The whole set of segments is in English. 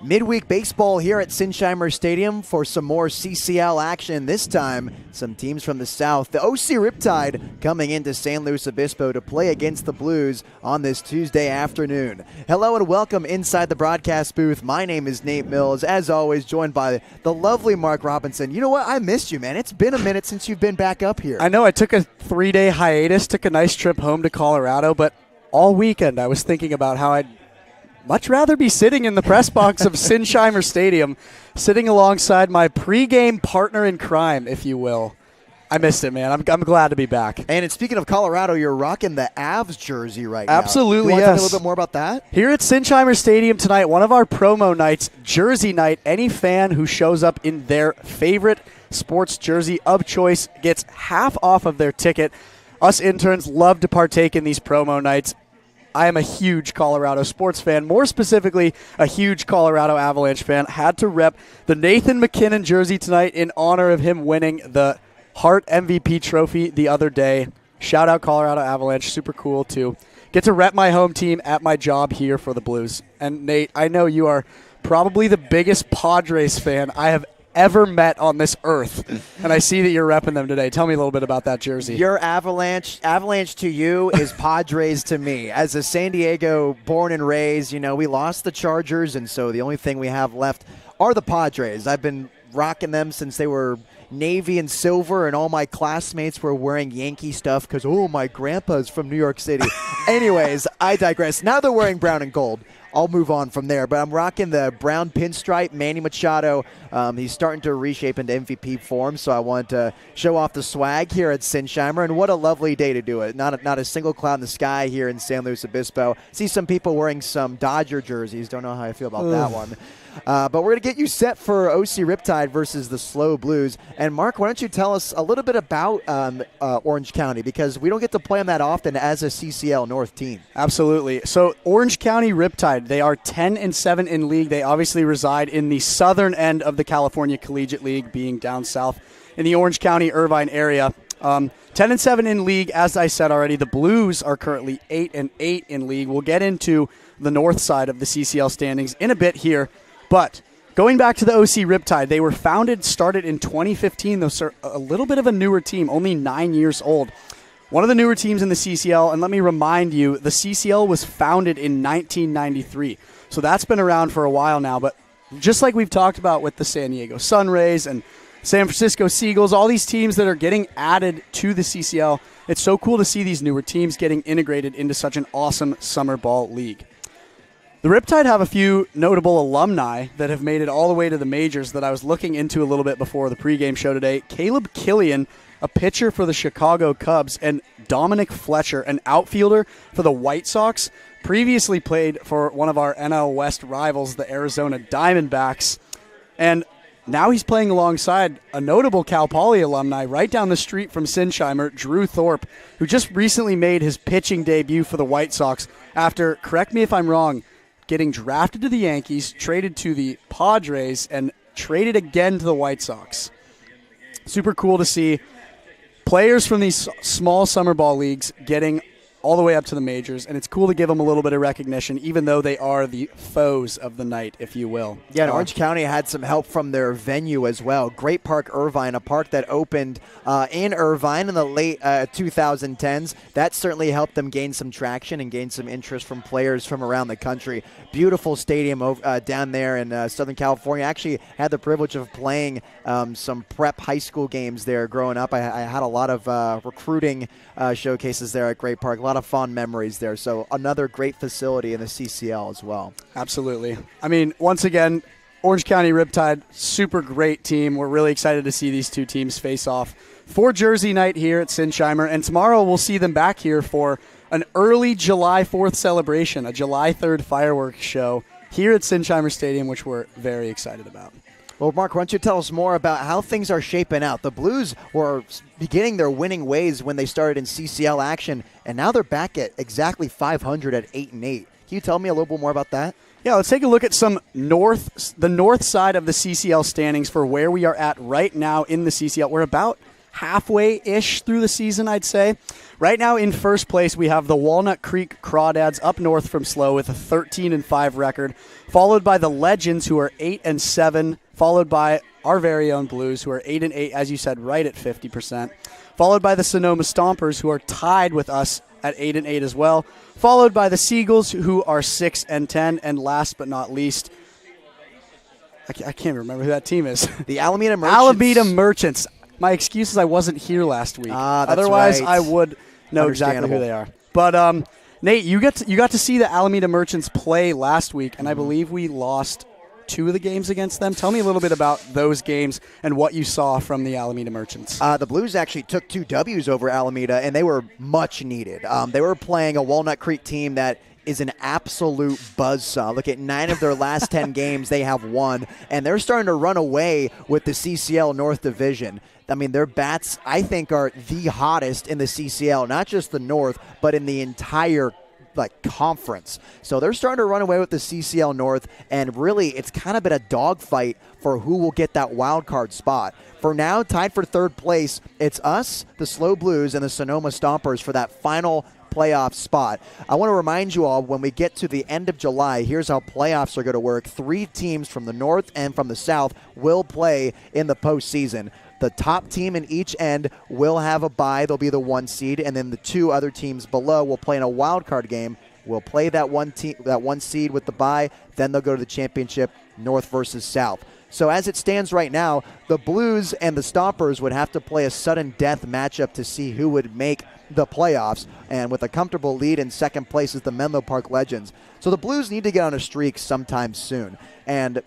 Midweek baseball here at Sinsheimer Stadium for some more CCL action. This time, some teams from the south. The OC Riptide coming into San Luis Obispo to play against the Blues on this Tuesday afternoon. Hello and welcome inside the broadcast booth. My name is Nate Mills, as always, joined by the lovely Mark Robinson. You know what? I missed you, man. It's been a minute since you've been back up here. I know. I took a 3-day hiatus, took a nice trip home to Colorado, but all weekend I was thinking about how I'd much rather be sitting in the press box of Sinsheimer Stadium, sitting alongside my pregame partner in crime, if you will. I missed it, man. I'm glad to be back. And speaking of Colorado, you're rocking the Avs jersey right now. Absolutely, yes. Yes. Tell me a little bit more about that? Here at Sinsheimer Stadium tonight, one of our promo nights, Jersey Night. Any fan who shows up in their favorite sports jersey of choice gets half off of their ticket. Us interns love to partake in these promo nights. I am a huge Colorado sports fan, more specifically a huge Colorado Avalanche fan. Had to rep the Nathan MacKinnon jersey tonight in honor of him winning the Hart MVP trophy the other day. Shout out Colorado Avalanche, super cool to get to rep my home team at my job here for the Blues. And Nate, I know you are probably the biggest Padres fan I have ever met on this earth, and I see that you're repping them today. Tell me a little bit about that jersey. Your Avalanche to you is Padres to me. As a San Diego born and raised, you know, we lost the Chargers, and so the only thing we have left are the Padres. I've been rocking them since they were navy and silver, and all my classmates were wearing Yankee stuff because, my grandpa's from New York City. Anyways, I digress. Now they're wearing brown and gold. I'll move on from there, but I'm rocking the brown pinstripe. Manny Machado, he's starting to reshape into MVP form, so I want to show off the swag here at Sinsheimer, and what a lovely day to do it. Not a single cloud in the sky here in San Luis Obispo. See some people wearing some Dodger jerseys. Don't know how I feel about that one. But we're going to get you set for OC Riptide versus the SLO Blues. And Mark, why don't you tell us a little bit about Orange County, because we don't get to play them that often as a CCL North team. Absolutely. So Orange County Riptide, they are 10-7 in league. They obviously reside in the southern end of the California Collegiate League, being down south in the Orange County, Irvine area. 10-7 in league, as I said already. The Blues are currently 8-8 in league. We'll get into the north side of the CCL standings in a bit here. But going back to the OC Riptide, they were started in 2015. They're a little bit of a newer team, only 9 years old. One of the newer teams in the CCL, and let me remind you, the CCL was founded in 1993. So that's been around for a while now. But just like we've talked about with the San Diego Sunrays and San Francisco Seagulls, all these teams that are getting added to the CCL, it's so cool to see these newer teams getting integrated into such an awesome summer ball league. The Riptide have a few notable alumni that have made it all the way to the majors that I was looking into a little bit before the pregame show today. Caleb Killian, a pitcher for the Chicago Cubs, and Dominic Fletcher, an outfielder for the White Sox, previously played for one of our NL West rivals, the Arizona Diamondbacks. And now he's playing alongside a notable Cal Poly alumni right down the street from Sinsheimer, Drew Thorpe, who just recently made his pitching debut for the White Sox after, correct me if I'm wrong, getting drafted to the Yankees, traded to the Padres, and traded again to the White Sox. Super cool to see players from these small summer ball leagues getting all the way up to the majors, and it's cool to give them a little bit of recognition, even though they are the foes of the night, if you will. Yeah, and Orange County had some help from their venue as well. Great Park Irvine, a park that opened in Irvine in the late 2010s. That certainly helped them gain some traction and gain some interest from players from around the country. Beautiful stadium down there in Southern California. I actually had the privilege of playing some prep high school games there growing up. I had a lot of recruiting showcases there at Great Park. A lot of fond memories there. So another great facility in the CCL as well. Absolutely. I mean, once again, Orange County Riptide, super great team. We're really excited to see these two teams face off for Jersey Night here at Sinsheimer. And tomorrow we'll see them back here for an early July 4th celebration, a July 3rd fireworks show here at Sinsheimer Stadium, which we're very excited about. Well, Mark, why don't you tell us more about how things are shaping out? The Blues were beginning their winning ways when they started in CCL action, and now they're back at exactly 500 at 8-8. Can you tell me a little bit more about that? Yeah, let's take a look at the north side of the CCL standings for where we are at right now in the CCL. We're about halfway-ish through the season, I'd say. Right now in first place, we have the Walnut Creek Crawdads up north from SLO with a 13-5 record, followed by the Legends, who are 8-7, followed by our very own Blues, who are 8-8, as you said, right at 50%, followed by the Sonoma Stompers, who are tied with us at 8-8 as well, followed by the Seagulls, who are 6-10, and last but not least, I can't remember who that team is. The Alameda Merchants. Alameda Merchants. My excuse is I wasn't here last week. That's Otherwise, right. I would know exactly who they are. But Nate, you got to see the Alameda Merchants play last week, and I believe we lost 2 of the games against them. Tell me a little bit about those games and what you saw from the Alameda Merchants. The Blues actually took 2 W's over Alameda, and they were much needed. They were playing a Walnut Creek team that is an absolute buzzsaw. Look at 9 of their last 10 games, they have won, and they're starting to run away with the CCL North Division. I mean, their bats, I think, are the hottest in the CCL, not just the North, but in the entire conference. So they're starting to run away with the CCL North, and really it's kind of been a dogfight for who will get that wild card spot. For now, tied for 3rd place, it's us, the SLO Blues, and the Sonoma Stompers for that final playoff spot. I want to remind you all, when we get to the end of July, here's how playoffs are going to work. 3 teams from the North and from the South will play in the postseason. The top team in each end will have a bye. They'll be the 1 seed, and then the 2 other teams below will play in a wild card game. We'll play that 1 seed with the bye. Then they'll go to the championship, North versus South. So as it stands right now, the Blues and the Stompers would have to play a sudden death matchup to see who would make the playoffs. And with a comfortable lead in 2nd place is the Menlo Park Legends. So the Blues need to get on a streak sometime soon. And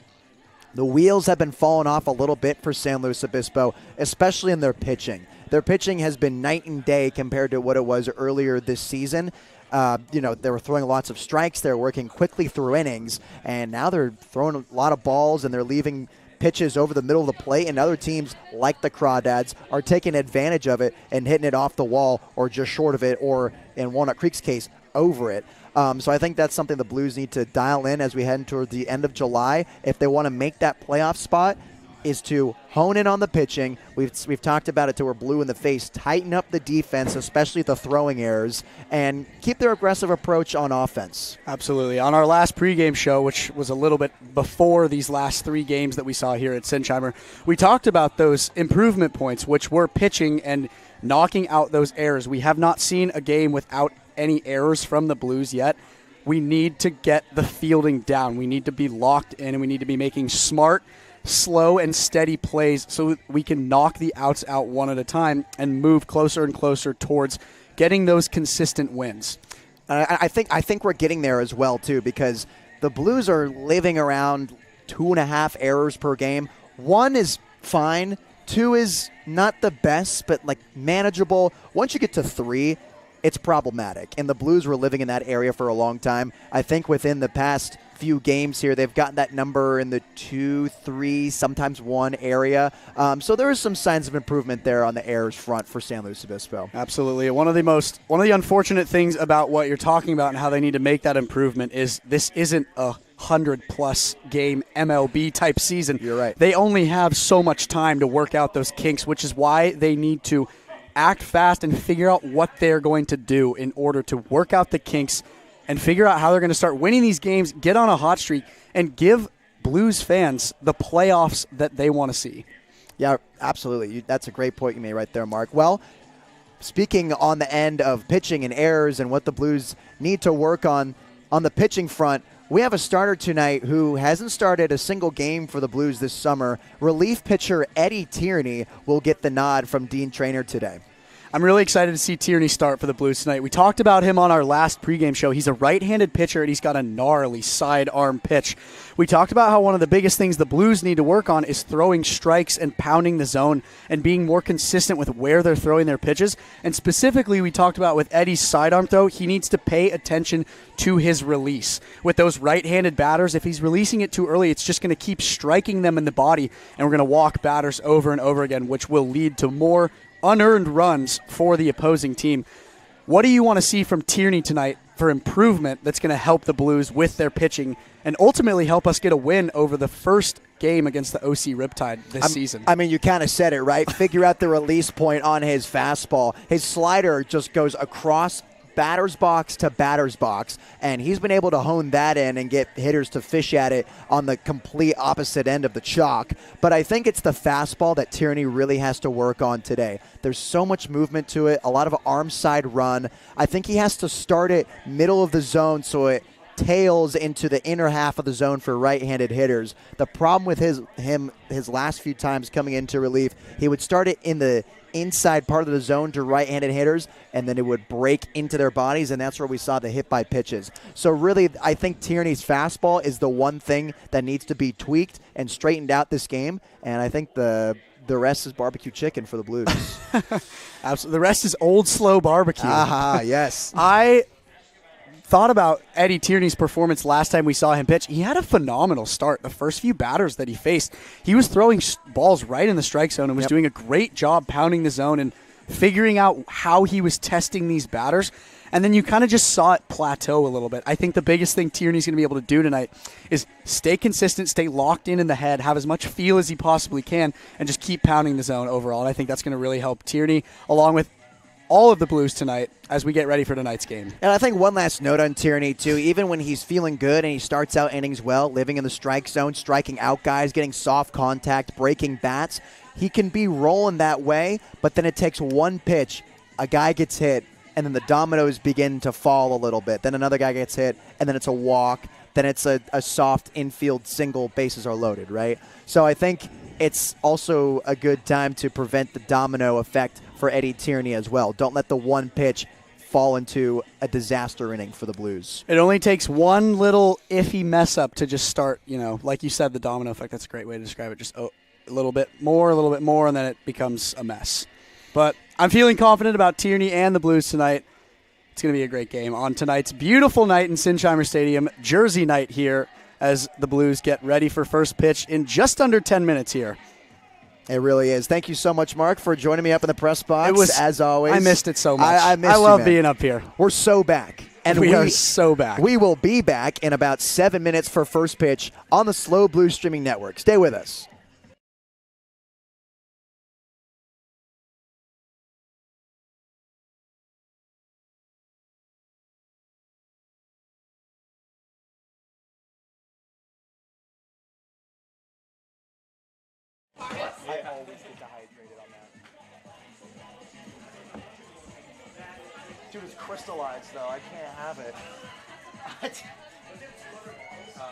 the wheels have been falling off a little bit for San Luis Obispo, especially in their pitching. Their pitching has been night and day compared to what it was earlier this season. They were throwing lots of strikes. They're working quickly through innings, and now they're throwing a lot of balls, and they're leaving pitches over the middle of the plate, and other teams like the Crawdads are taking advantage of it and hitting it off the wall or just short of it, or in Walnut Creek's case, over it. So I think that's something the Blues need to dial in as we head toward the end of July. If they want to make that playoff spot, is to hone in on the pitching. We've talked about it till we're blue in the face. Tighten up the defense, especially the throwing errors, and keep their aggressive approach on offense. Absolutely. On our last pregame show, which was a little bit before these last 3 games that we saw here at Sinsheimer, we talked about those improvement points, which were pitching and knocking out those errors. We have not seen a game without any errors from the Blues yet. We need to get the fielding down. We need to be locked in, and we need to be making smart, slow, and steady plays so we can knock the outs out one at a time and move closer and closer towards getting those consistent wins. I think we're getting there as well, too, because the Blues are living around 2.5 errors per game. 1 is fine. 2 is not the best, but manageable. Once you get to 3, it's problematic. And the Blues were living in that area for a long time. I think within the past few games here, they've gotten that number in the 2, 3, sometimes 1 area. So there is some signs of improvement there on the errors front for San Luis Obispo. Absolutely. One of the unfortunate things about what you're talking about and how they need to make that improvement is this isn't a 100-plus game MLB type season. You're right. They only have so much time to work out those kinks, which is why they need to act fast and figure out what they're going to do in order to work out the kinks and figure out how they're going to start winning these games, get on a hot streak, and give Blues fans the playoffs that they want to see. Yeah, absolutely. That's a great point you made right there, Mark. Well, speaking on the end of pitching and errors and what the Blues need to work on the pitching front, we have a starter tonight who hasn't started a single game for the Blues this summer. Relief pitcher Eddie Tierney will get the nod from Dean Traynor today. I'm really excited to see Tierney start for the Blues tonight. We talked about him on our last pregame show. He's a right-handed pitcher, and he's got a gnarly sidearm pitch. We talked about how one of the biggest things the Blues need to work on is throwing strikes and pounding the zone and being more consistent with where they're throwing their pitches. And specifically, we talked about with Eddie's sidearm throw, he needs to pay attention to his release. With those right-handed batters, if he's releasing it too early, it's just going to keep striking them in the body, and we're going to walk batters over and over again, which will lead to more unearned runs for the opposing team. What do you want to see from Tierney tonight for improvement that's going to help the Blues with their pitching and ultimately help us get a win over the first game against the OC Riptide this season. I mean, you kind of said it, right? Figure out the release point on his fastball. His slider just goes across batter's box to batter's box, and he's been able to hone that in and get hitters to fish at it on the complete opposite end of the chalk. But I think it's the fastball that Tierney really has to work on today. There's so much movement to it, a lot of arm side run. I think he has to start it middle of the zone so it tails into the inner half of the zone for right-handed hitters. The problem with his last few times coming into relief, he would start it in the inside part of the zone to right-handed hitters, and then it would break into their bodies, and that's where we saw the hit by pitches. So really, I think Tierney's fastball is the one thing that needs to be tweaked and straightened out this game, and I think the rest is barbecue chicken for the Blues. Absolutely. The rest is old, slow barbecue. Aha, yes. I thought about Eddie Tierney's performance last time we saw him pitch. He had a phenomenal start. The first few batters that he faced, he was throwing balls right in the strike zone and was doing a great job pounding the zone and figuring out how he was testing these batters. And then you kind of just saw it plateau a little bit. I think the biggest thing Tierney's going to be able to do tonight is stay consistent, stay locked in the head, have as much feel as he possibly can, and just keep pounding the zone overall. And I think that's going to really help Tierney along with all of the Blues tonight as we get ready for tonight's game. And I think one last note on Tierney, too. Even when he's feeling good and he starts out innings well, living in the strike zone, striking out guys, getting soft contact, breaking bats, he can be rolling that way, but then it takes one pitch, a guy gets hit, and then the dominoes begin to fall a little bit. Then another guy gets hit, and then it's a walk. Then it's a soft infield single, bases are loaded, right? So I think it's also a good time to prevent the domino effect for Eddie Tierney as well. Don't let the one pitch fall into a disaster inning for the Blues. It only takes one little iffy mess up to just start, like you said, the domino effect. That's a great way to describe it. Just a little bit more, and then it becomes a mess. But I'm feeling confident about Tierney and the Blues tonight. It's going to be a great game on tonight's beautiful night in Sinsheimer Stadium, Jersey night here, as the Blues get ready for first pitch in just under 10 minutes here. It really is. Thank you so much, Mark, for joining me up in the press box. It was, as always. I missed it so much. I love being up here. We're so back. And we are so back. We will be back in about 7 minutes for first pitch on the SLO Blues streaming network. Stay with us. I always get dehydrated on that. Dude, it's crystallized, though. I can't have it.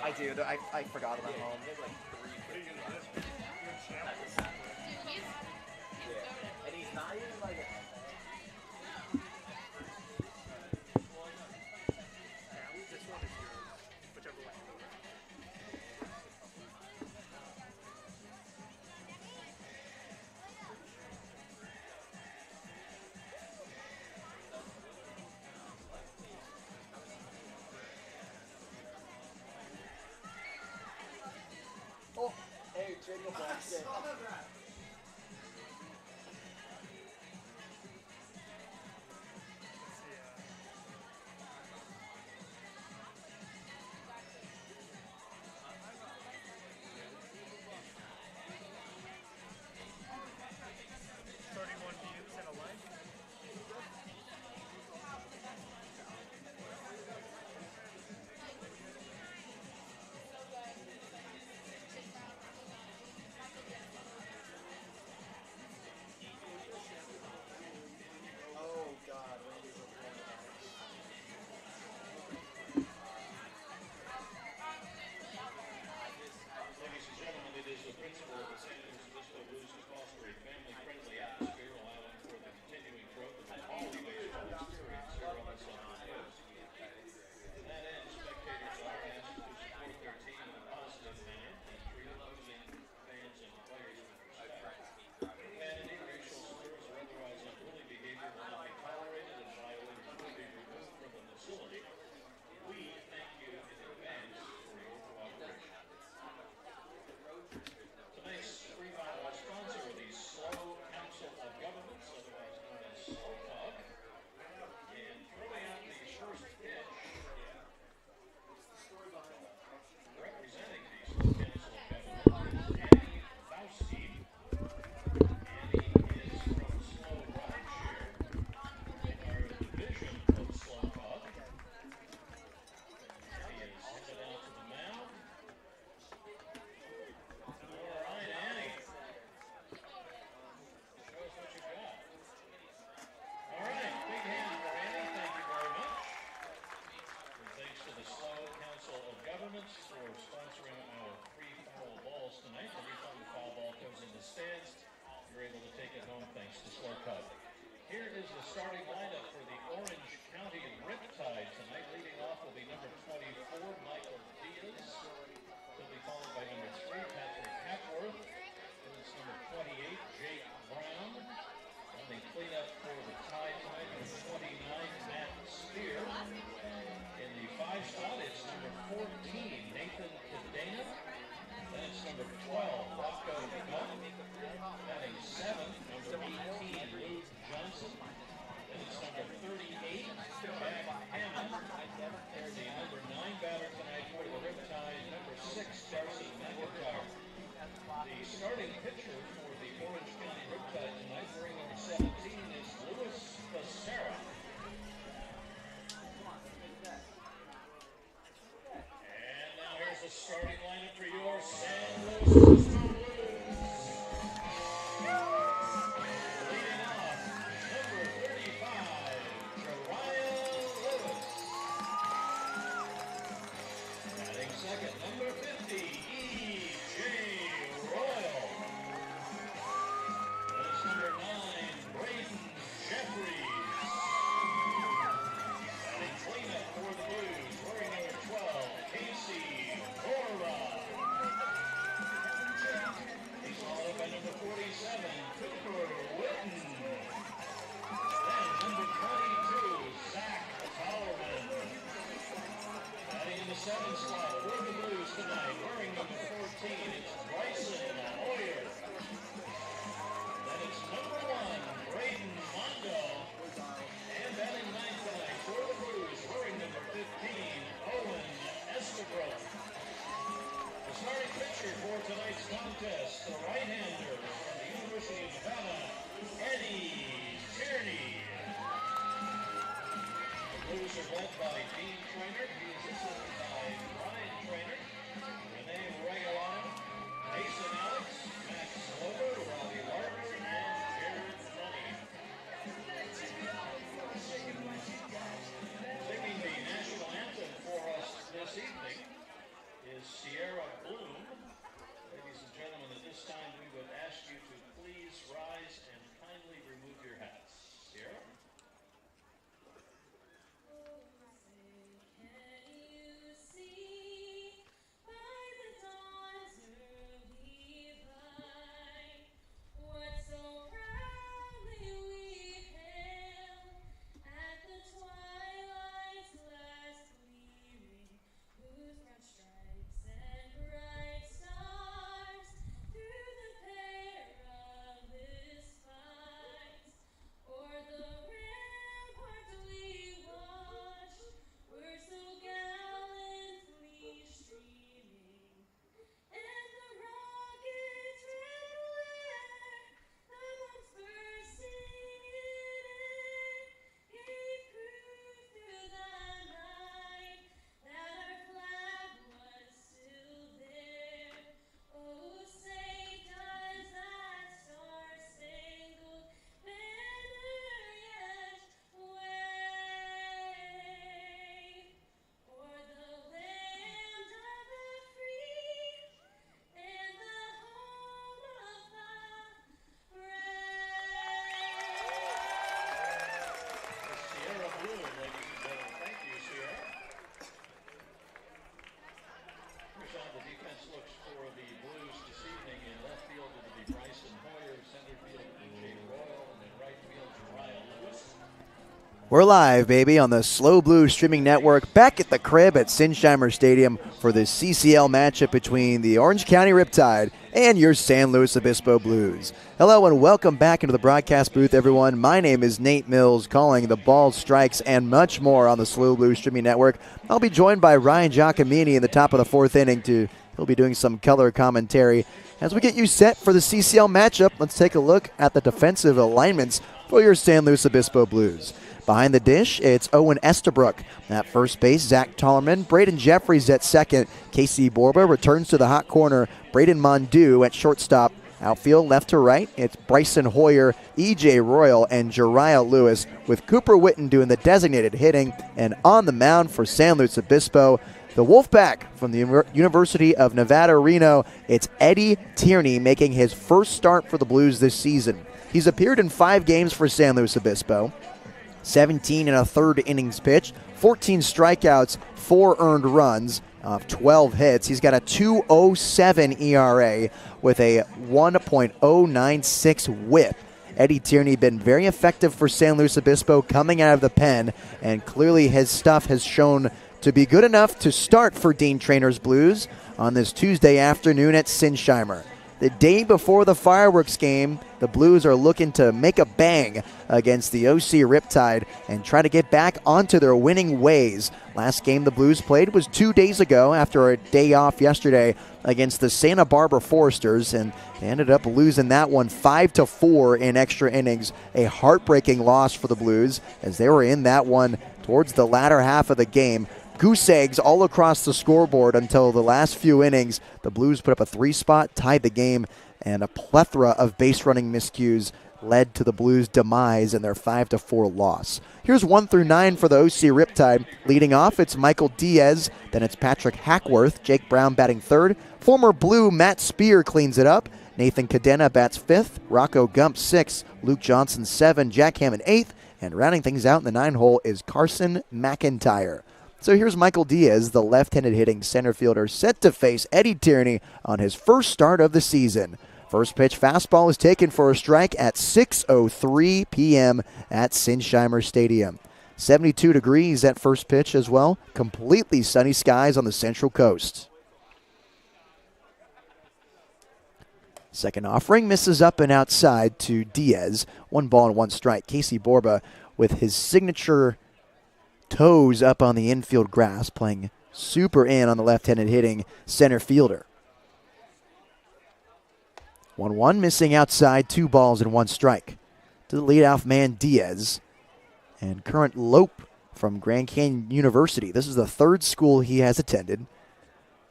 I do. I forgot it at home. And he's not even like a... Oh, hey, Jacob lost it. for sponsoring our free foul balls tonight. Every time the foul ball comes in the stands, you're able to take it home thanks to SLO Cup. Here is the starting lineup for the Orange County Riptide tonight. Leading off will be number 24, Michael Diaz. He'll be followed by number 3, Patrick Hapworth. Then it's number 28, Jake Brown. Running cleanup for the Tide tonight, number 29, Matt Spear. In the 5 spot, it's number 14, Nathan Cadena. Then it's number 12, Rocco Gunn. Batting 7th, number 18, Luke Johnson. Then it's number 38, Jack Hammond. There's the number 9 batter tonight for the Riptide, number 6, Darcy McIntyre. The starting pitcher for the Orange County Riptide tonight, wearing number 17, is Louis Becerra. And now here's the starting lineup for your San Luis Obispo Blues. Leading off, number 35, Jariah Lewis. Batting second, number 50, E.J. Royal. That's number 9, Braden Jeffries. Batting cleanup for the Blues, wearing number 12, Casey Cora. He's followed by number 47, Cooper Witten. Then number 22, Zach Tolerman. Batting in the 7th slot for the Blues tonight, wearing number 14, it's Bryson Hoyer. Then it's number 1, Braden Mondo. And batting 9th tonight for the Blues, wearing number 15, Owen Estabrook. The starting pitcher for tonight's contest, the right-hander from the University of Nevada, Eddie Tierney. The Blues are led by Dean Trainer. He is assisted by Brian Trainer, Renee Regalano, Mason Alex, Max Slover, Robbie Larder, and Jared Money. Singing the national anthem for us this evening is Sierra Bloom. Ladies and gentlemen, at this time we would ask you to please rise and kindly remove your hats. Sierra? We're live, baby, on the SLO Blues streaming network, back at the crib at Sinsheimer Stadium for the CCL matchup between the Orange County Riptide and your San Luis Obispo Blues. Hello and welcome back into the broadcast booth, everyone. My name is Nate Mills, calling the balls, strikes, and much more on the SLO Blues streaming network. I'll be joined by Ryan Giacomini in the top of the 4th inning. He'll be doing some color commentary. As we get you set for the CCL matchup, let's take a look at the defensive alignments for your San Luis Obispo Blues. Behind the dish, it's Owen Estabrook. At first base, Zach Tollerman. Braden Jeffries at second. Casey Borba returns to the hot corner. Braden Mondu at shortstop. Outfield left to right, it's Bryson Hoyer, E.J. Royal, and Jariah Lewis, with Cooper Witten doing the designated hitting. And on the mound for San Luis Obispo, The Wolfpack from the University of Nevada, Reno. It's Eddie Tierney making his first start for the Blues this season. He's appeared in 5 games for San Luis Obispo. 17 and a third innings pitched, 14 strikeouts, 4 earned runs of 12 hits. He's got a 2.07 ERA with a 1.096 whip. Eddie Tierney been very effective for San Luis Obispo coming out of the pen, and clearly his stuff has shown to be good enough to start for Dean Trainer's Blues on this Tuesday afternoon at Sinsheimer. The day before the fireworks game, the Blues are looking to make a bang against the OC Riptide and try to get back onto their winning ways. Last game the Blues played was 2 days ago after a day off yesterday against the Santa Barbara Foresters, and they ended up losing that one 5-4 in extra innings. A heartbreaking loss for the Blues as they were in that one towards the latter half of the game. Goose eggs all across the scoreboard until the last few innings. The Blues put up a 3-spot, tied the game, and a plethora of base running miscues led to the Blues' demise in their 5-4 loss. Here's 1 through 9 for the OC Riptide. Leading off, it's Michael Diaz, then it's Patrick Hackworth, Jake Brown batting third. Former Blue Matt Spear cleans it up. Nathan Cadena bats fifth, Rocco Gump sixth, Luke Johnson 7, Jack Hammond 8th, and rounding things out in the 9 hole is Carson McIntyre. So here's Michael Diaz, the left-handed hitting center fielder, set to face Eddie Tierney on his first start of the season. First pitch fastball is taken for a strike at 6:03 p.m. at Sinsheimer Stadium. 72 degrees at first pitch as well. Completely sunny skies on the Central Coast. Second offering misses up and outside to Diaz. 1 ball and 1 strike. Casey Borba with his signature toes up on the infield grass, playing super in on the left-handed hitting center fielder. 1-1 missing outside, 2 balls and 1 strike to the leadoff man Diaz, and current Lope from Grand Canyon University. This is the 3rd school he has attended.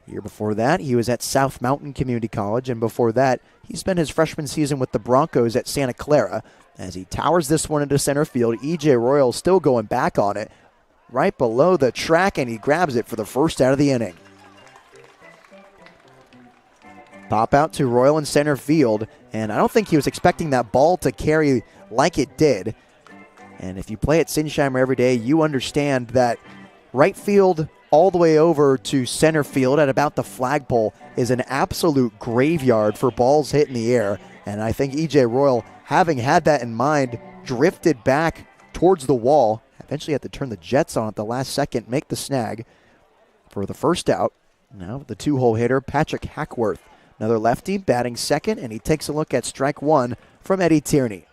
Year before that, he was at South Mountain Community College, and before that, he spent his freshman season with the Broncos at Santa Clara. As he towers this one into center field, E.J. Royal still going back on it, right below the track, and he grabs it for the first out of the inning. Pop out to Royal in center field, and I don't think he was expecting that ball to carry like it did. And if you play at Sinsheimer every day, you understand that right field all the way over to center field at about the flagpole is an absolute graveyard for balls hit in the air. And I think E.J. Royal, having had that in mind, drifted back towards the wall. Eventually had to turn the jets on at the last second, make the snag for the first out. Now the 2-hole hitter, Patrick Hackworth. Another lefty batting second, and he takes a look at strike 1 from Eddie Tierney.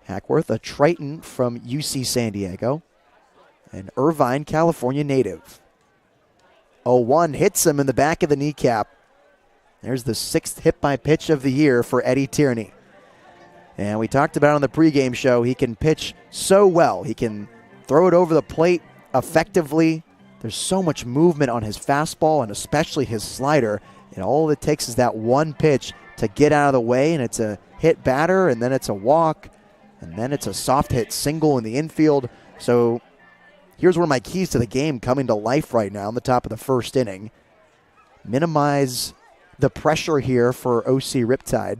Hackworth, a Triton from UC San Diego, an Irvine, California native. 0-1 hits him in the back of the kneecap. There's the 6th hit by pitch of the year for Eddie Tierney. And we talked about on the pregame show, he can pitch so well. He can throw it over the plate effectively. There's so much movement on his fastball and especially his slider. And all it takes is that one pitch to get out of the way, and it's a hit batter, and then it's a walk, and then it's a soft hit single in the infield. So here's one of my keys to the game coming to life right now in the top of the first inning. Minimize the pressure here for OC Riptide,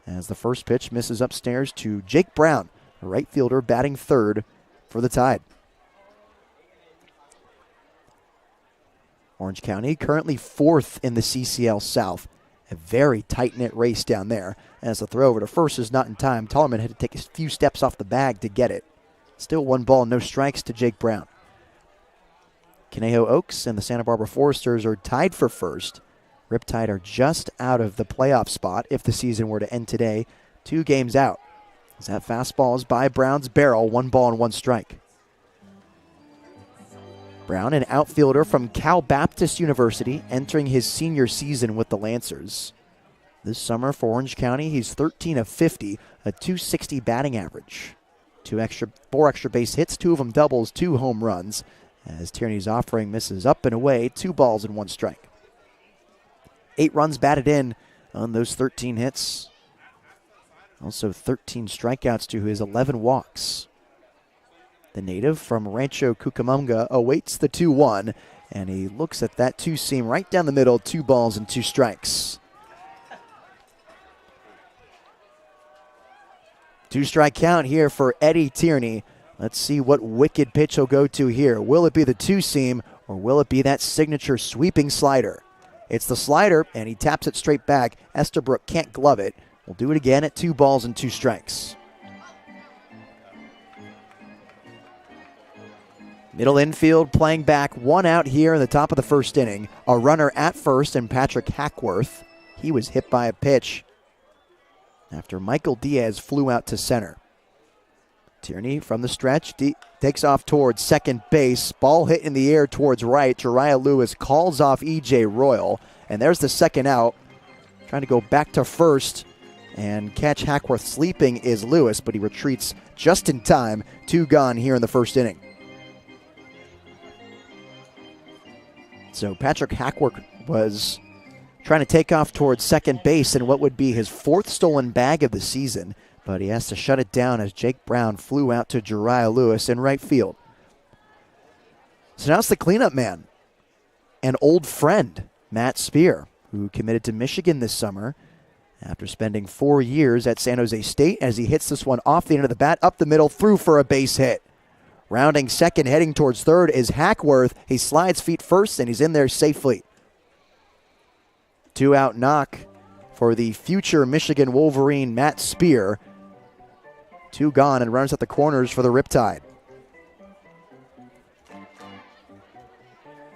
as the first pitch misses upstairs to Jake Brown, a right fielder batting third for the Tide. Orange County currently 4th in the CCL South. A very tight-knit race down there. As the throw over to first is not in time, Tollerman had to take a few steps off the bag to get it. Still 1 ball, no strikes to Jake Brown. Conejo Oaks and the Santa Barbara Foresters are tied for first. Riptide are just out of the playoff spot if the season were to end today. 2 games out. As that fastball is by Brown's barrel, 1 ball and 1 strike. Brown, an outfielder from Cal Baptist University, entering his senior season with the Lancers. This summer for Orange County, he's 13 of 50, a .260 batting average. 4 extra base hits, 2 of them doubles, 2 home runs. As Tierney's offering misses up and away, 2 balls and 1 strike. 8 runs batted in on those 13 hits. Also 13 strikeouts to his 11 walks. The native from Rancho Cucamonga awaits the 2-1, and he looks at that two-seam right down the middle, 2 balls and 2 strikes. 2-strike count here for Eddie Tierney. Let's see what wicked pitch he'll go to here. Will it be the two-seam, or will it be that signature sweeping slider? It's the slider, and he taps it straight back. Estabrook can't glove it. We'll do it again at 2 balls and 2 strikes. Middle infield playing back, 1 out here in the top of the first inning. A runner at first, and Patrick Hackworth. He was hit by a pitch after Michael Diaz flew out to center. Tierney from the stretch takes off towards second base. Ball hit in the air towards right. Jariah Lewis calls off E.J. Royal, and there's the second out. Trying to go back to first and catch Hackworth sleeping is Lewis, but he retreats just in time. 2 gone here in the first inning. So Patrick Hackworth was trying to take off towards second base in what would be his 4th stolen bag of the season, but he has to shut it down as Jake Brown flew out to Jariah Lewis in right field. So now it's the cleanup man, an old friend, Matt Spear, who committed to Michigan this summer after spending 4 years at San Jose State, as he hits this one off the end of the bat, up the middle, through for a base hit. Rounding second, heading towards third is Hackworth. He slides feet first, and he's in there safely. 2-out knock for the future Michigan Wolverine, Matt Spear. 2 gone, and runners at the corners for the Riptide.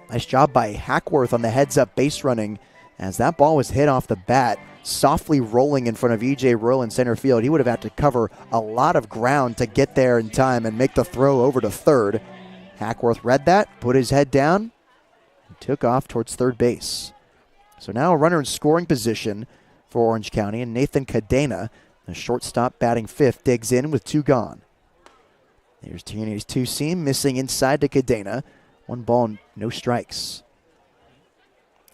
Nice job by Hackworth on the heads-up base running, as that ball was hit off the bat, softly rolling in front of E.J. Royal in center field. He would have had to cover a lot of ground to get there in time and make the throw over to third. Hackworth read that, put his head down, and took off towards third base. So now a runner in scoring position for Orange County, and Nathan Cadena, the shortstop batting 5th, digs in with 2 gone. There's Tierney's two-seam, missing inside to Cadena. 1 ball, no strikes.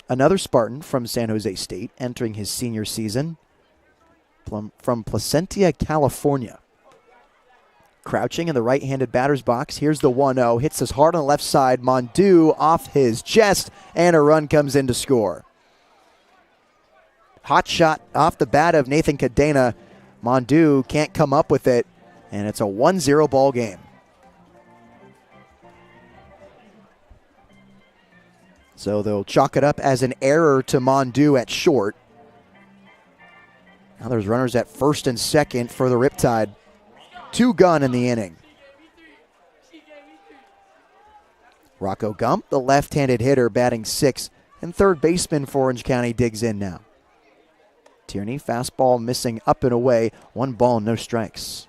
Another Spartan from San Jose State entering his senior season from Placentia, California. Crouching in the right-handed batter's box. Here's the 1-0. Hits this hard on the left side. Mondu off his chest, and a run comes in to score. Hot shot off the bat of Nathan Cadena. Mondu can't come up with it, and it's a 1-0 ball game. So they'll chalk it up as an error to Mondu at short. Now there's runners at first and second for the Riptide. 2 gone in the inning. Rocco Gump, the left-handed hitter, batting 6th, and third baseman for Orange County, digs in now. Tierney, fastball missing up and away. 1 ball, no strikes.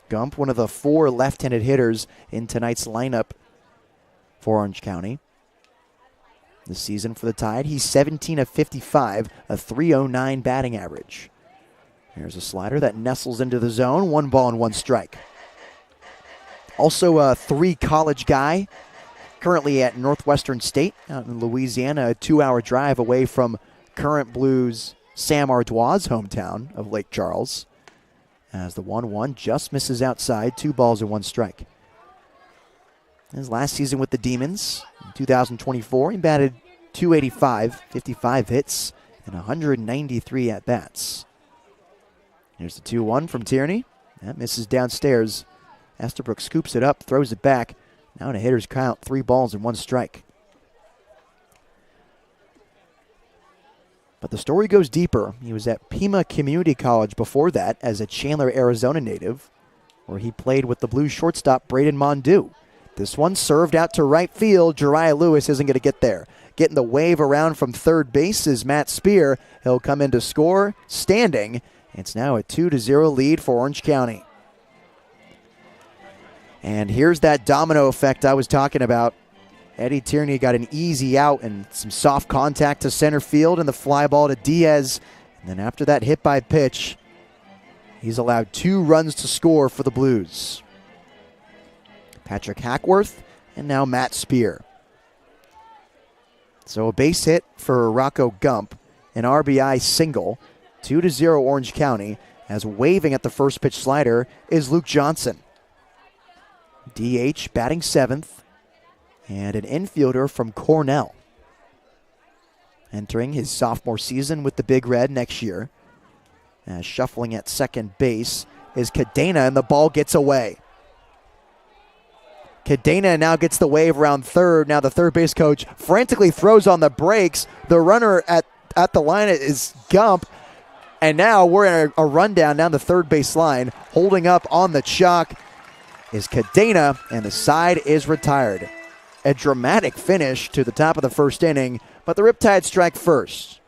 Gump, one of the 4 left-handed hitters in tonight's lineup for Orange County. This season for the Tide, he's 17 of 55, a .309 batting average. Here's a slider that nestles into the zone. 1 ball and 1 strike. Also a 3 college guy, currently at Northwestern State out in Louisiana, a 2-hour drive away from current Blues Sam Ardois' hometown of Lake Charles. As the 1-1 just misses outside, 2 balls and 1 strike. His last season with the Demons, in 2024, he batted .285, 55 hits, and 193 at-bats. Here's the 2-1 from Tierney. That misses downstairs. Estabrook scoops it up, throws it back. Now in a hitter's count, 3 balls and 1 strike. But the story goes deeper. He was at Pima Community College before that as a Chandler, Arizona native, where he played with the Blues shortstop Braden Mondu. This one served out to right field. Jariah Lewis isn't going to get there. Getting the wave around from third base is Matt Spear. He'll come in to score standing. It's now a 2-0 lead for Orange County. And here's that domino effect I was talking about. Eddie Tierney got an easy out and some soft contact to center field, and the fly ball to Diaz. And then after that hit by pitch, he's allowed 2 runs to score for the Blues. Patrick Hackworth and now Matt Spear. So a base hit for Rocco Gump, an RBI single, 2-0 Orange County, as waving at the first pitch slider is Luke Johnson. DH batting 7th, and an infielder from Cornell. Entering his sophomore season with the Big Red next year. Shuffling at second base is Cadena, and the ball gets away. Cadena now gets the wave around third. Now the third base coach frantically throws on the brakes. The runner at the line is Gump. And now we're in a rundown down the third base line. Holding up on the chalk is Cadena, and the side is retired. A dramatic finish to the top of the first inning, but the Riptide strike first.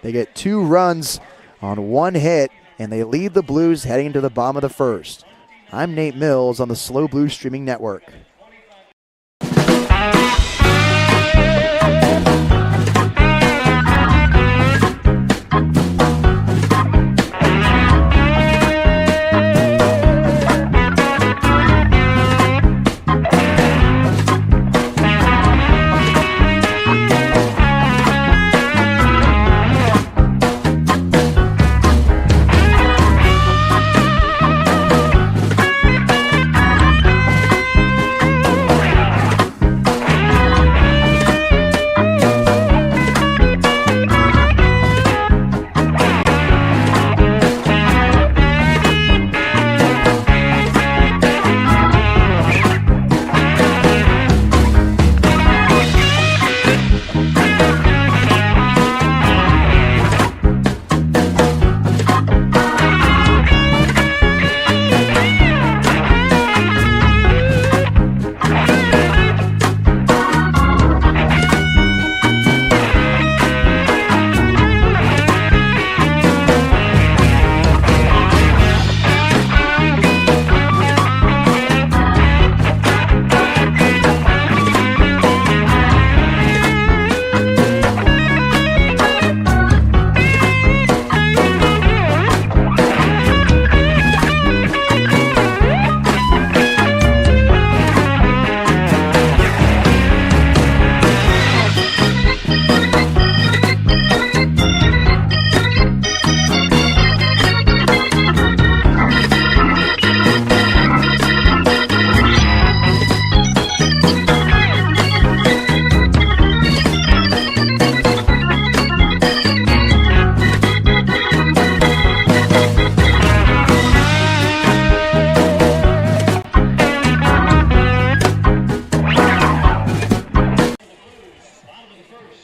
They get 2 runs on 1 hit, and they lead the Blues heading into the bottom of the first. I'm Nate Mills on the SLO Blues Streaming Network.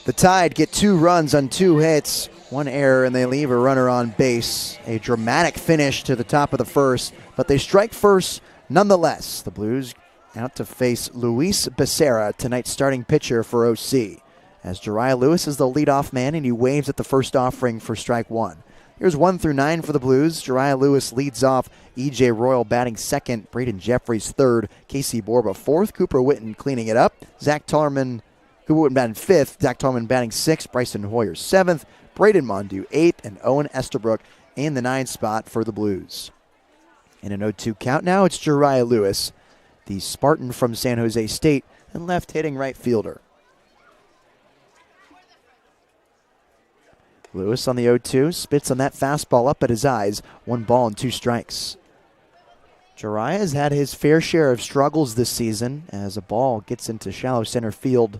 The Tide get 2 runs on 2 hits, 1 error, and they leave a runner on base. A dramatic finish to the top of the first, but they strike first nonetheless. The Blues out to face Luis Becerra, tonight's starting pitcher for OC, as Jariah Lewis is the leadoff man, and he waves at the first offering for strike 1. Here's 1 through 9 for the Blues. Jariah Lewis leads off. E.J. Royal batting second. Braden Jeffries third. Casey Borba fourth. Cooper Witten cleaning it up. Cooper Witten batting fifth. Zach Tolman batting sixth. Bryson Hoyer seventh. Braden Mondu eighth. And Owen Estabrook in the 9th spot for the Blues. In an 0-2 count now, it's Jariah Lewis, the Spartan from San Jose State and left-hitting right fielder. Lewis on the 0-2, spits on that fastball up at his eyes. 1 ball and 2 strikes. Jariah has had his fair share of struggles this season as a ball gets into shallow center field.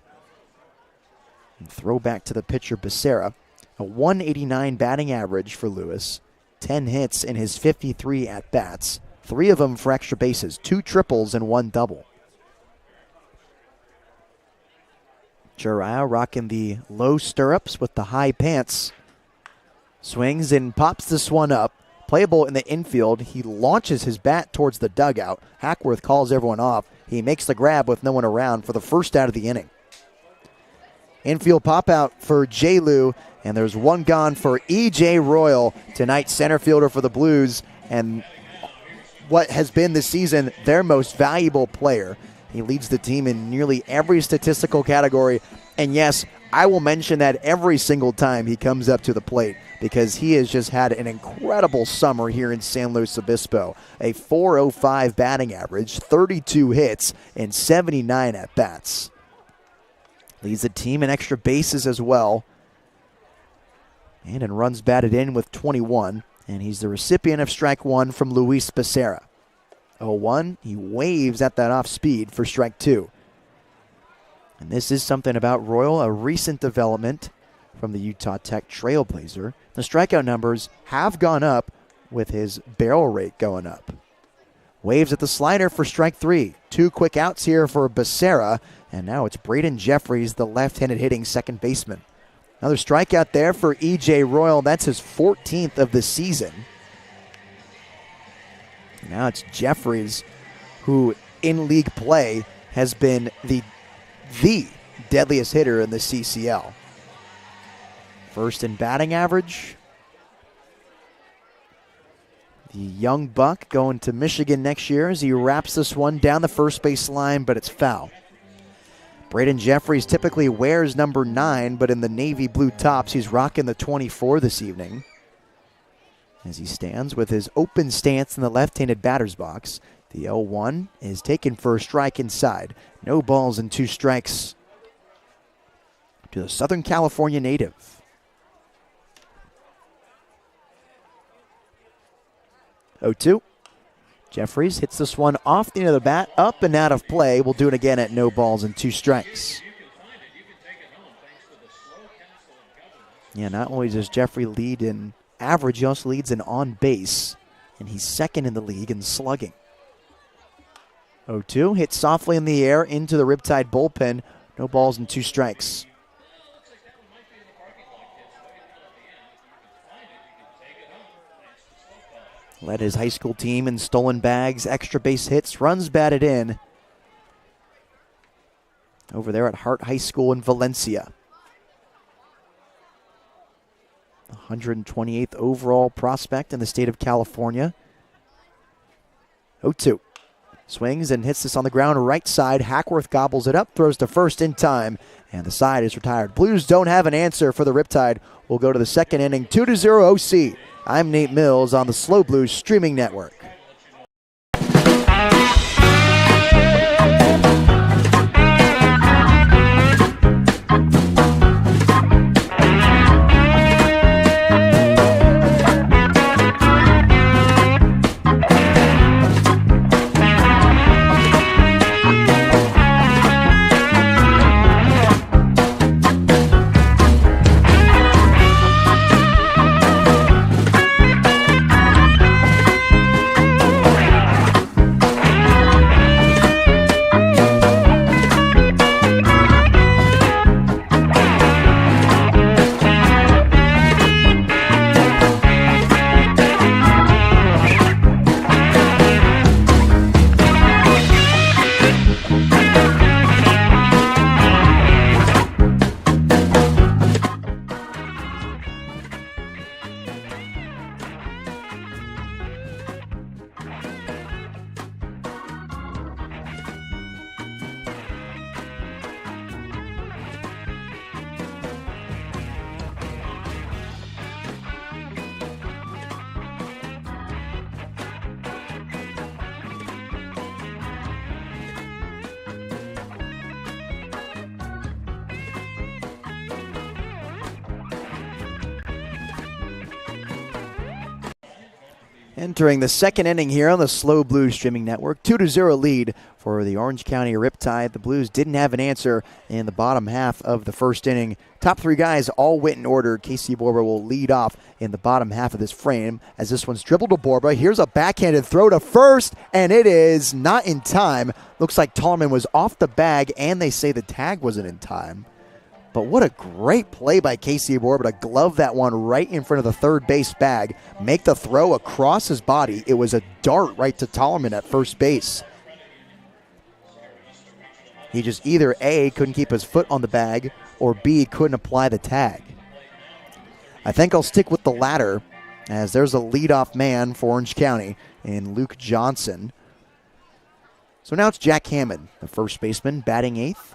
And throw back to the pitcher Becerra. A 189 batting average for Lewis. 10 hits in his 53 at-bats. 3 of them for extra bases. 2 triples and 1 double. Jariah rocking the low stirrups with the high pants. Swings and pops this one up. Playable in the infield. He launches his bat towards the dugout. Hackworth calls everyone off. He makes the grab with no one around for the first out of the inning. Infield pop out for J. Lou, and there's 1 gone for E.J. Royal, tonight's center fielder for the Blues, and what has been this season their most valuable player. He leads the team in nearly every statistical category, and yes, I will mention that every single time he comes up to the plate because he has just had an incredible summer here in San Luis Obispo. A .405 batting average, 32 hits, and 79 at-bats. Leads the team in extra bases as well. And in runs batted in with 21. And he's the recipient of strike 1 from Luis Becerra. 0-1. He waves at that off speed for strike 2. And this is something about Royal, a recent development from the Utah Tech Trailblazer. The strikeout numbers have gone up with his barrel rate going up. Waves at the slider for strike 3. 2 quick outs here for Becerra, and now it's Braden Jeffries, the left-handed hitting second baseman. Another strikeout there for E.J. Royal. That's his 14th of the season. Now it's Jeffries, who in league play has been the deadliest hitter in the CCL. First in batting average. The young buck going to Michigan next year as he wraps this one down the first base line, but it's foul. Braden Jeffries typically wears number 9, but in the navy blue tops, he's rocking the 24 this evening. As he stands with his open stance in the left-handed batter's box, the 0-1 is taken for a strike inside. No balls and 2 strikes to the Southern California native. 0-2. Jeffries hits this one off the end of the bat, up and out of play. We'll do it again at no balls and 2 strikes. Yeah, not only does Jeffrey lead in average, he also leads in on base, and he's second in the league in slugging. 0-2, hit softly in the air into the Riptide bullpen. No balls and 2 strikes. Led his high school team in stolen bags, extra base hits, runs batted in. Over there at Hart High School in Valencia. 128th overall prospect in the state of California. 0-2. Swings and hits this on the ground right side. Hackworth gobbles it up, throws to first in time, and the side is retired. Blues don't have an answer for the Riptide. We'll go to the second inning, 2-0 OC. I'm Nate Mills on the Slow Blues streaming network. Entering the second inning here on the Slow Blues streaming network, 2-0 lead for the Orange County Riptide. The Blues didn't have an answer in the bottom half of the first inning. Top 3 guys all went in order. Casey Borba will lead off in the bottom half of this frame as this one's dribbled to Borba. Here's a backhanded throw to first, and it is not in time. Looks like Tallman was off the bag, and they say the tag wasn't in time. But what a great play by Casey Borba to glove that one right in front of the third base bag, make the throw across his body. It was a dart right to Tollerman at first base. He just either A, couldn't keep his foot on the bag, or B, couldn't apply the tag. I think I'll stick with the latter, as there's a leadoff man for Orange County in Luke Johnson. So now it's Jack Hammond, the first baseman, batting 8th.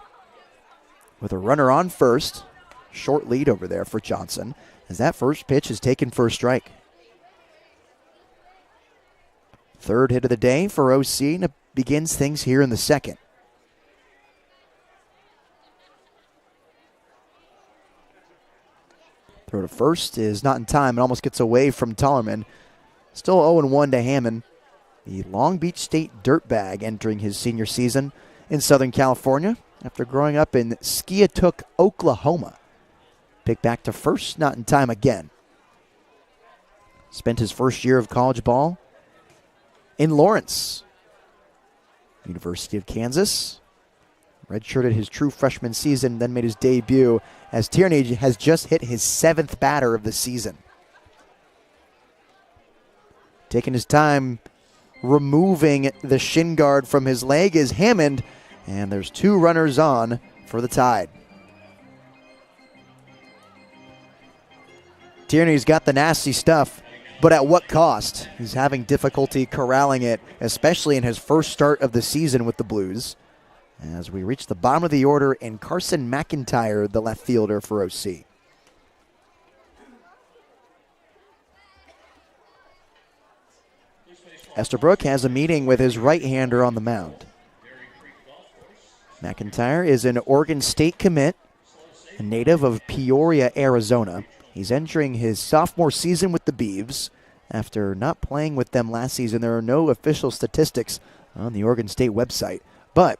With a runner on first, short lead over there for Johnson, as that first pitch is taken for a strike. Third hit of the day for OC, and it begins things here in the second. Throw to first is not in time. It almost gets away from Tollerman. Still 0-1 to Hammond. the Long Beach State dirtbag, entering his senior season in Southern California after growing up in Skiatook, Oklahoma. Picked back to first, not in time again. Spent his first year of college ball in Lawrence, University of Kansas. Redshirted his true freshman season, then made his debut as Tierney has just hit his 7th batter of the season. Taking his time removing the shin guard from his leg is Hammond, and there's 2 runners on for the Tide. Tierney's got the nasty stuff, but at what cost? He's having difficulty corralling it, especially in his first start of the season with the Blues. As we reach the bottom of the order, and Carson McIntyre, the left fielder for OC. Estabrook has a meeting with his right-hander on the mound. McIntyre is an Oregon State commit, a native of Peoria, Arizona. He's entering his sophomore season with the Beavs. After not playing with them last season, there are no official statistics on the Oregon State website, but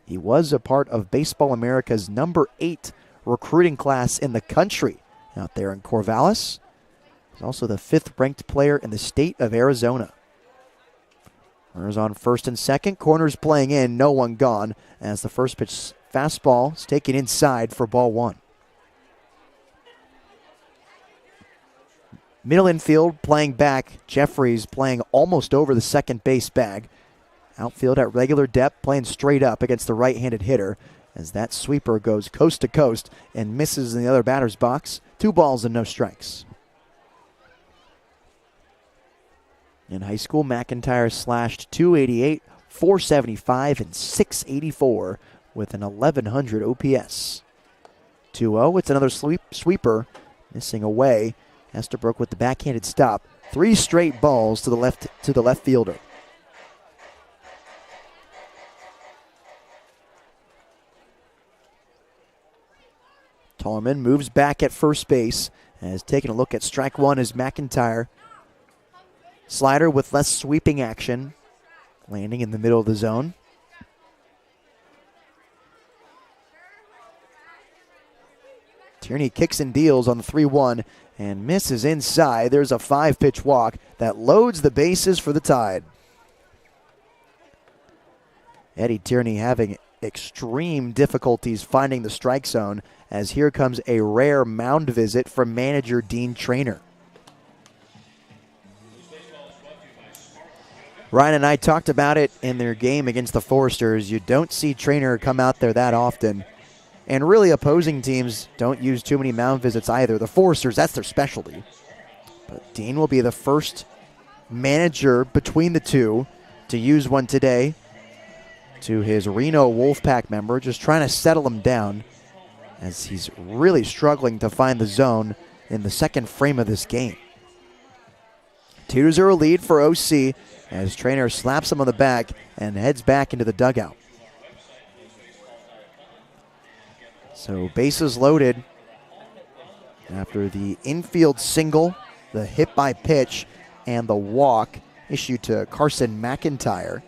he was a part of Baseball America's number 8 recruiting class in the country out there in Corvallis. He's also the 5th ranked player in the state of Arizona. Runners on first and second, corners playing in, no one gone, as the first pitch fastball is taken inside for ball 1. Middle infield playing back, Jeffries playing almost over the second base bag. Outfield at regular depth, playing straight up against the right-handed hitter, as that sweeper goes coast to coast and misses in the other batter's box. 2 balls and no strikes. In high school, McIntyre slashed .288, .475, and .684 with an 1100 OPS. 2-0, it's another sweeper, missing away. Estabrook with the backhanded stop. 3 straight balls to the left fielder. Tollerman moves back at first base and has taken a look at strike 1 as McIntyre. Slider with less sweeping action, landing in the middle of the zone. Tierney kicks and deals on the 3-1 and misses inside. There's a 5-pitch walk that loads the bases for the Tide. Eddie Tierney having extreme difficulties finding the strike zone, as here comes a rare mound visit from manager Dean Traynor. Ryan and I talked about it in their game against the Foresters. You don't see Traynor come out there that often. And really, opposing teams don't use too many mound visits either. The Foresters, that's their specialty. But Dean will be the first manager between the two to use one today to his Reno Wolfpack member, just trying to settle him down as he's really struggling to find the zone in the second frame of this game. 2-0 lead for OC as Traynor slaps him on the back and heads back into the dugout. So bases loaded after the infield single, the hit by pitch, and the walk issued to Carson McIntyre.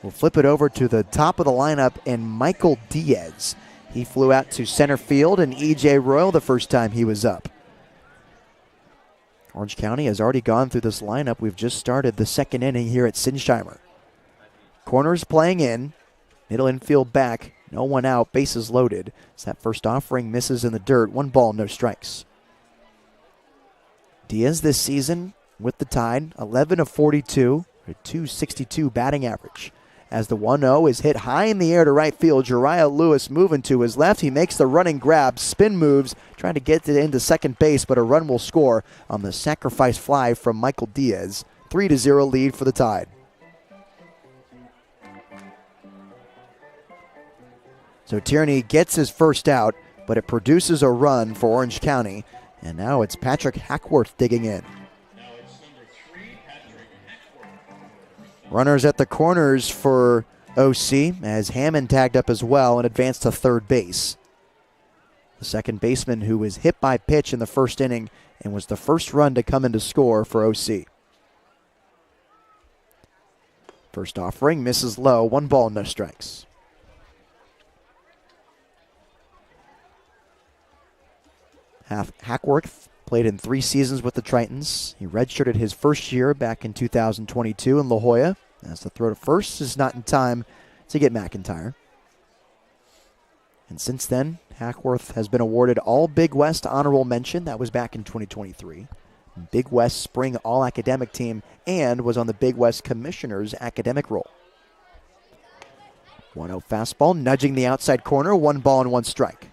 We'll flip it over to the top of the lineup and Michael Diaz. He flew out to center field, and E.J. Royal the first time he was up. Orange County has already gone through this lineup. We've just started the second inning here at Sinsheimer. Corners playing in, middle infield back, no one out, bases loaded. As that first offering misses in the dirt, 1 ball, no strikes. Diaz this season with the Tide, 11 of 42, a .262 batting average. As the 1-0 is hit high in the air to right field, Uriah Lewis moving to his left. He makes the running grab, spin moves, trying to get it into second base, but a run will score on the sacrifice fly from Michael Diaz. 3-0 lead for the Tide. So Tierney gets his first out, but it produces a run for Orange County. And now it's Patrick Hackworth digging in. Runners at the corners for OC as Hammond tagged up as well and advanced to third base. The second baseman who was hit by pitch in the first inning and was the first run to come in to score for OC. First offering misses low, 1 ball, no strikes. Hackworth played in 3 seasons with the Tritons. He redshirted his first year back in 2022 in La Jolla, as the throw to first is not in time to get McIntyre. And since then, Hackworth has been awarded All Big West Honorable Mention. That was back in 2023. Big West Spring All-Academic Team, and was on the Big West Commissioner's Academic Roll. 1-0 fastball, nudging the outside corner, 1 ball and 1 strike.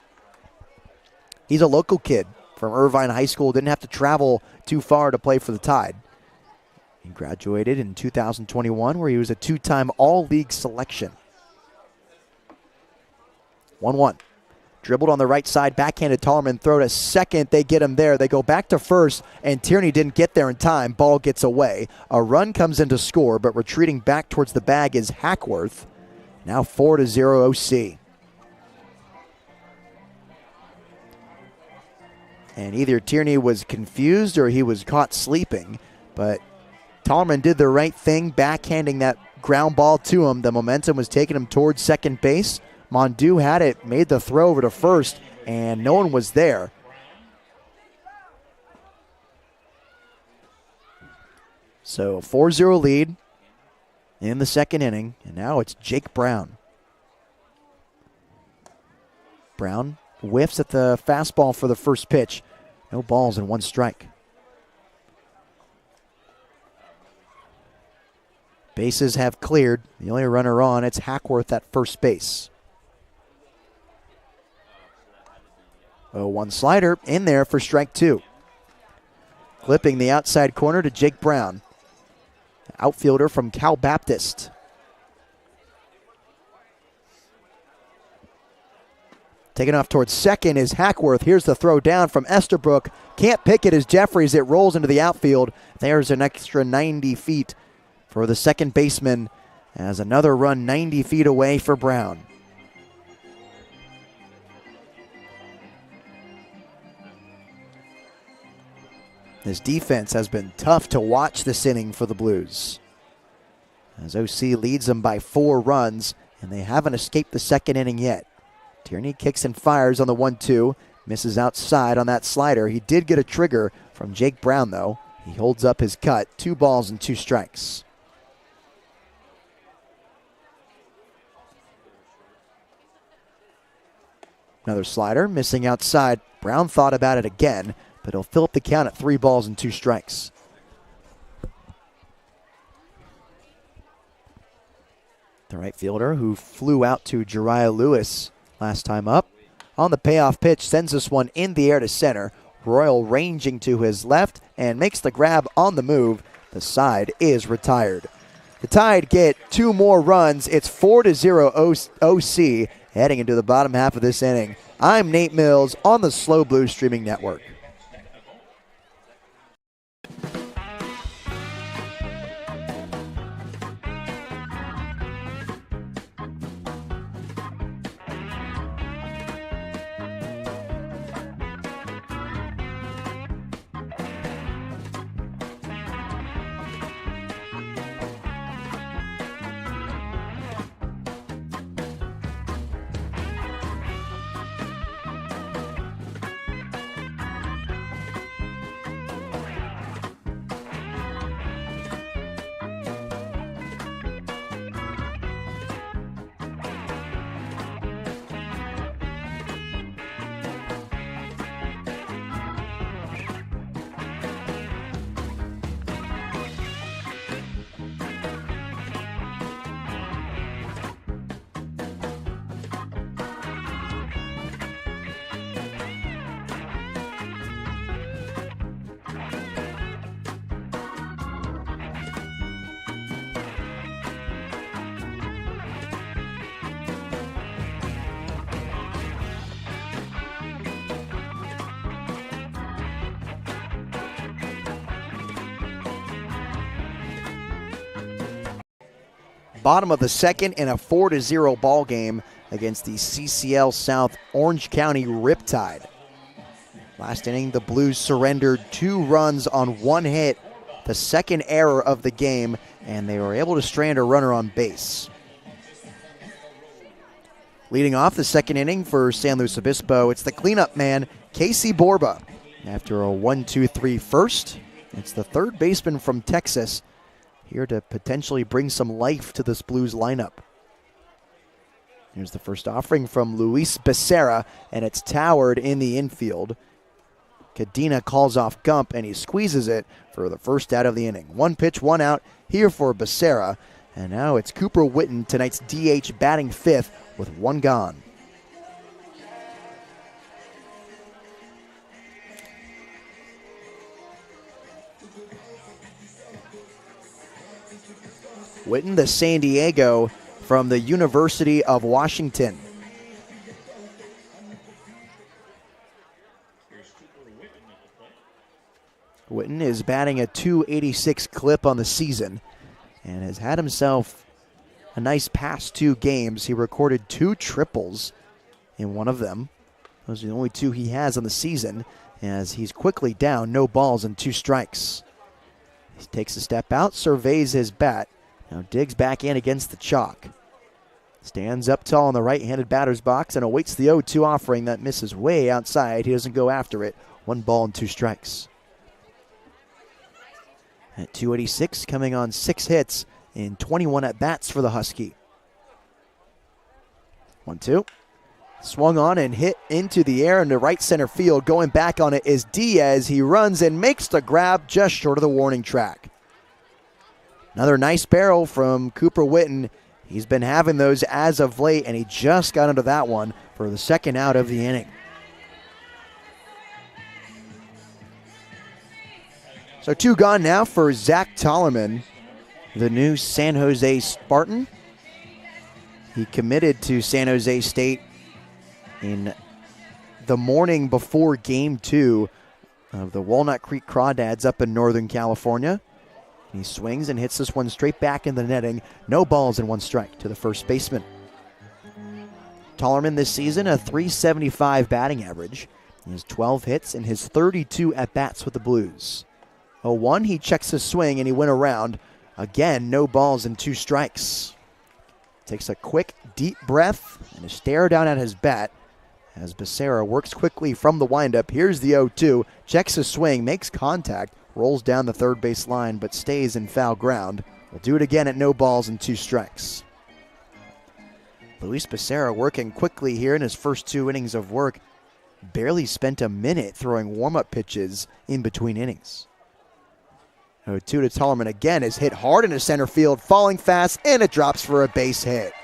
He's a local kid from Irvine High School, didn't have to travel too far to play for the Tide. He graduated in 2021, where he was a 2-time All-League selection. 1-1. Dribbled on the right side, backhanded Tollerman, throw to second. They get him there. They go back to first, and Tierney didn't get there in time. Ball gets away. A run comes in to score, but retreating back towards the bag is Hackworth. Now 4-0 OC. And either Tierney was confused or he was caught sleeping, but Tollerman did the right thing, backhanding that ground ball to him. The momentum was taking him towards second base. Mondu had it, made the throw over to first, and no one was there. So 4-0 lead in the second inning, and now it's Jake Brown. Brown whiffs at the fastball for the first pitch. No balls and 1 strike. Bases have cleared. The only runner on, it's Hackworth at first base. 0-1 slider in there for strike 2. Clipping the outside corner to Jake Brown, outfielder from Cal Baptist. Taking off towards second is Hackworth. Here's the throw down from Esterbrook. Can't pick it as Jeffries. It rolls into the outfield. There's an extra 90 feet for the second baseman, as another run 90 feet away for Brown. This defense has been tough to watch this inning for the Blues, as OC leads them by 4 runs, and they haven't escaped the second inning yet. Tierney kicks and fires on the 1-2, misses outside on that slider. He did get a trigger from Jake Brown, though. He holds up his cut, 2 balls and 2 strikes. Another slider, missing outside. Brown thought about it again, but he'll fill up the count at 3 balls and 2 strikes. The right fielder, who flew out to Jariah Lewis last time up, on the payoff pitch, sends this one in the air to center. Royal ranging to his left and makes the grab on the move. The side is retired. The Tide get 2 more runs. It's 4-0 OC heading into the bottom half of this inning. I'm Nate Mills on the Slow Blues Streaming Network. Bottom of the second in a 4-0 ball game against the CCL South Orange County Riptide. Last inning, the Blues surrendered 2 runs on 1 hit. the second error of the game, and they were able to strand a runner on base. Leading off the second inning for San Luis Obispo, it's the cleanup man, Casey Borba. After a 1-2-3 first, it's the third baseman from Texas, here to potentially bring some life to this Blues lineup. Here's the first offering from Luis Becerra, and it's towered in the infield. Cadena calls off Gump, and he squeezes it for the first out of the inning. One pitch, one out here for Becerra, and now it's Cooper Witten, tonight's DH, batting fifth with one gone. Witten, the San Diego from the University of Washington. Witten is batting a .286 clip on the season and has had himself a nice past two games. He recorded 2 triples in one of them. Those are the only 2 he has on the season, as he's quickly down, no balls and 2 strikes. He takes a step out, surveys his bat, now digs back in against the chalk. Stands up tall in the right-handed batter's box and awaits the 0-2 offering that misses way outside. He doesn't go after it. 1 ball and 2 strikes. At .286, coming on 6 hits in 21 at-bats for the Husky. 1-2. Swung on and hit into the air into right center field. Going back on it is Diaz. He runs and makes the grab just short of the warning track. Another nice barrel from Cooper Witten. He's been having those as of late, and he just got into that one for the second out of the inning. So 2 gone now for Zach Tollerman, the new San Jose Spartan. He committed to San Jose State in the morning before Game 2 of the Walnut Creek Crawdads up in Northern California. He swings and hits this one straight back in the netting. No balls and 1 strike to the first baseman. Tollerman this season, a .375 batting average. He has 12 hits in his 32 at-bats with the Blues. 0-1, he checks his swing and he went around. Again, no balls and 2 strikes. Takes a quick, deep breath and a stare down at his bat as Becerra works quickly from the windup. Here's the 0-2, checks his swing, makes contact, rolls down the third base line, but stays in foul ground. We'll do it again at no balls and 2 strikes. Luis Becerra working quickly here in his first 2 innings of work. Barely spent a minute throwing warm-up pitches in between innings. 0-2 to Tollerman again is hit hard into center field, falling fast, and it drops for a base hit.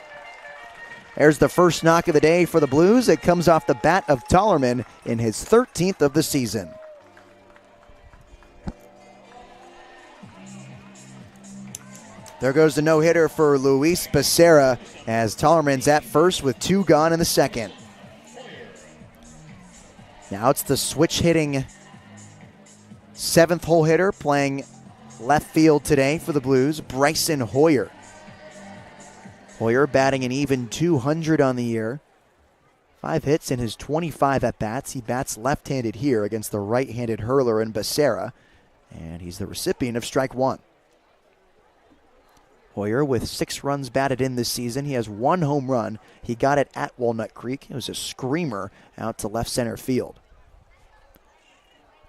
There's the first knock of the day for the Blues. It comes off the bat of Tollerman in his 13th of the season. There goes the no-hitter for Luis Becerra as Tollerman's at first with 2 gone in the second. Now it's the switch-hitting 7th-hole hitter playing left field today for the Blues, Bryson Hoyer. Hoyer batting an even .200 on the year. 5 hits in his 25 at-bats. He bats left-handed here against the right-handed hurler in Becerra, and he's the recipient of strike 1. Hoyer with 6 runs batted in this season. He has 1 home run. He got it at Walnut Creek. It was a screamer out to left center field.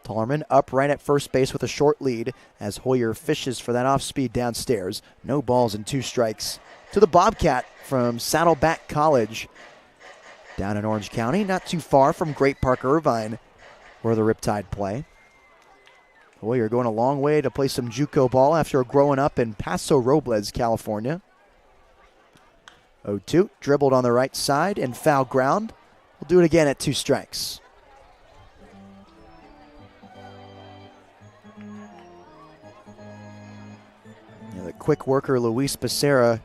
Tollerman upright at first base with a short lead as Hoyer fishes for that off-speed downstairs. No balls and 2 strikes to the Bobcat from Saddleback College down in Orange County, not too far from Great Park, Irvine, where the Riptide play. Hoyer going a long way to play some JUCO ball after growing up in Paso Robles, California. 0-2, dribbled on the right side and foul ground. We'll do it again at 2 strikes. The quick worker Luis Becerra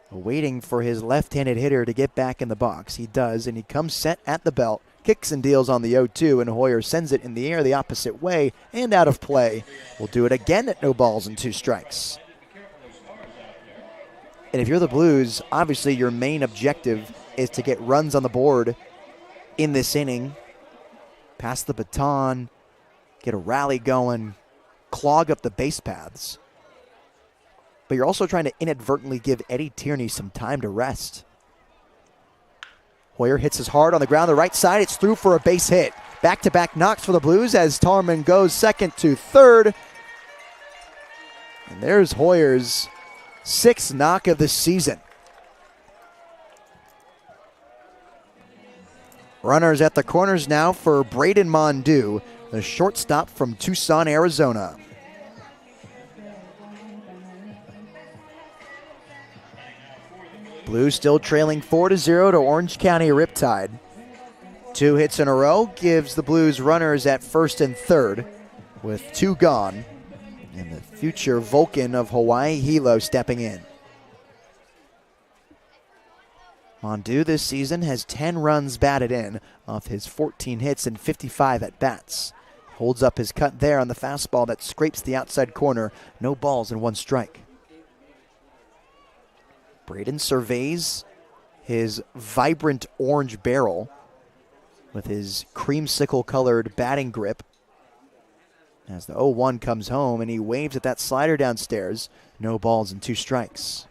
waiting for his left-handed hitter to get back in the box. He does, and he comes set at the belt, kicks and deals on the 0-2, and Hoyer sends it in the air the opposite way and out of play. We'll do it again at no balls and 2 strikes. And if you're the Blues, obviously your main objective is to get runs on the board in this inning, pass the baton, get a rally going, clog up the base paths. But you're also trying to inadvertently give Eddie Tierney some time to rest. Hoyer hits his hard on the ground, the right side. It's through for a base hit. Back-to-back knocks for the Blues as Tarman goes second to third. And there's Hoyer's 6th knock of the season. Runners at the corners now for Braden Mondew, the shortstop from Tucson, Arizona. Blues still trailing 4-0 to Orange County Riptide. 2 hits in a row gives the Blues runners at first and third with 2 gone. And the future Vulcan of Hawaii Hilo stepping in. Mondew this season has 10 runs batted in off his 14 hits and 55 at-bats. Holds up his cut there on the fastball that scrapes the outside corner. No balls and 1 strike. Braden surveys his vibrant orange barrel with his creamsicle-colored batting grip as the 0-1 comes home, and he waves at that slider downstairs. No balls and 2 strikes.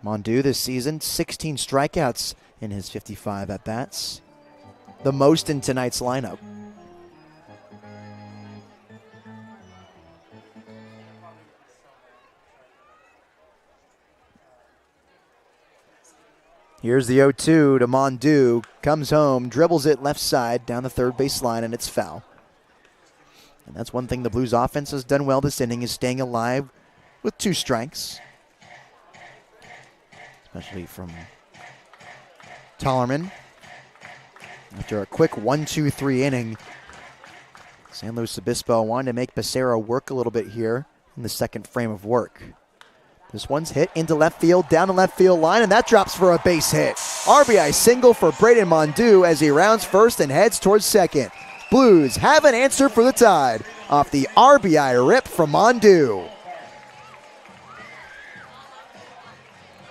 Mondew this season, 16 strikeouts in his 55 at-bats, the most in tonight's lineup. Here's the 0-2 to Mondew, comes home, dribbles it left side down the third base line, and it's foul. And that's one thing the Blues offense has done well this inning, is staying alive with 2 strikes. Especially from Tollerman. After a quick 1-2-3 inning, San Luis Obispo wanted to make Becerra work a little bit here in the second frame of work. This one's hit into left field, down the left field line, and that drops for a base hit. RBI single for Braden Mondew as he rounds first and heads towards second. Blues have an answer for the Tide off the RBI rip from Mondew.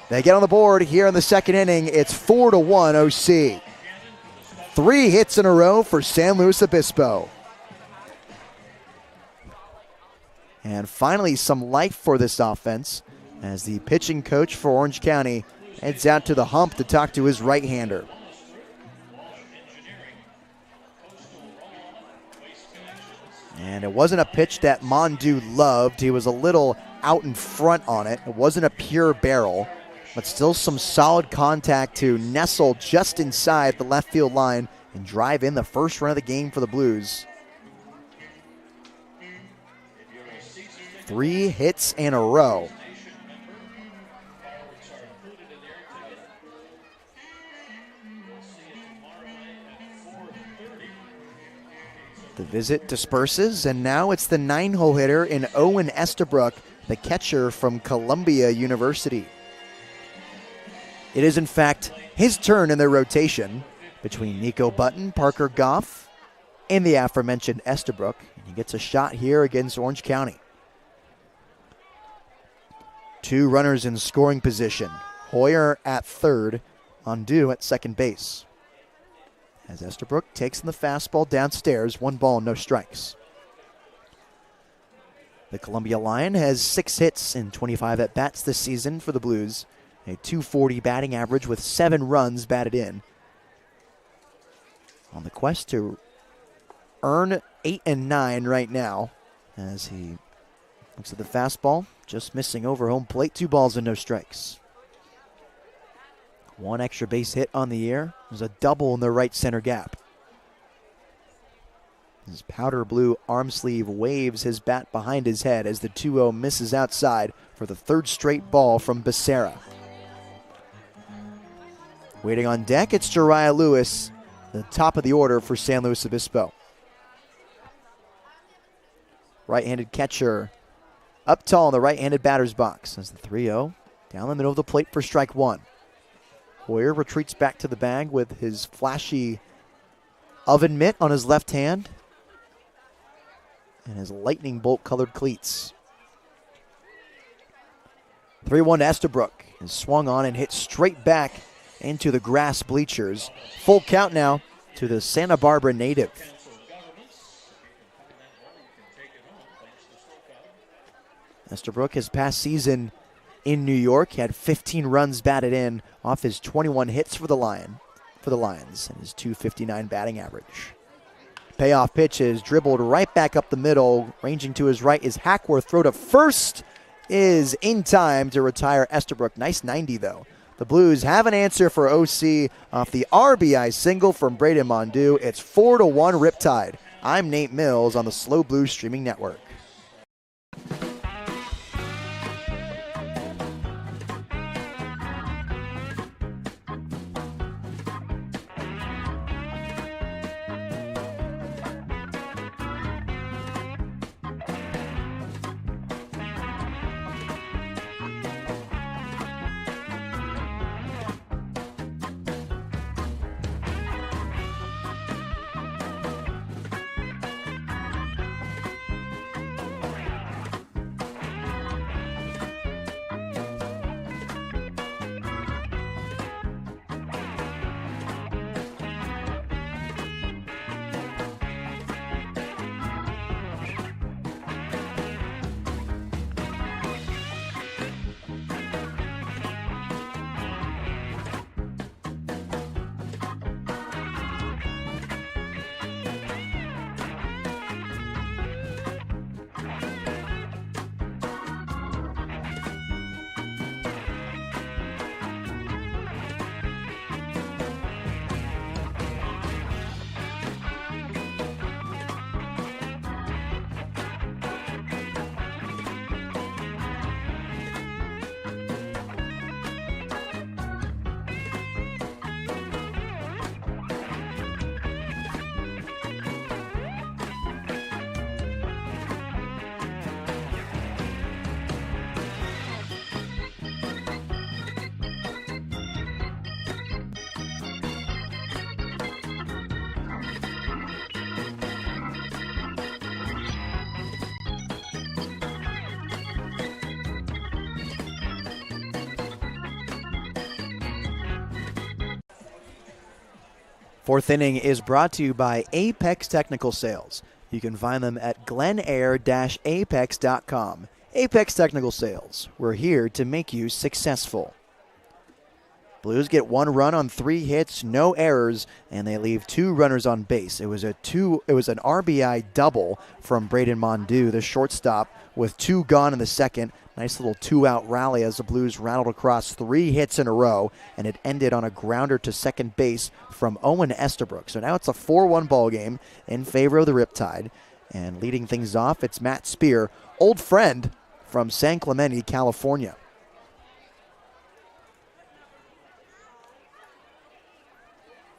They get on the board here in the second inning. It's 4-1 OC. 3 hits in a row for San Luis Obispo. And finally some life for this offense as the pitching coach for Orange County heads out to the hump to talk to his right-hander. And it wasn't a pitch that Mondew loved. He was a little out in front on it. It wasn't a pure barrel, but still some solid contact to nestle just inside the left field line and drive in the first run of the game for the Blues. 3 hits in a row. The visit disperses, and now it's the 9-hole hitter in Owen Estabrook, the catcher from Columbia University. It is, in fact, his turn in their rotation between Nico Button, Parker Goff, and the aforementioned Estabrook. He gets a shot here against Orange County. 2 runners in scoring position. Hoyer at third, Mondew at second base. As Estabrook takes in the fastball downstairs, 1 ball, no strikes. The Columbia Lion has 6 hits in 25 at-bats this season for the Blues. A .240 batting average with 7 runs batted in. On the quest to earn 8 and 9 right now as he looks at the fastball, just missing over home plate, 2 balls and no strikes. 1 extra base hit on the year. There's a double in the right center gap. His powder blue arm sleeve waves his bat behind his head as the 2-0 misses outside for the 3rd straight ball from Becerra. Waiting on deck, it's Jariah Lewis, the top of the order for San Luis Obispo. Right-handed catcher up tall in the right-handed batter's box as the 3-0 down the middle of the plate for strike 1. Hoyer retreats back to the bag with his flashy oven mitt on his left hand and his lightning bolt colored cleats. 3-1 to Estabrook is swung on and hit straight back into the grass bleachers. Full count now to the Santa Barbara native. Estabrook his past season in New York, he had 15 runs batted in off his 21 hits for the Lions, and his .259 batting average. Payoff pitch is dribbled right back up the middle. Ranging to his right is Hackworth. Throw to first is in time to retire Estabrook. Nice 90, though. The Blues have an answer for OC off the RBI single from Braden Mondew. It's 4-1 Riptide. I'm Nate Mills on the Slow Blues streaming network. Fourth inning is brought to you by Apex Technical Sales. You can find them at glenair-apex.com. Apex Technical Sales. We're here to make you successful. Blues get 1 run on 3 hits, no errors, and they leave 2 runners on base. It was an RBI double from Braden Mondew, the shortstop, with 2 gone in the second. Nice little 2-out rally as the Blues rattled across 3 hits in a row, and it ended on a grounder to second base from Owen Estabrook. So now it's a 4-1 ball game in favor of the Riptide. And leading things off, it's Matt Spear, old friend from San Clemente, California.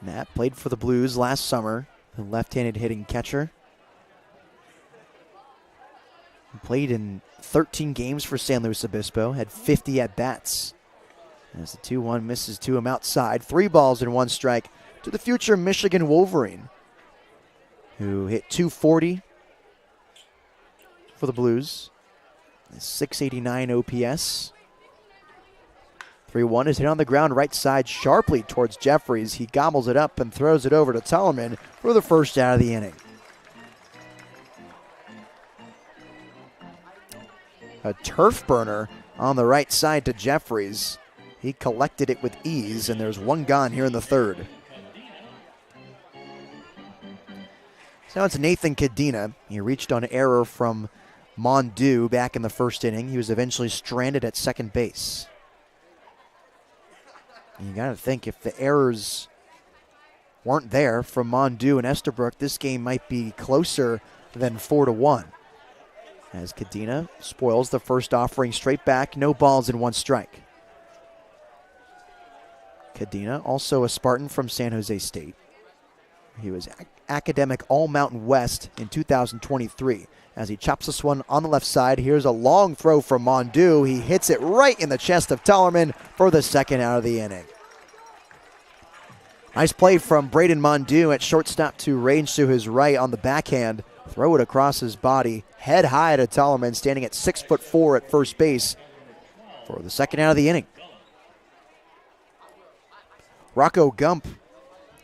Matt played for the Blues last summer, a left-handed hitting catcher. He played in 13 games for San Luis Obispo, had 50 at-bats. As the 2-1 misses to him outside, 3 balls and 1 strike to the future Michigan Wolverine, who hit .240 for the Blues. .689 OPS. 3-1 is hit on the ground right side sharply towards Jeffries. He gobbles it up and throws it over to Tellerman for the first out of the inning. A turf burner on the right side to Jeffries. He collected it with ease, and there's 1 gone here in the third. So now it's Nathan Cadena. He reached on error from Mondew back in the first inning. He was eventually stranded at second base. You got to think, if the errors weren't there from Mondew and Estabrook, this game might be closer than 4-1. As Cadena spoils the first offering straight back, no balls and 1 strike. Cadena, also a Spartan from San Jose State. He was academic All-Mountain West in 2023. As he chops this one on the left side, here's a long throw from Mondew. He hits it right in the chest of Tellerman for the second out of the inning. Nice play from Braden Mondew at shortstop to range to his right on the backhand. Throw it across his body, head high to Tellerman, standing at 6'4" at first base for the second out of the inning. Rocco Gump,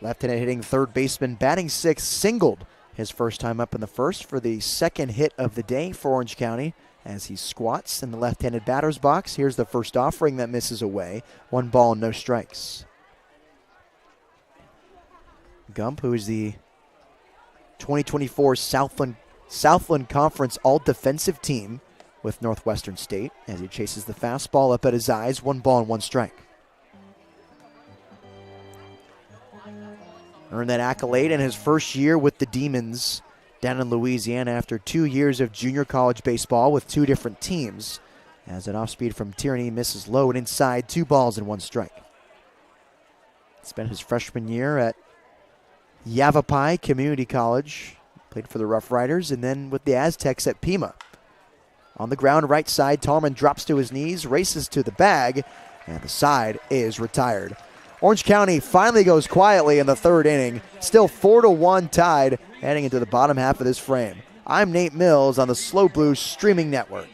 left-handed hitting third baseman, batting 6th, singled his first time up in the first for the second hit of the day for Orange County, as he squats in the left-handed batter's box. Here's the first offering that misses away. 1 ball and no strikes. Gump, who is the 2024 Southland Conference All-Defensive Team with Northwestern State, as he chases the fastball up at his eyes. 1 ball and 1 strike. Earned that accolade in his first year with the Demons down in Louisiana after 2 years of junior college baseball with 2 different teams. As an off-speed from Tierney misses low and inside, 2 balls and 1 strike. Spent his freshman year at Yavapai Community College, played for the Rough Riders, and then with the Aztecs at Pima. On the ground, right side, Tallman drops to his knees, races to the bag, and the side is retired. Orange County finally goes quietly in the 3rd inning, still 4-1 tied, heading into the bottom half of this frame. I'm Nate Mills on the Slow Blue Streaming Network.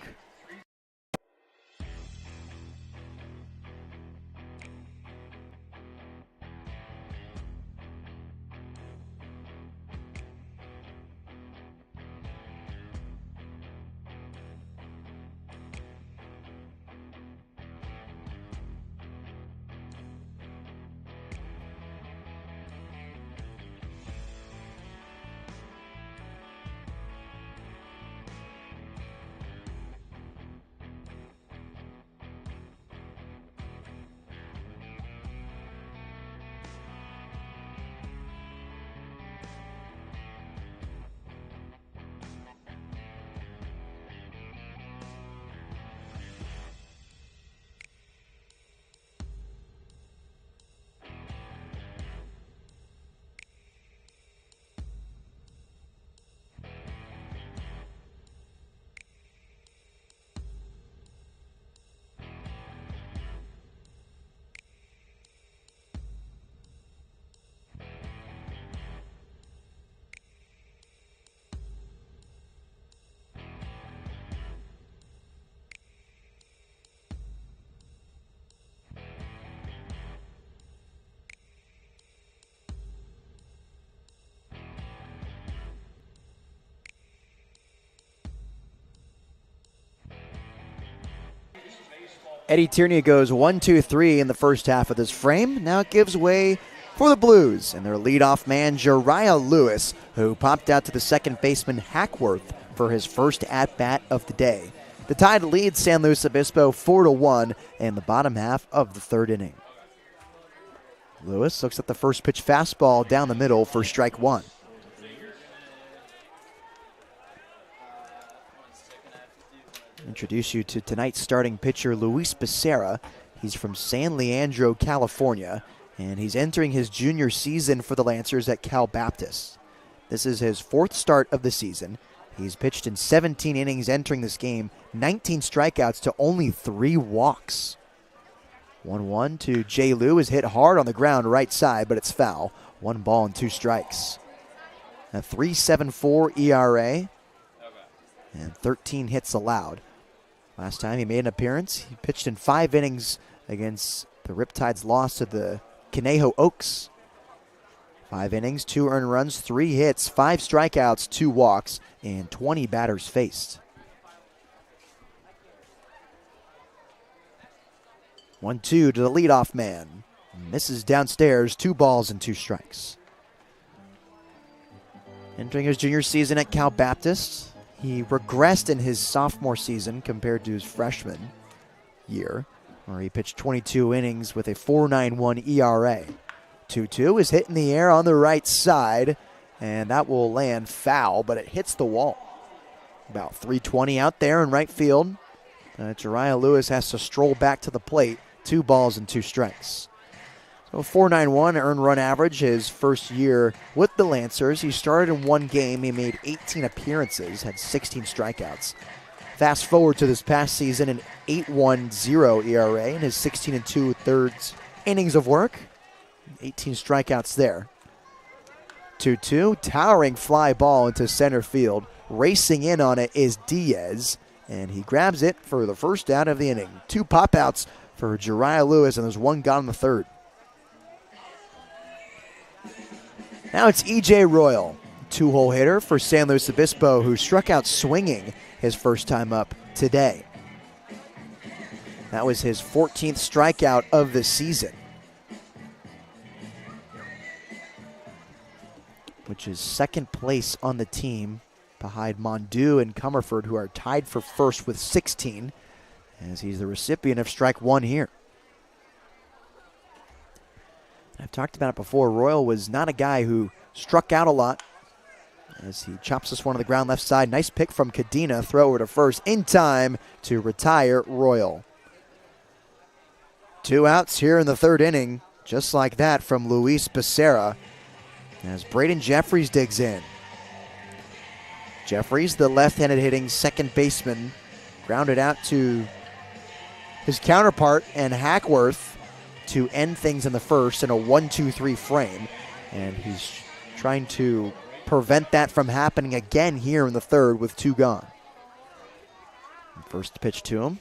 Eddie Tierney goes 1-2-3 in the first half of this frame. Now it gives way for the Blues and their leadoff man, Jariah Lewis, who popped out to the second baseman Hackworth for his first at-bat of the day. The Tide leads San Luis Obispo 4-1 in the bottom half of the 3rd inning. Lewis looks at the first pitch fastball down the middle for strike 1. Introduce you to tonight's starting pitcher, Luis Becerra. He's from San Leandro, California, and he's entering his junior season for the Lancers at Cal Baptist. This is his 4th start of the season. He's pitched in 17 innings entering this game, 19 strikeouts to only 3 walks. 1-1 to Jay Lou is hit hard on the ground right side, but it's foul. 1 ball and 2 strikes. A 3.74 ERA and 13 hits allowed. Last time he made an appearance, he pitched in 5 innings against the Riptide's loss to the Conejo Oaks. 5 innings, 2 earned runs, 3 hits, 5 strikeouts, 2 walks, and 20 batters faced. 1-2 to the leadoff man. Misses downstairs, 2 balls and 2 strikes. Entering his junior season at Cal Baptist, he regressed in his sophomore season compared to his freshman year, where he pitched 22 innings with a 4.91 ERA. 2-2 is hit in the air on the right side, and that will land foul, but it hits the wall. About 320 out there in right field. Jariah Lewis has to stroll back to the plate. 2 balls and 2 strikes. So 4.91 earned run average his first year with the Lancers. He started in 1 game. He made 18 appearances, had 16 strikeouts. Fast forward to this past season, an 8.10 ERA in his 16 2/3 innings of work. 18 strikeouts there. 2-2, towering fly ball into center field. Racing in on it is Diaz, and he grabs it for the first out of the inning. 2 pop-outs for Jariah Lewis, and there's 1 gone in the 3rd. Now it's E.J. Royal. two-hole hitter for San Luis Obispo, who struck out swinging his first time up today. That was his 14th strikeout of the season, which is second place on the team behind Mondu and Comerford, who are tied for first with 16, as he's the recipient of strike one here. I've talked about it before. Royal was not a guy who struck out a lot, as he chops this one on the ground left side. Nice pick from Cadena. Throw over to first in time to retire Royal. 2 outs here in the third inning, just like that from Luis Becerra, as Braden Jeffries digs in. Jeffries, the left-handed hitting second baseman, grounded out to his counterpart and Hackworth to end things in the first in a 1-2-3 frame, and he's trying to prevent that from happening again here in the third with 2 gone. First pitch to him.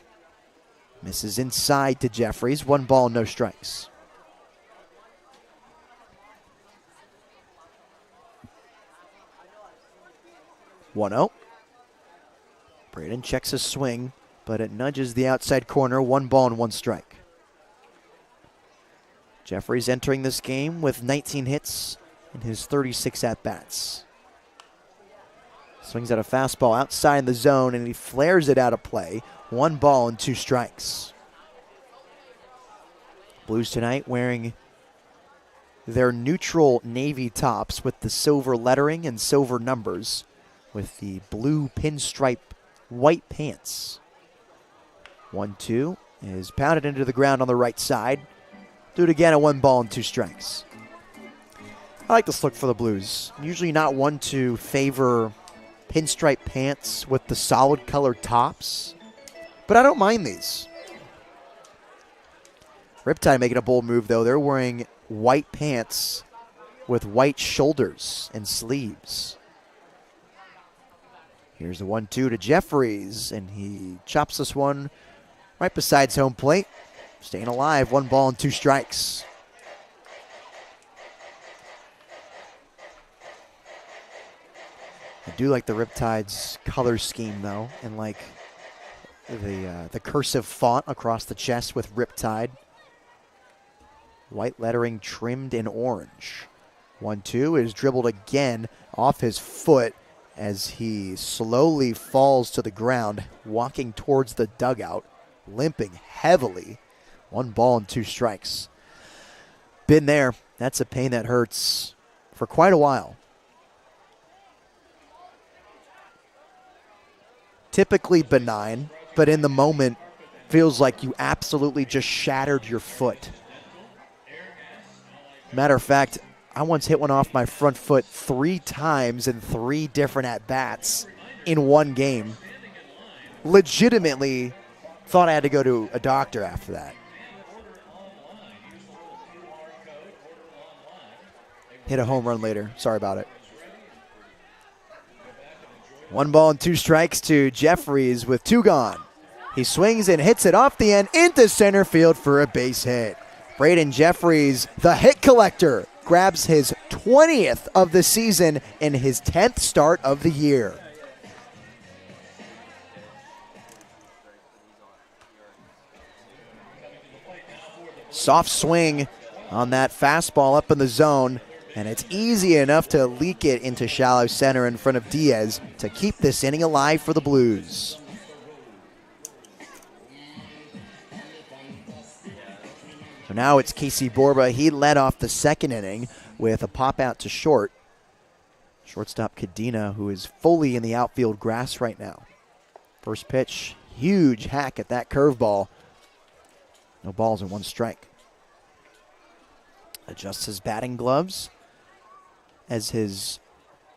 Misses inside to Jeffries. 1 ball, no strikes. One 0. Braden checks his swing, but it nudges the outside corner. 1 ball and 1 strike. Jeffries entering this game with 19 hits in his 36 at-bats. Swings at a fastball outside the zone, and he flares it out of play. 1 ball and 2 strikes. Blues tonight wearing their neutral navy tops with the silver lettering and silver numbers, with the blue pinstripe white pants. 1-2 is pounded into the ground on the right side. Do it again at 1 ball and 2 strikes. I like this look for the Blues. I'm usually not one to favor pinstripe pants with the solid colored tops, but I don't mind these. Riptide making a bold move, though. They're wearing white pants with white shoulders and sleeves. Here's the 1-2 to Jeffries, and he chops this one right beside home plate. Staying alive, 1 ball and 2 strikes. I do like the Riptide's color scheme, though, and like the cursive font across the chest with Riptide. White lettering trimmed in orange. 1-2 is dribbled again off his foot as he slowly falls to the ground, walking towards the dugout, limping heavily. 1 ball and 2 strikes. Been there. That's a pain that hurts for quite a while. Typically benign, but in the moment feels like you absolutely just shattered your foot. Matter of fact, I once hit one off my front foot 3 times in 3 different at-bats in one game. Legitimately thought I had to go to a doctor after that. Hit a home run later. Sorry about it. 1 ball and 2 strikes to Jeffries with 2 gone. He swings and hits it off the end into center field for a base hit. Braden Jeffries, the hit collector, grabs his 20th of the season and his 10th start of the year. Soft swing on that fastball up in the zone, and it's easy enough to leak it into shallow center in front of Diaz to keep this inning alive for the Blues. So now it's Casey Borba. He led off the second inning with a pop out to short. Shortstop Cadena, who is fully in the outfield grass right now. First pitch, huge hack at that curveball. No balls and 1 strike. Adjusts his batting gloves as his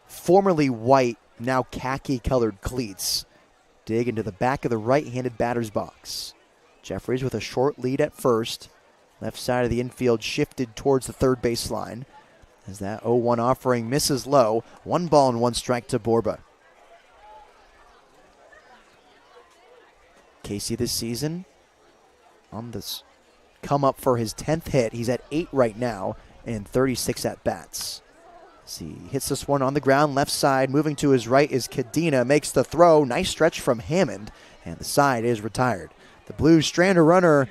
formerly white, now khaki-colored cleats dig into the back of the right-handed batter's box. Jeffries with a short lead at first. Left side of the infield shifted towards the third base line as that 0-1 offering misses low. 1 ball and 1 strike to Borba. Casey this season on this come up for his 10th hit. He's at 8 right now in 36 at-bats. He hits this one on the ground, left side. Moving to his right is Cadena. Makes the throw. Nice stretch from Hammond, and the side is retired. The Blues strand a runner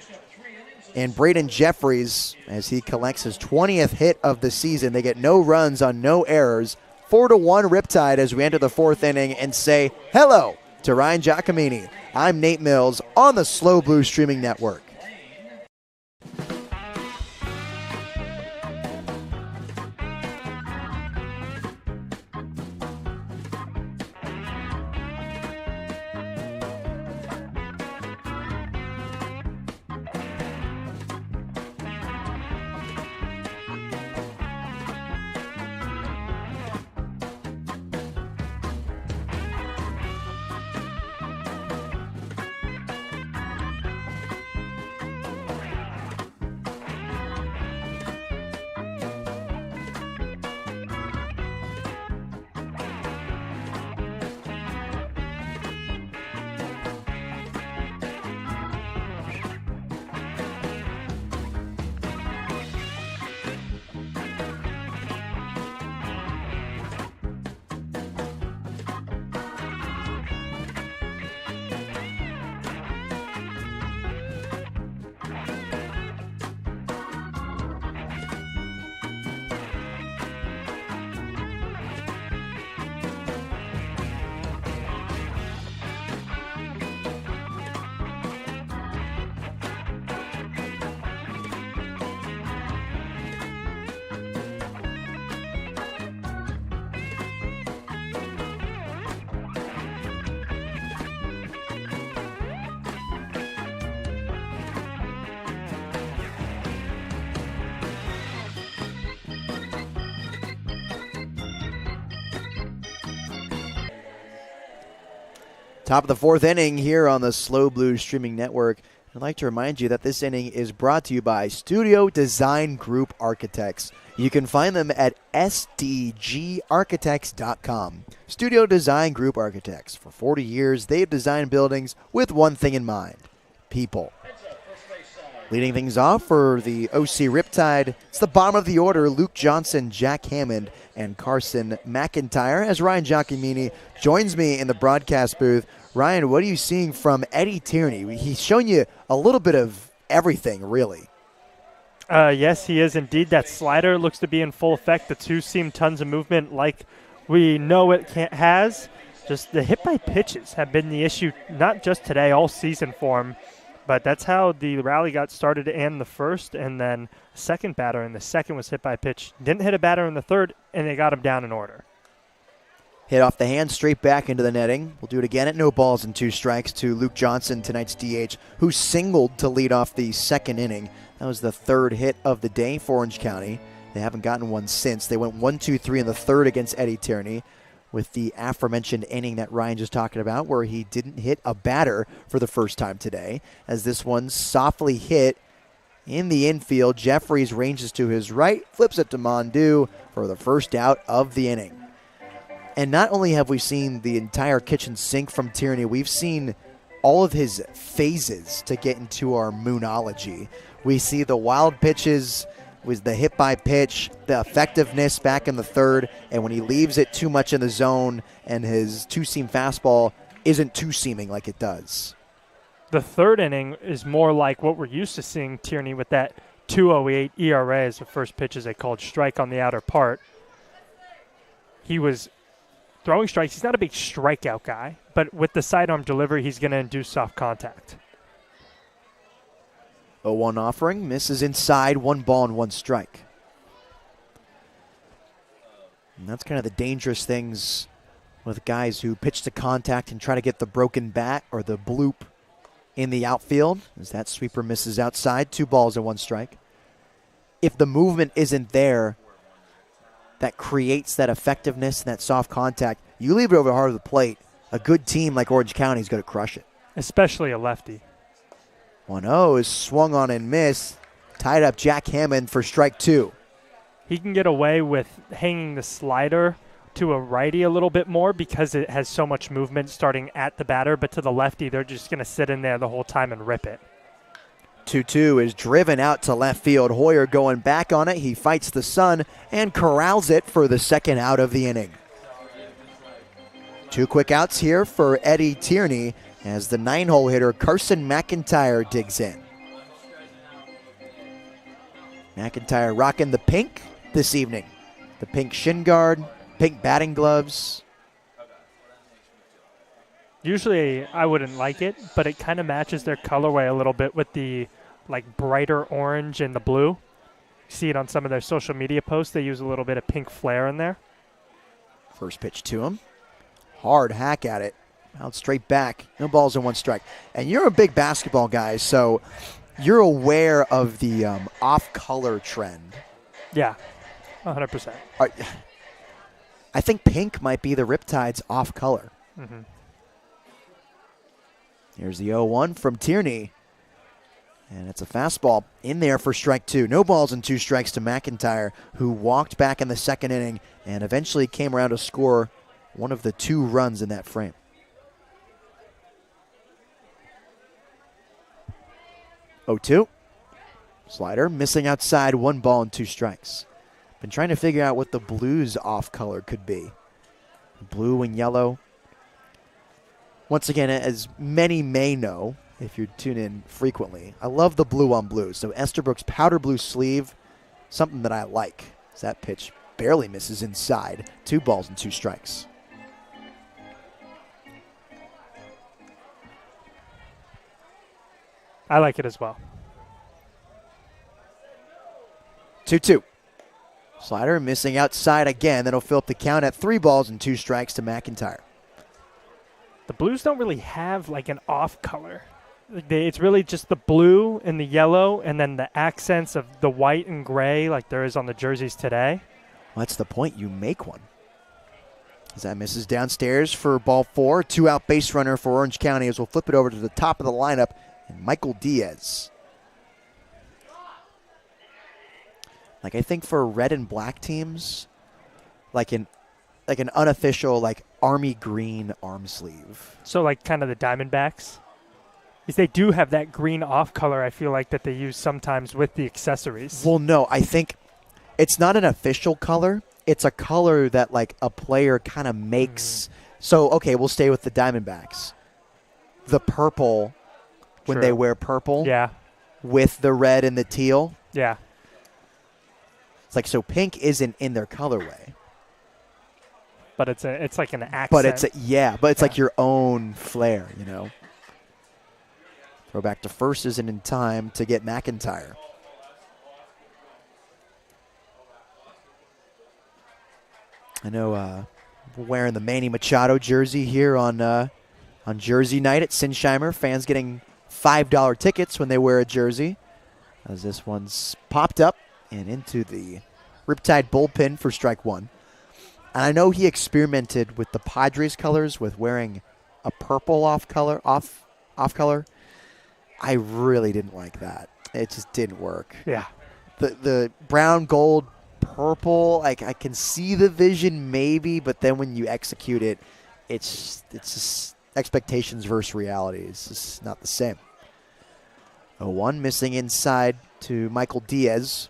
in Braden Jeffries as he collects his 20th hit of the season. They get no runs on no errors. 4-1 Riptide as we enter the fourth inning and say hello to Ryan Giacomini. I'm Nate Mills on the SLO Blues Streaming Network. Top of the fourth inning here on the SLO Blues Streaming Network. I'd like to remind you that this inning is brought to you by Studio Design Group Architects. You can find them at sdgarchitects.com. Studio Design Group Architects. For 40 years, they've designed buildings with one thing in mind: people. Leading things off for the OC Riptide, it's the bottom of the order: Luke Johnson, Jack Hammond, and Carson McIntyre. As Ryan Giacomini joins me in the broadcast booth. Ryan, what are you seeing from Eddie Tierney? He's showing you a little bit of everything, really. Yes, he is indeed. That slider looks to be in full effect. The two-seam, tons of movement like we know it has. Just the hit by pitches have been the issue, not just today, all season for him. But that's how the rally got started in the first, and then second batter in the second was hit by pitch. Didn't hit a batter in the third, and they got him down in order. Hit off the hand, straight back into the netting. We'll do it again at no balls and 2 strikes to Luke Johnson, tonight's DH, who singled to lead off the second inning. That was the third hit of the day for Orange County. They haven't gotten one since. They went 1-2-3 in the third against Eddie Tierney, with the aforementioned inning that Ryan just talking about, where he didn't hit a batter for the first time today, as this one softly hit in the infield. Jeffries ranges to his right, flips it to Mondu for the first out of the inning. And not only have we seen the entire kitchen sink from Tierney, we've seen all of his phases to get into our moonology. We see the wild pitches, with the hit by pitch, the effectiveness back in the third, and when he leaves it too much in the zone and his two-seam fastball isn't two-seaming like it does. The third inning is more like what we're used to seeing Tierney with that 2.08 ERA as the first pitch, as they called strike on the outer part. He was throwing strikes. He's not a big strikeout guy, but with the sidearm delivery, he's going to induce soft contact. 0-1 offering, misses inside, 1 ball and 1 strike. And that's kind of the dangerous things with guys who pitch to contact and try to get the broken bat or the bloop in the outfield, as that sweeper misses outside, 2 balls and 1 strike. If the movement isn't there, that creates that effectiveness and that soft contact, you leave it over the heart of the plate, a good team like Orange County is going to crush it. Especially a lefty. 1-0 is swung on and missed. Tied up Jack Hammond for strike 2. He can get away with hanging the slider to a righty a little bit more because it has so much movement starting at the batter, but to the lefty, they're just going to sit in there the whole time and rip it. 2-2 is driven out to left field. Hoyer going back on it. He fights the sun and corrals it for the second out of the inning. 2 quick outs here for Eddie Tierney as the 9-hole hitter Carson McIntyre digs in. McIntyre rocking the pink this evening. The pink shin guard, pink batting gloves. Usually I wouldn't like it, but it kind of matches their colorway a little bit with the like brighter orange and the blue. You see it on some of their social media posts. They use a little bit of pink flair in there. First pitch to him. Hard hack at it. Out straight back. No balls and 1 strike. And you're a big basketball guy, so you're aware of the off-color trend. Yeah, 100%. I think pink might be the Riptide's off-color. Mm-hmm. Here's the 0-1 from Tierney. And it's a fastball in there for strike 2. No balls and 2 strikes to McIntyre, who walked back in the second inning and eventually came around to score one of the 2 runs in that frame. 0-2. Slider missing outside, 1 ball and 2 strikes. Been trying to figure out what the Blues off color could be. Blue and yellow. Once again, as many may know, if you tune in frequently, I love the blue on blue. So Estabrook's powder blue sleeve, something that I like. As that pitch barely misses inside. 2 balls and 2 strikes. I like it as well. 2-2. Slider missing outside again. That'll fill up the count at 3 balls and 2 strikes to McIntyre. The Blues don't really have like an off color. It's really just the blue and the yellow and then the accents of the white and gray like there is on the jerseys today. Well, that's the point. You make one. As that misses downstairs for ball 4. 2-out base runner for Orange County as we'll flip it over to the top of the lineup. And Michael Diaz. Like I think for red and black teams, like an unofficial like army green arm sleeve. So like kind of the Diamondbacks. Because they do have that green off color, I feel like, that they use sometimes with the accessories. Well, no, I think it's not an official color. It's a color that like a player kind of makes. So, okay, we'll stay with the Diamondbacks. The purple, when True. they wear purple. Yeah. With the red and the teal. Yeah. It's like, so pink isn't in their colorway. But it's like an accent. But it's like your own flair, you know. Throw back to first isn't in time to get McIntyre. I know we're wearing the Manny Machado jersey here on Jersey night at Sinsheimer. Fans getting $5 tickets when they wear a jersey. As this one's popped up and into the Riptide bullpen for strike 1. And I know he experimented with the Padres colors with wearing a purple off color. I really didn't like that. It just didn't work. Yeah. The brown, gold, purple, like I can see the vision maybe, but then when you execute it, it's just expectations versus reality. It's just not the same. 0-1 missing inside to Michael Diaz.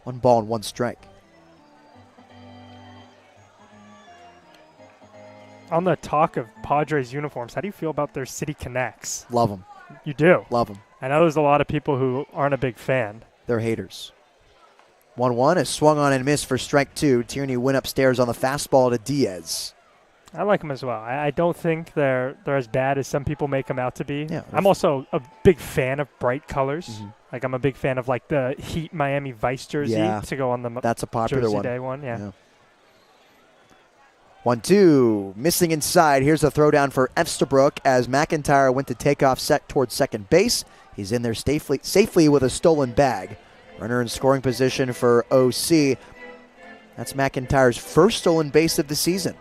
1 ball and 1 strike. On the talk of Padres uniforms, how do you feel about their City Connects? Love them. You do? Love them. I know there's a lot of people who aren't a big fan. They're haters. 1-1 is swung on and missed for strike 2. Tierney went upstairs on the fastball to Diaz. I like them as well. I don't think they're as bad as some people make them out to be. Yeah. I'm also a big fan of bright colors. Mm-hmm. Like I'm a big fan of like the Heat Miami Vice jersey to go on the that's a popular Jersey one. Day one. Yeah. 1-2, missing inside. Here's a throwdown for Estabrook as McIntyre went to take off set towards second base. He's in there safely with a stolen bag. Runner in scoring position for OC. That's McIntyre's first stolen base of the season.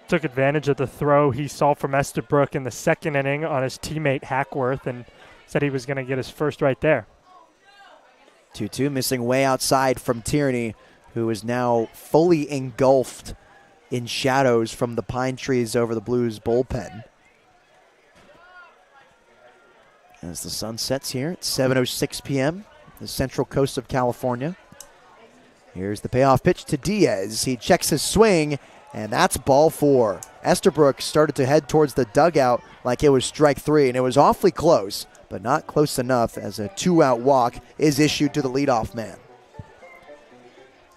Took advantage of the throw he saw from Estabrook in the second inning on his teammate Hackworth and said he was going to get his first right there. 2-2, missing way outside from Tierney, who is now fully engulfed in shadows from the pine trees over the Blues bullpen. as the sun sets here at 7:06 p.m., the central coast of California. Here's the payoff pitch to Diaz. He checks his swing, and that's ball 4. Estabrook started to head towards the dugout like it was strike 3, and it was awfully close, but not close enough as a 2-out walk is issued to the leadoff man.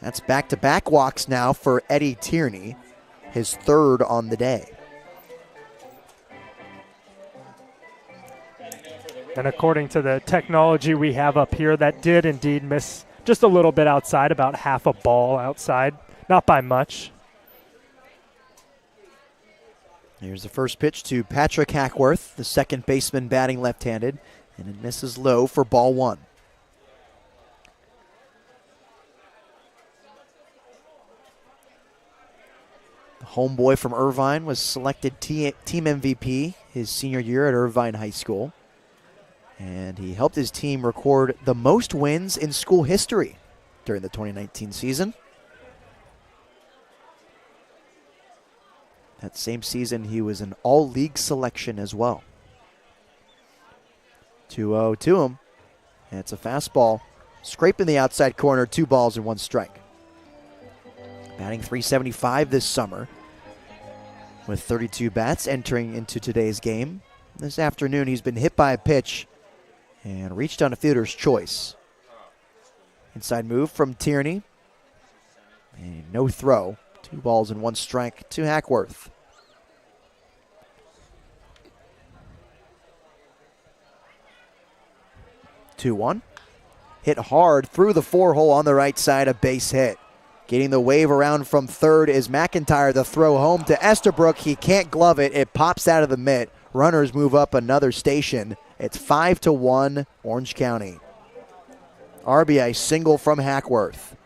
That's back-to-back walks now for Eddie Tierney, his 3rd on the day. And according to the technology we have up here, that did indeed miss just a little bit outside, about half a ball outside, not by much. Here's the first pitch to Patrick Hackworth, the second baseman batting left-handed, and it misses low for ball 1. The homeboy from Irvine was selected team MVP his senior year at Irvine High School. And he helped his team record the most wins in school history during the 2019 season. That same season, he was an all-league selection as well. 2-0 to him. And it's a fastball. Scraping the outside corner, 2 balls and 1 strike. Batting .375 this summer with 32 bats entering into today's game. This afternoon, he's been hit by a pitch and reached on a fielder's choice. Inside move from Tierney. And no throw. 2 balls and 1 strike to Hackworth. Two-one. Hit hard through the 4-hole on the right side, a base hit. Getting the wave around from third is McIntyre. The throw home to Estabrook. He can't glove it. It pops out of the mitt. Runners move up another station. It's 5-1 Orange County. RBI single from Hackworth.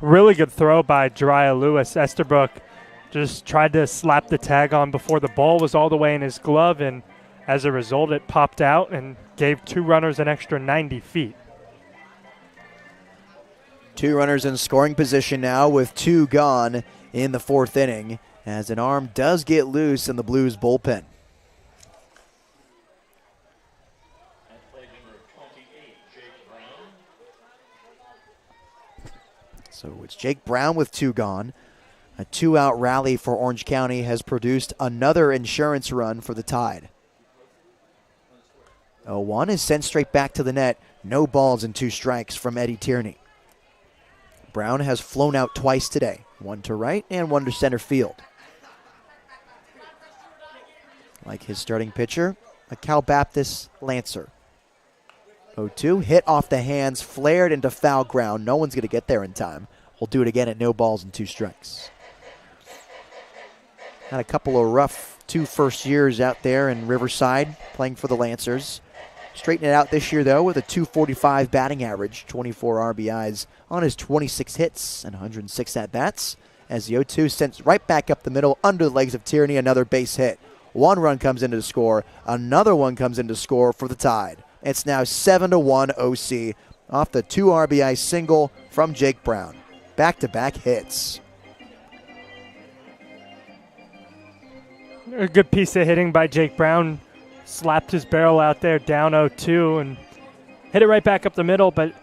Really good throw by Jariah Lewis. Estabrook just tried to slap the tag on before the ball was all the way in his glove, and as a result, it popped out and gave 2 runners an extra 90 feet. 2 runners in scoring position now with 2 gone in the 4th inning as an arm does get loose in the Blues bullpen. So it's Jake Brown with 2 gone. A 2-out rally for Orange County has produced another insurance run for the Tide. 0-1 is sent straight back to the net. No balls and 2 strikes from Eddie Tierney. Brown has flown out twice today, 1 to right and 1 to center field. Like his starting pitcher, a Cal Baptist Lancer. 0-2, hit off the hands, flared into foul ground. No one's going to get there in time. We'll do it again at no balls and 2 strikes. Had a couple of rough 2 first years out there in Riverside playing for the Lancers. Straightened it out this year, though, with a .245 batting average, 24 RBIs on his 26 hits and 106 at-bats. As the 0-2 sends right back up the middle under the legs of Tierney, another base hit. 1 run comes into the score. Another one comes into score for the Tide. It's now 7-1 OC off the 2 RBI single from Jake Brown. Back-to-back hits. A good piece of hitting by Jake Brown. Slapped his barrel out there down 0-2 and hit it right back up the middle, but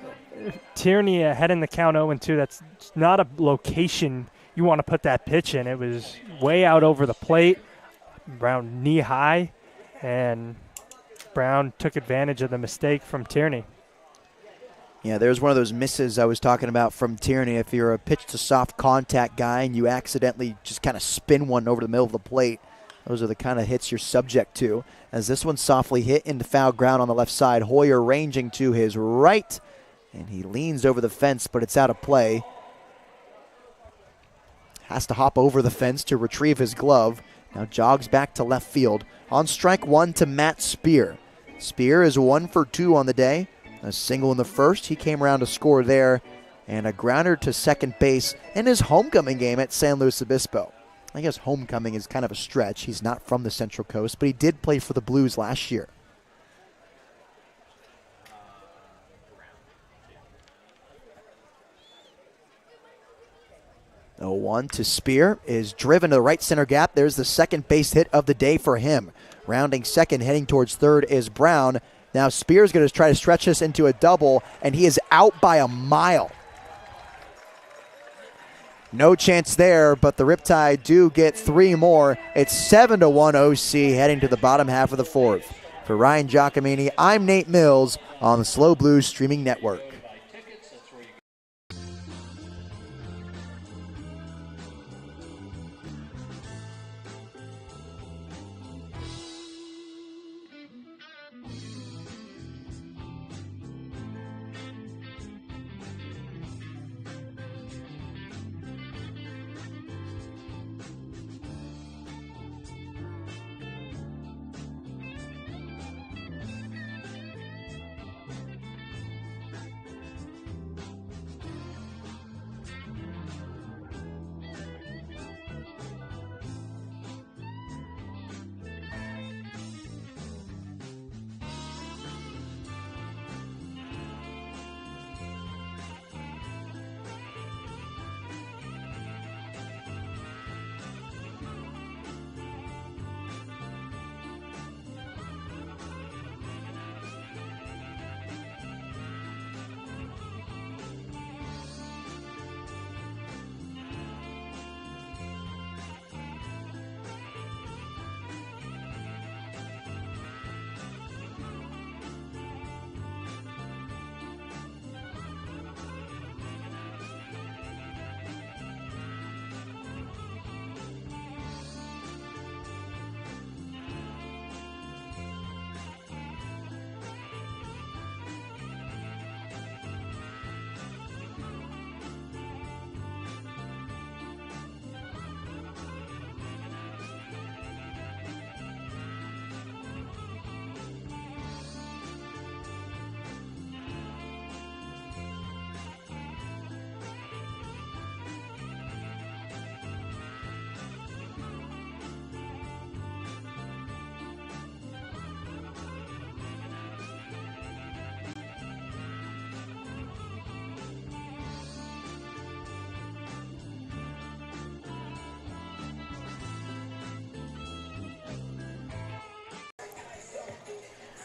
Tierney ahead in the count 0-2. That's not a location you want to put that pitch in. It was way out over the plate, around knee high, and Brown took advantage of the mistake from Tierney. Yeah, there's one of those misses I was talking about from Tierney. If you're a pitch to soft contact guy and you accidentally just kind of spin one over the middle of the plate, those are the kind of hits you're subject to. As this one softly hit into foul ground on the left side. Hoyer ranging to his right, and he leans over the fence, but it's out of play. Has to hop over the fence to retrieve his glove. Now jogs back to left field. On strike 1 to Matt Spear. Spear is 1 for 2 on the day. A single in the first. He came around to score there. And a grounder to second base in his homecoming game at San Luis Obispo. I guess homecoming is kind of a stretch. He's not from the Central Coast, but he did play for the Blues last year. 0-1 to Spear is driven to the right center gap. There's the second base hit of the day for him. Rounding second, heading towards third is Brown. Now Spear's going to try to stretch this into a double, and he is out by a mile. No chance there, but the Riptide do get 3 more. It's 7-1 OC heading to the bottom half of the fourth. For Ryan Giacomini, I'm Nate Mills on the SLO Blues Streaming Network.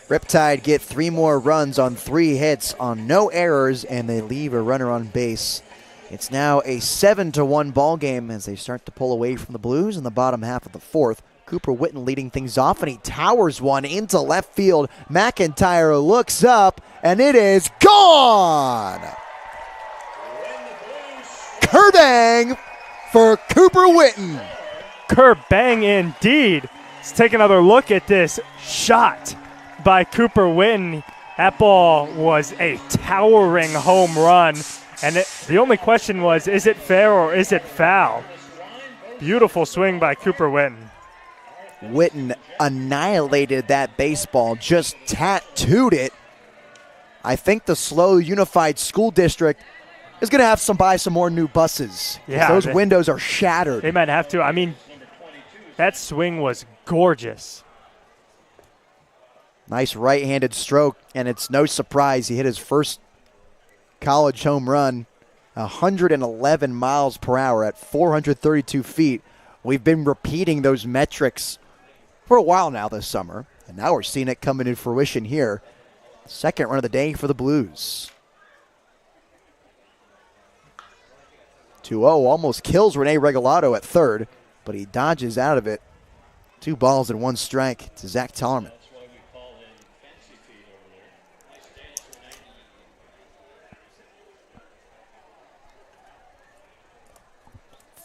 Riptide get 3 more runs on 3 hits on no errors, and they leave a runner on base. It's now a 7-1 ball game as they start to pull away from the Blues in the bottom half of the fourth. Cooper Witten leading things off, and he towers one into left field. McIntyre looks up, and it is gone! Kerbang for Cooper Witten. Kerbang indeed. Let's take another look at this shot by Cooper Witten. That ball was a towering home run, and the only question was, is it fair or is it foul? Beautiful swing by Cooper Witten. Witten annihilated that baseball, just tattooed it. I think the SLO Unified School District is going to have buy some more new buses. Yeah, those windows are shattered. They might have to. I mean, that swing was gorgeous. Nice right-handed stroke, and it's no surprise he hit his first college home run, 111 miles per hour at 432 feet. We've been repeating those metrics for a while now this summer, and now we're seeing it coming to fruition here. Second run of the day for the Blues. 2-0 almost kills Rene Regalado at third, but he dodges out of it. 2 balls and 1 strike to Zach Tallerman.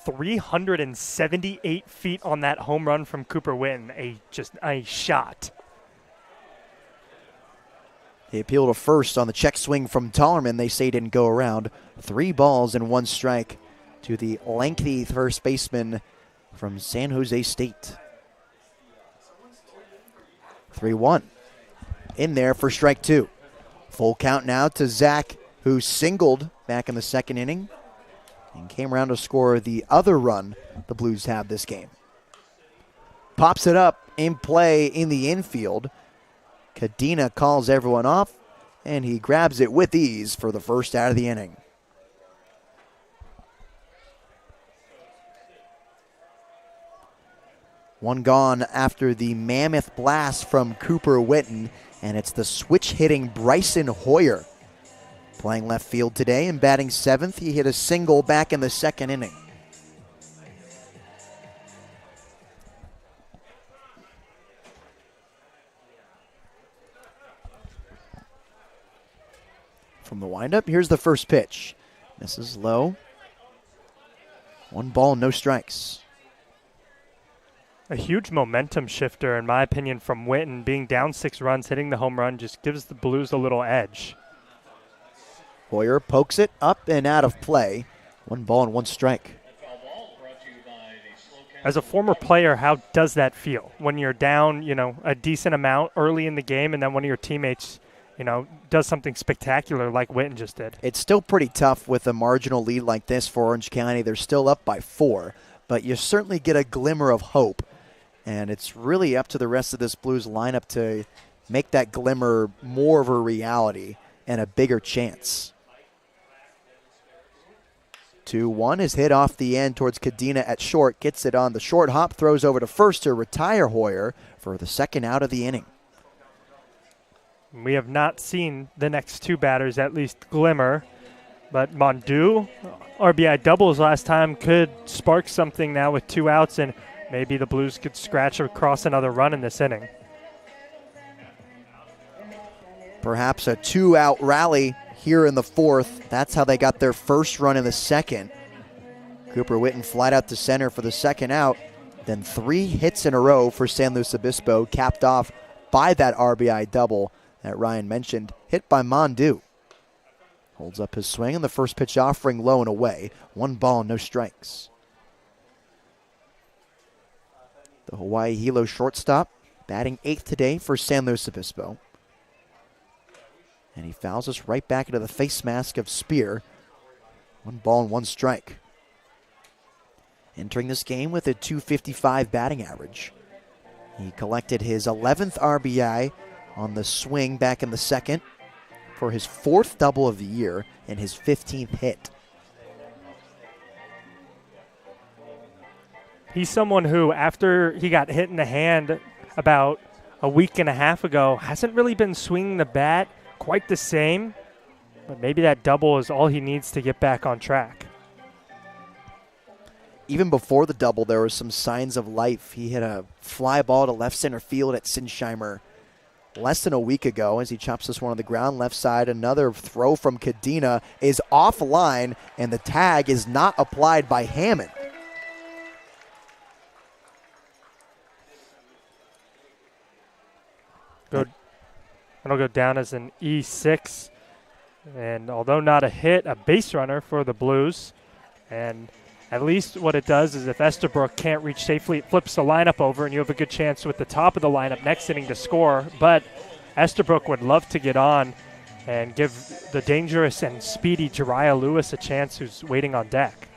378 feet on that home run from Cooper Witten. A shot. He appealed to first on the check swing from Tallerman. They say didn't go around. 3 balls and 1 strike to the lengthy first baseman from San Jose State. 3-1. In there for strike 2. Full count now to Zach, who singled back in the second inning and came around to score the other run the Blues have this game. Pops it up in play in the infield. Cadena calls everyone off, and he grabs it with ease for the first out of the inning. One gone after the mammoth blast from Cooper Witten, and it's the switch-hitting Bryson Hoyer playing left field today and batting 7th. He hit a single back in the 2nd inning. From the windup, here's the first pitch. Misses low. 1 ball, no strikes. A huge momentum shifter, in my opinion, from Witten. Being down 6 runs, hitting the home run just gives the Blues a little edge. Hoyer pokes it up and out of play. 1 ball and 1 strike. As a former player, how does that feel when you're down, a decent amount early in the game, and then one of your teammates, does something spectacular like Witten just did? It's still pretty tough with a marginal lead like this for Orange County. They're still up by 4, but you certainly get a glimmer of hope. And it's really up to the rest of this Blues lineup to make that glimmer more of a reality and a bigger chance. 2-1 is hit off the end towards Cadena at short. Gets it on the short hop, throws over to first to retire Hoyer for the 2nd out of the inning. We have not seen the next 2 batters at least glimmer, but Mondu, RBI doubles last time, could spark something now with 2 outs, and maybe the Blues could scratch across another run in this inning. Perhaps a 2-out rally here in the 4th. That's how they got their first run in the 2nd. Cooper Witten flied out to center for the 2nd out. Then 3 hits in a row for San Luis Obispo, capped off by that RBI double that Ryan mentioned, hit by Mondu. Holds up his swing, and the first pitch offering low and away. 1 ball, no strikes. The Hawaii Hilo shortstop batting 8th today for San Luis Obispo. And he fouls us right back into the face mask of Spear. 1 ball and 1 strike. Entering this game with a .255 batting average. He collected his 11th RBI on the swing back in the 2nd for his 4th double of the year and his 15th hit. He's someone who, after he got hit in the hand about a week and a half ago, hasn't really been swinging the bat quite the same, but maybe that double is all he needs to get back on track. Even before the double, there were some signs of life. He hit a fly ball to left center field at Sinsheimer less than a week ago as he chops this one on the ground left side. Another throw from Cadena is offline, and the tag is not applied by Hammond. It'll go down as an E6, and although not a hit, a base runner for the Blues. And at least what it does is if Estabrook can't reach safely, it flips the lineup over, and you have a good chance with the top of the lineup next inning to score. But Estabrook would love to get on and give the dangerous and speedy Jariah Lewis a chance, who's waiting on deck.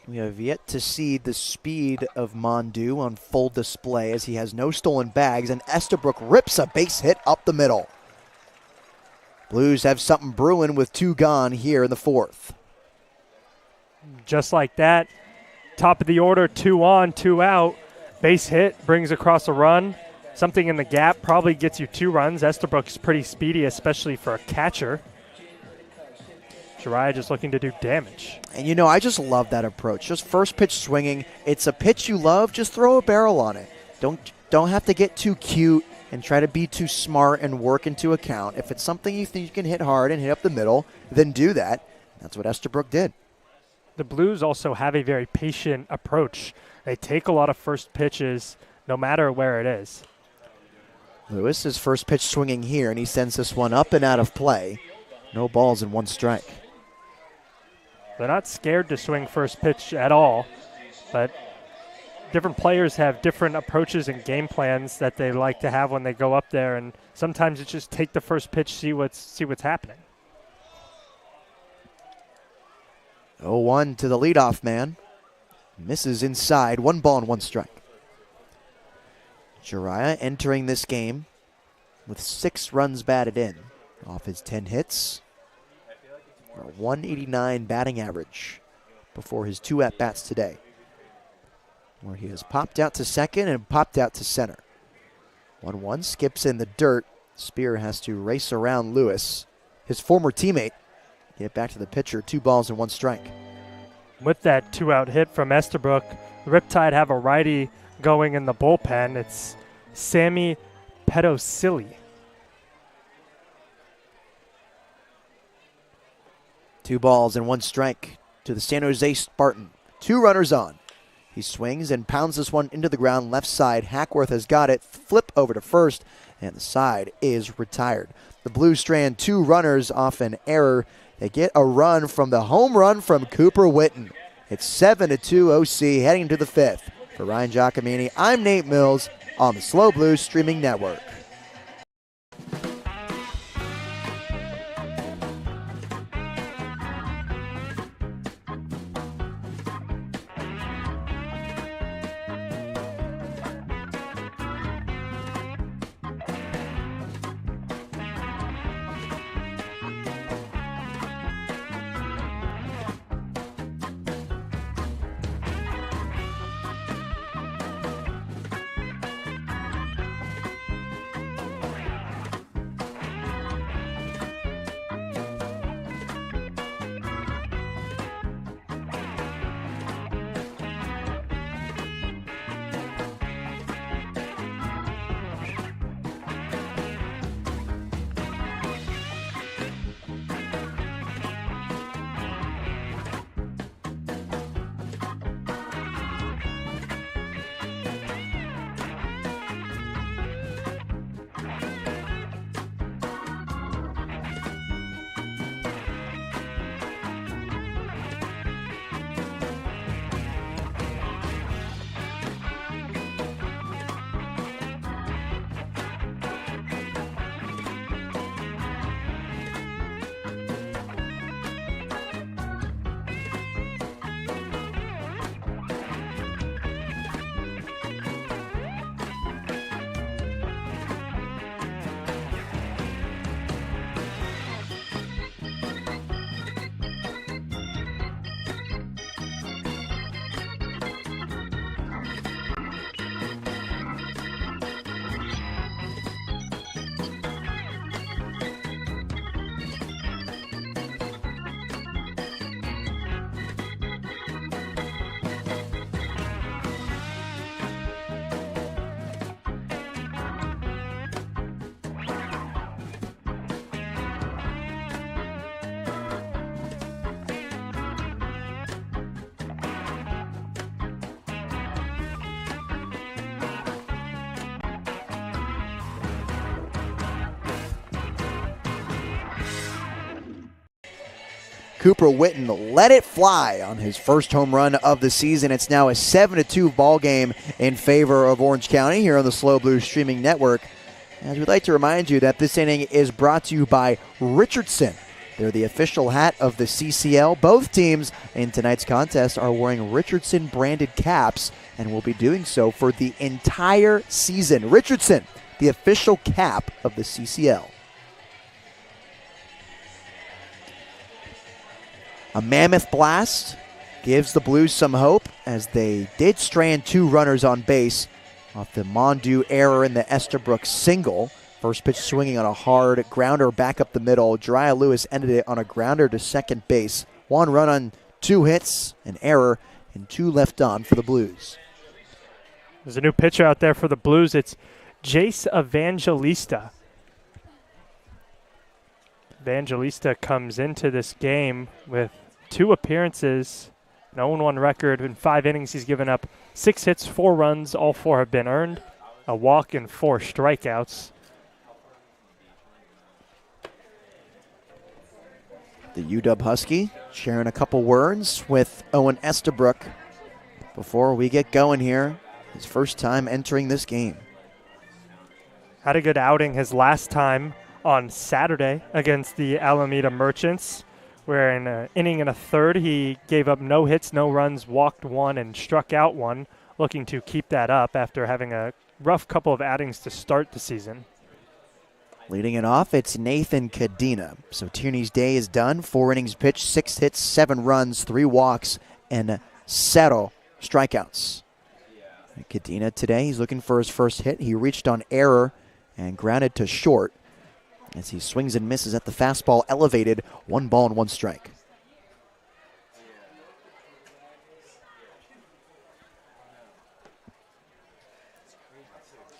We have yet to see the speed of Mondu on full display as he has no stolen bags, and Estabrook rips a base hit up the middle. Blues have something brewing with 2 gone here in the 4th. Just like that, top of the order, 2 on, 2 out. Base hit brings across a run. Something in the gap probably gets you 2 runs. Estabrook is pretty speedy, especially for a catcher. Jariah just looking to do damage. And I just love that approach. Just first pitch swinging. It's a pitch you love. Just throw a barrel on it. Don't have to get too cute and try to be too smart and work into account. If it's something you think you can hit hard and hit up the middle, then do that. That's what Estabrook did. The Blues also have a very patient approach. They take a lot of first pitches no matter where it is. Lewis is first pitch swinging here, and he sends this one up and out of play. No balls and 1 strike. They're not scared to swing first pitch at all, but different players have different approaches and game plans that they like to have when they go up there, and sometimes it's just take the first pitch, see what's happening. 0-1 to the leadoff man. Misses inside. 1 ball and 1 strike. Jariah entering this game with 6 runs batted in off his 10 hits. A 189 batting average before his 2 at-bats today. where he has popped out to second and popped out to center. 1-1 skips in the dirt. Spear has to race around Lewis, his former teammate. Get back to the pitcher, 2 balls and 1 strike. With that 2-out hit from Estabrook, the Riptide have a righty going in the bullpen. It's Sammy Pedosili. 2 balls and 1 strike to the San Jose Spartan. 2 runners on. He swings and pounds this one into the ground left side. Hackworth has got it. Flip over to first, and the side is retired. The Blues strand 2 runners off an error. They get a run from the home run from Cooper Witten. It's 7-2 OC heading into the 5th. For Ryan Giacomini, I'm Nate Mills on the Slow Blues Streaming Network. Cooper Witten let it fly on his first home run of the season. It's now a 7-2 ball game in favor of Orange County here on the Slow Blues Streaming Network. As we'd like to remind you that this inning is brought to you by Richardson. They're the official hat of the CCL. Both teams in tonight's contest are wearing Richardson branded caps and will be doing so for the entire season. Richardson, the official cap of the CCL. A mammoth blast gives the Blues some hope as they did strand 2 runners on base off the Mondu error in the Estabrook single. First pitch swinging on a hard grounder back up the middle. Jariah Lewis ended it on a grounder to second base. 1 run on 2 hits, an error, and 2 left on for the Blues. There's a new pitcher out there for the Blues. It's Jace Evangelista. Evangelista comes into this game with 2 appearances, an 0-1 record. In 5 innings, he's given up 6 hits, 4 runs. All 4 have been earned, a walk and 4 strikeouts. The UW Husky sharing a couple words with Owen Estabrook before we get going here. His first time entering this game. Had a good outing his last time on Saturday against the Alameda Merchants, where in an inning and a third he gave up no hits, no runs, walked 1, and struck out 1, looking to keep that up after having a rough couple of outings to start the season. Leading it off, it's Nathan Cadena. So Tierney's day is done. 4 innings pitched, 6 hits, 7 runs, 3 walks, and 0 strikeouts. Cadena today, he's looking for his first hit. He reached on error and grounded to short as he swings and misses at the fastball, elevated, 1 ball and 1 strike.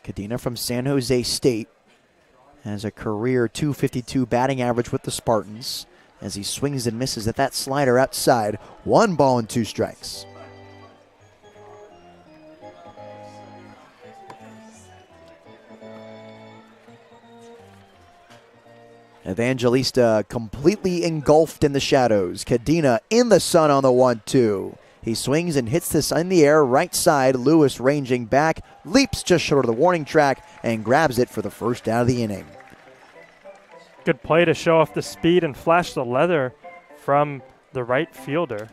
Cadena from San Jose State has a career .252 batting average with the Spartans as he swings and misses at that slider outside, 1 ball and 2 strikes. Evangelista completely engulfed in the shadows. Cadena in the sun on the 1-2. He swings and hits this in the air, right side. Lewis ranging back, leaps just short of the warning track, and grabs it for the first out of the inning. Good play to show off the speed and flash the leather from the right fielder.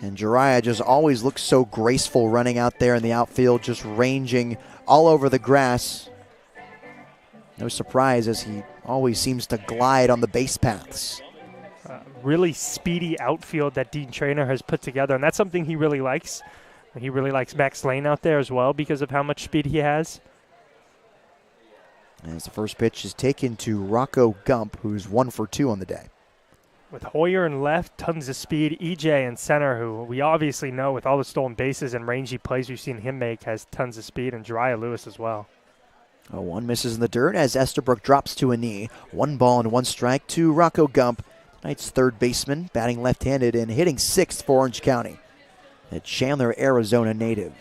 And Jiraiya just always looks so graceful running out there in the outfield, just ranging all over the grass. No surprise, as he always seems to glide on the base paths. Really speedy outfield that Dean Traynor has put together, and that's something he really likes. He really likes Max Lane out there as well because of how much speed he has. As the first pitch is taken to Rocco Gump, who's 1 for 2 on the day. With Hoyer in left, tons of speed. EJ in center, who we obviously know with all the stolen bases and rangy plays we've seen him make, has tons of speed, and Jiraiya Lewis as well. 0-1 misses in the dirt as Estabrook drops to a knee. 1 ball and 1 strike to Rocco Gump, tonight's third baseman, batting left-handed and hitting 6th for Orange County. A Chandler, Arizona native.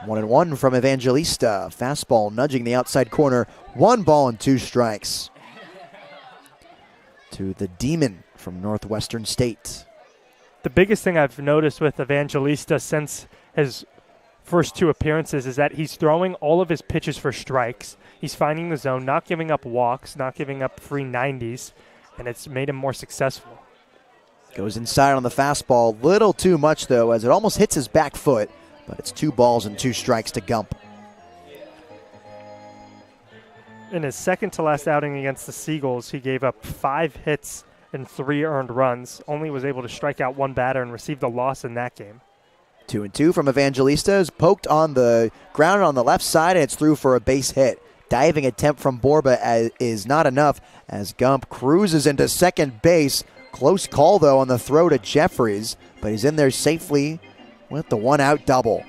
1-1 from Evangelista. Fastball nudging the outside corner. 1 ball and 2 strikes. To the Demon from Northwestern State. The biggest thing I've noticed with Evangelista since his first 2 appearances is that he's throwing all of his pitches for strikes. He's finding the zone, not giving up walks, not giving up free 90s, and it's made him more successful. Goes inside on the fastball. Little too much, though, as it almost hits his back foot, but it's 2 balls and 2 strikes to Gump. In his second to last outing against the Seagulls, he gave up 5 hits and 3 earned runs, only was able to strike out 1 batter and receive the loss in that game. 2-2 from Evangelista is poked on the ground on the left side, and it's through for a base hit. Diving attempt from Borba is not enough as Gump cruises into second base. Close call, though, on the throw to Jeffries, but he's in there safely with the 1-out double.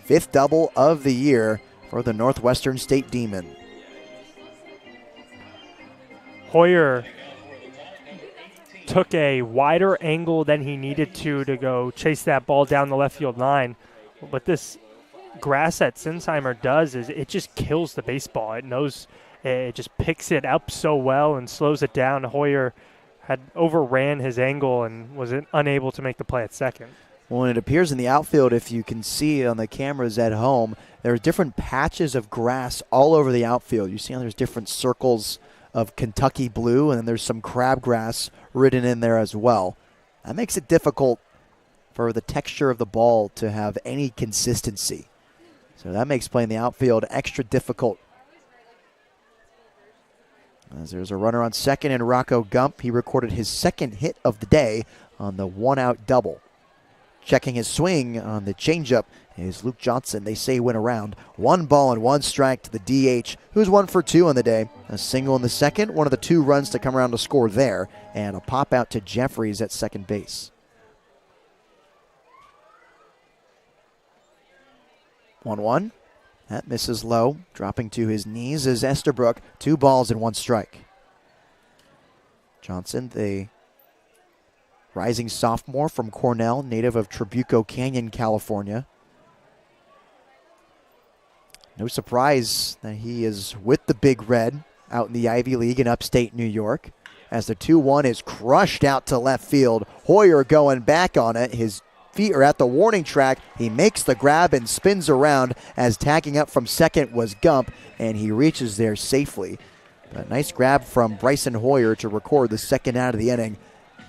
5th double of the year for the Northwestern State Demon. Hoyer took a wider angle than he needed to go chase that ball down the left field line. What this grass that Sinsheimer does is it just kills the baseball. It knows, it just picks it up so well and slows it down. Hoyer had overran his angle and was unable to make the play at second. Well, it appears in the outfield, if you can see on the cameras at home, there are different patches of grass all over the outfield. You see how there's different circles of Kentucky blue, and then there's some crabgrass ridden in there as well. That makes it difficult for the texture of the ball to have any consistency. So that makes playing the outfield extra difficult. As there's a runner on second and Rocco Gump, he recorded his 2nd hit of the day on the 1-out double. Checking his swing on the changeup is Luke Johnson. They say went around. 1 ball and 1 strike to the DH, who's 1 for 2 on the day. A single in the second, one of the 2 runs to come around to score there, and a pop out to Jeffries at second base. 1-1. That misses low. Dropping to his knees is Estabrook. 2 balls and 1 strike. Johnson, the rising sophomore from Cornell, native of Trabuco Canyon, California. No surprise that he is with the Big Red out in the Ivy League in upstate New York. As the 2-1 is crushed out to left field. Hoyer going back on it. His feet are at the warning track. He makes the grab and spins around as tagging up from second was Gump, and he reaches there safely. A nice grab from Bryson Hoyer to record the 2nd out of the inning.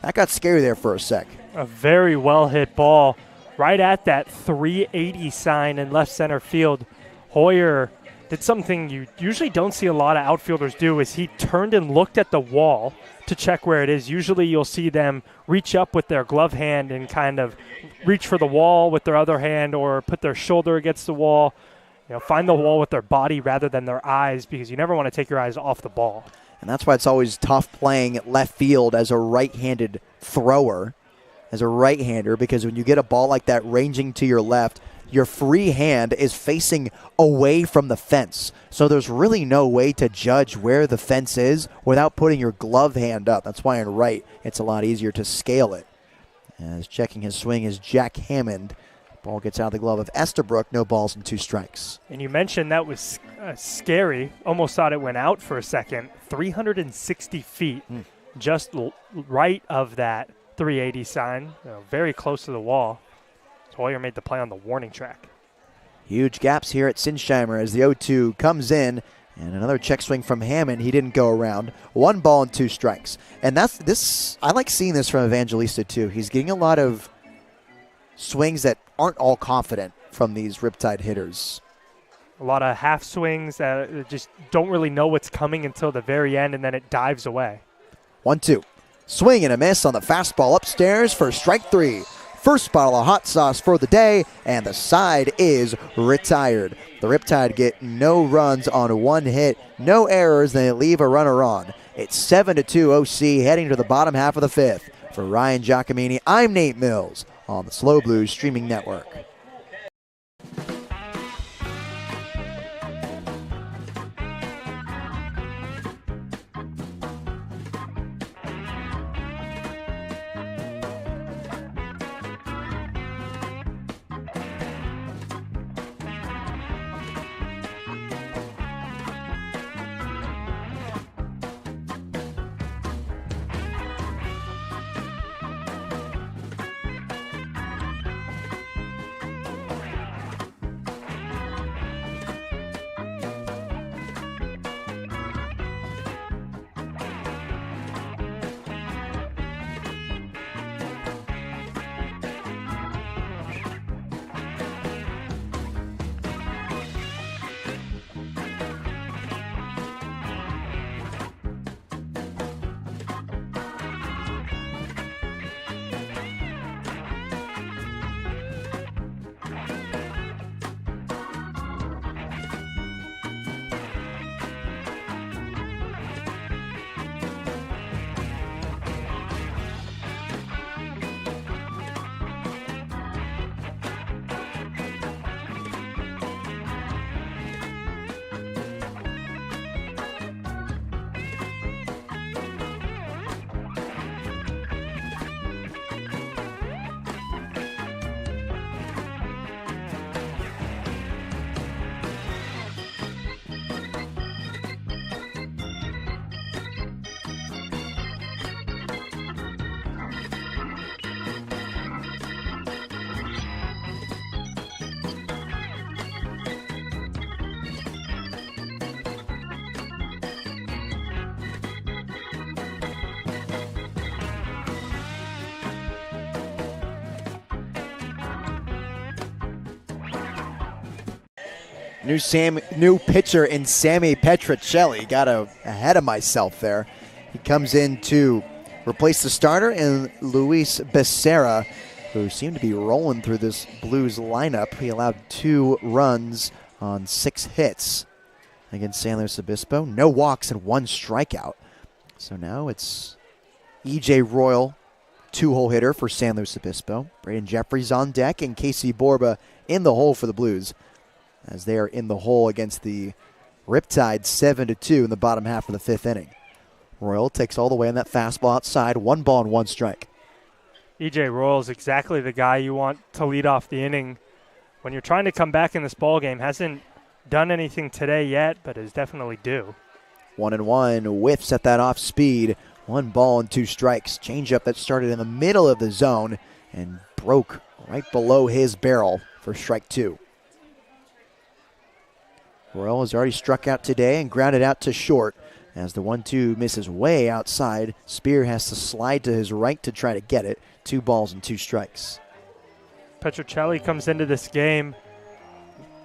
That got scary there for a sec. A very well hit ball right at that 380 sign in left center field. Hoyer did something you usually don't see a lot of outfielders do, is he turned and looked at the wall to check where it is. Usually you'll see them reach up with their glove hand and kind of reach for the wall with their other hand, or put their shoulder against the wall, find the wall with their body rather than their eyes, because you never want to take your eyes off the ball. And that's why it's always tough playing left field as a right-handed thrower, as a right-hander, because when you get a ball like that ranging to your left, your free hand is facing away from the fence. So there's really no way to judge where the fence is without putting your glove hand up. That's why in right, it's a lot easier to scale it. As checking his swing is Jack Hammond. Ball gets out of the glove of Estabrook. No balls and 2 strikes. And you mentioned that was scary. Almost thought it went out for a second. 360 feet, just right of that 380 sign. Very close to the wall. Hoyer made the play on the warning track. Huge gaps here at Sinsheimer as the 0-2 comes in. And another check swing from Hammond. He didn't go around. 1 ball and 2 strikes. And that's this. I like seeing this from Evangelista too. He's getting a lot of swings that aren't all confident from these Riptide hitters. A lot of half swings that just don't really know what's coming until the very end, and then it dives away. 1-2. Swing and a miss on the fastball upstairs for strike 3. First bottle of hot sauce for the day, and the side is retired. The Riptide get no runs on 1 hit, no errors, and they leave a runner on. It's 7-2 OC heading to the bottom half of the 5th. For Ryan Giacomini, I'm Nate Mills on the Slow Blues Streaming Network. New pitcher in Sammy Petricelli. Got ahead of myself there. He comes in to replace the starter in Luis Becerra, who seemed to be rolling through this Blues lineup. He allowed 2 runs on 6 hits against San Luis Obispo. No walks and 1 strikeout. So now it's E.J. Royal, 2-hole hitter for San Luis Obispo. Braden Jeffries on deck and Casey Borba in the hole for the Blues, as they are in the hole against the Riptide 7-2 in the bottom half of the 5th inning. Royal takes all the way on that fastball outside. 1 ball and 1 strike. E.J. Royal is exactly the guy you want to lead off the inning when you're trying to come back in this ball game. Hasn't done anything today yet, but is definitely due. 1-1, whiffs at that off speed. 1 ball and 2 strikes. Changeup that started in the middle of the zone and broke right below his barrel for strike 2. Royal has already struck out today and grounded out to short. As the 1-2 misses way outside, Spear has to slide to his right to try to get it. 2 balls and 2 strikes. Petricelli comes into this game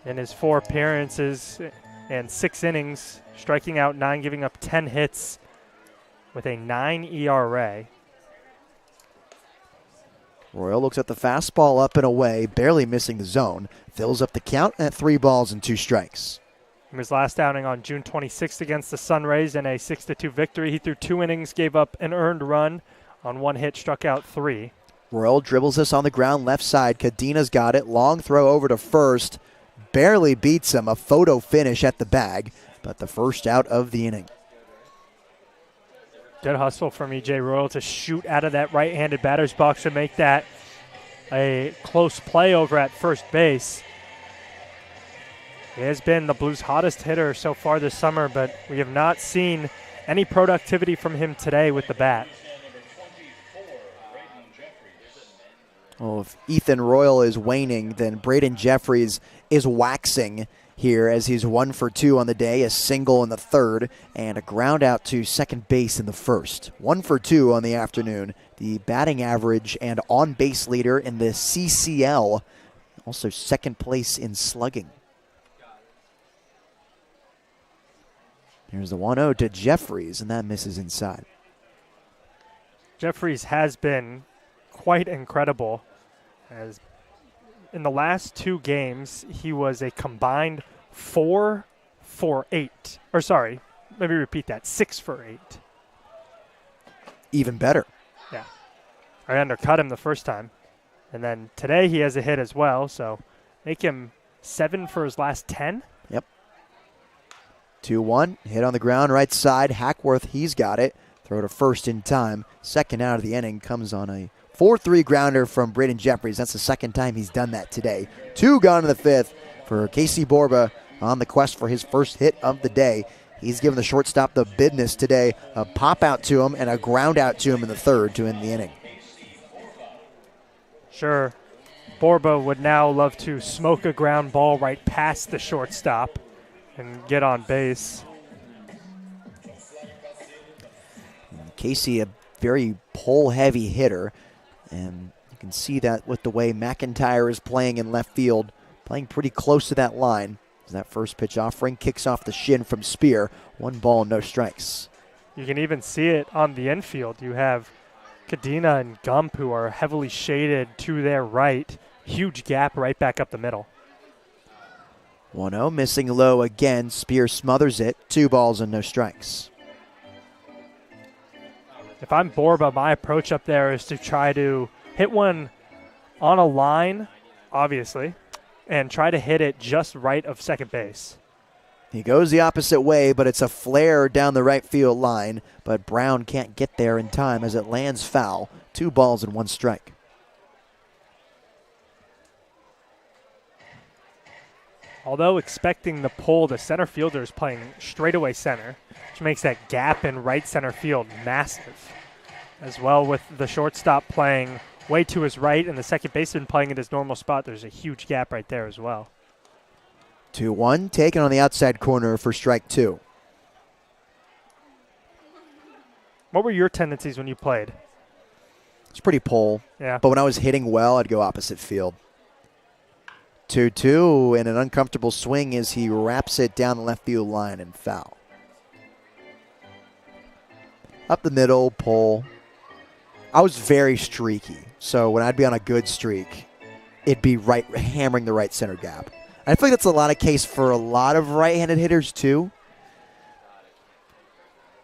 in his 4 appearances and 6 innings, striking out 9, giving up 10 hits with a 9 ERA. Royal looks at the fastball up and away, barely missing the zone. Fills up the count at 3 balls and 2 strikes. In his last outing on June 26th against the Sunrays in a 6-2 victory, he threw 2 innings, gave up an earned run on 1 hit, struck out 3. Royal dribbles this on the ground left side. Cadina's got it. Long throw over to first. Barely beats him. A photo finish at the bag, but the first out of the inning. Good hustle from E.J. Royal to shoot out of that right-handed batter's box to make that a close play over at first base. He has been the Blues' hottest hitter so far this summer, but we have not seen any productivity from him today with the bat. Well, if Ethan Royal is waning, then Braden Jeffries is waxing here as he's 1 for 2 on the day, a single in the third, and a ground out to second base in the first. 1 for 2 on the afternoon. The batting average and on-base leader in the CCL, also second place in slugging. Here's the 1-0 to Jeffries, and that misses inside. Jeffries has been quite incredible, as in the last 2 games, he was a combined 4 for 8. Or sorry, let me repeat that, 6 for 8. Even better. Yeah. I undercut him the first time. And then today he has a hit as well, so make him 7 for his last 10. Yep. 2-1, hit on the ground, right side. Hackworth, he's got it. Throw to first in time. Second out of the inning comes on a 4-3 grounder from Braden Jeffries. That's the second time he's done that today. 2 gone in the 5th for Casey Borba on the quest for his first hit of the day. He's given the shortstop the business today. A pop out to him and a ground out to him in the 3rd to end the inning. Sure. Borba would now love to smoke a ground ball right past the shortstop and get on base. Casey, a very pull-heavy hitter. And you can see that with the way McIntyre is playing in left field, playing pretty close to that line. As that first pitch offering kicks off the shin from Spear. 1 ball, no strikes. You can even see it on the infield. You have Cadena and Gump, who are heavily shaded to their right. Huge gap right back up the middle. 1-0, missing low again. Spear smothers it. 2 balls and no strikes. If I'm Borba, my approach up there is to try to hit one on a line, obviously, and try to hit it just right of second base. He goes the opposite way, but it's a flare down the right field line. But Brown can't get there in time as it lands foul. 2 balls and 1 strike. Although expecting the pull, the center fielder is playing straightaway center, which makes that gap in right center field massive. As well with the shortstop playing way to his right and the second baseman playing in his normal spot, there's a huge gap right there as well. 2-1, taken on the outside corner for strike 2. What were your tendencies when you played? It's pretty pull. Yeah. But when I was hitting well, I'd go opposite field. 2-2 and an uncomfortable swing as he wraps it down the left field line and foul. Up the middle, pull. I was very streaky, so when I'd be on a good streak, it'd be right hammering the right center gap. I feel like that's a lot of case for a lot of right-handed hitters too.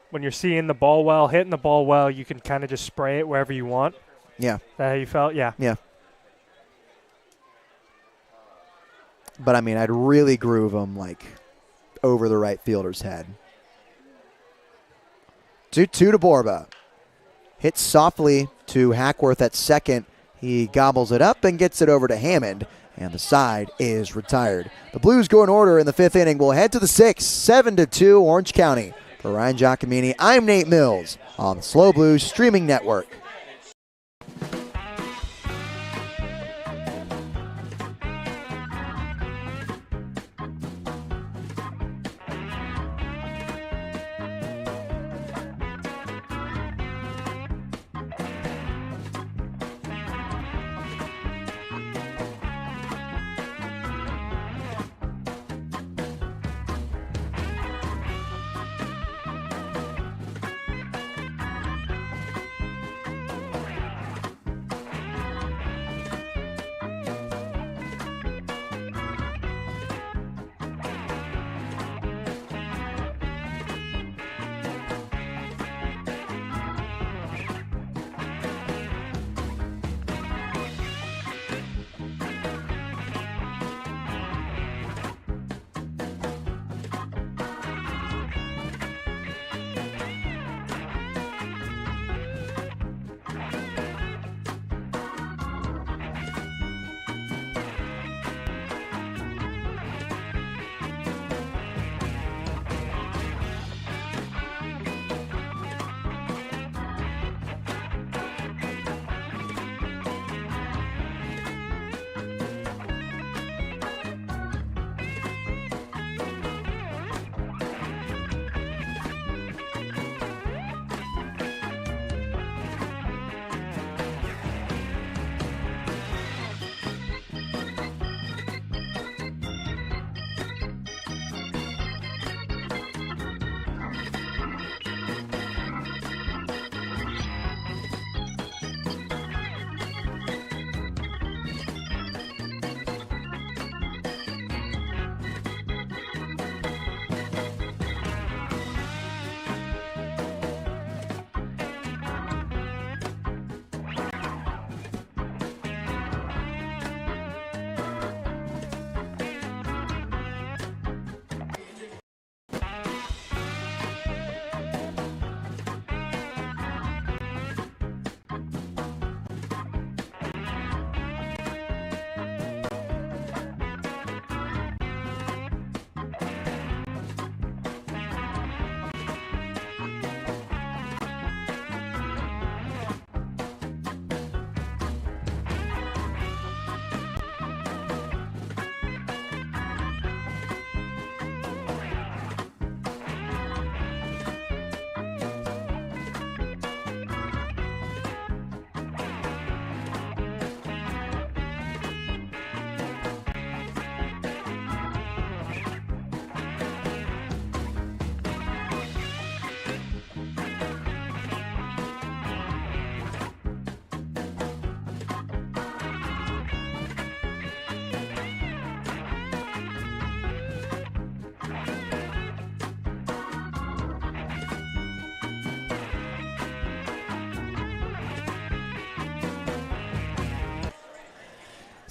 When you're seeing the ball well, hitting the ball well, you can kind of just spray it wherever you want. Yeah. Is that how you felt? Yeah. Yeah. But, I mean, I'd really groove them, like, over the right fielder's head. 2-2 to Borba. Hits softly to Hackworth at second. He gobbles it up and gets it over to Hammond, and the side is retired. The Blues go in order in the 5th inning. We'll head to the 6th, 7-2, Orange County. For Ryan Giacomini, I'm Nate Mills on the SLO Blues Streaming Network.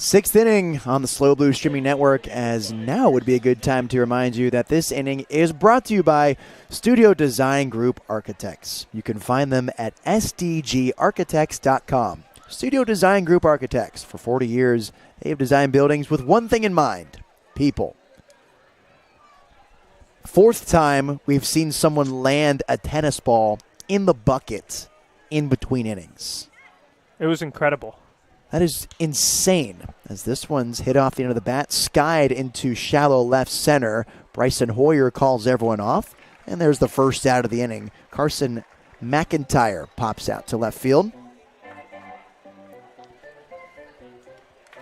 Sixth inning on the Slow Blue Streaming Network, as now would be a good time to remind you that this inning is brought to you by Studio Design Group Architects. You can find them at sdgarchitects.com. Studio Design Group Architects. For 40 years, they have designed buildings with one thing in mind: people. Fourth time we've seen someone land a tennis ball in the bucket in between innings. It was incredible. That is insane, as this one's hit off the end of the bat, skied into shallow left center. Bryson Hoyer calls everyone off, and there's the first out of the inning. Carson McIntyre pops out to left field.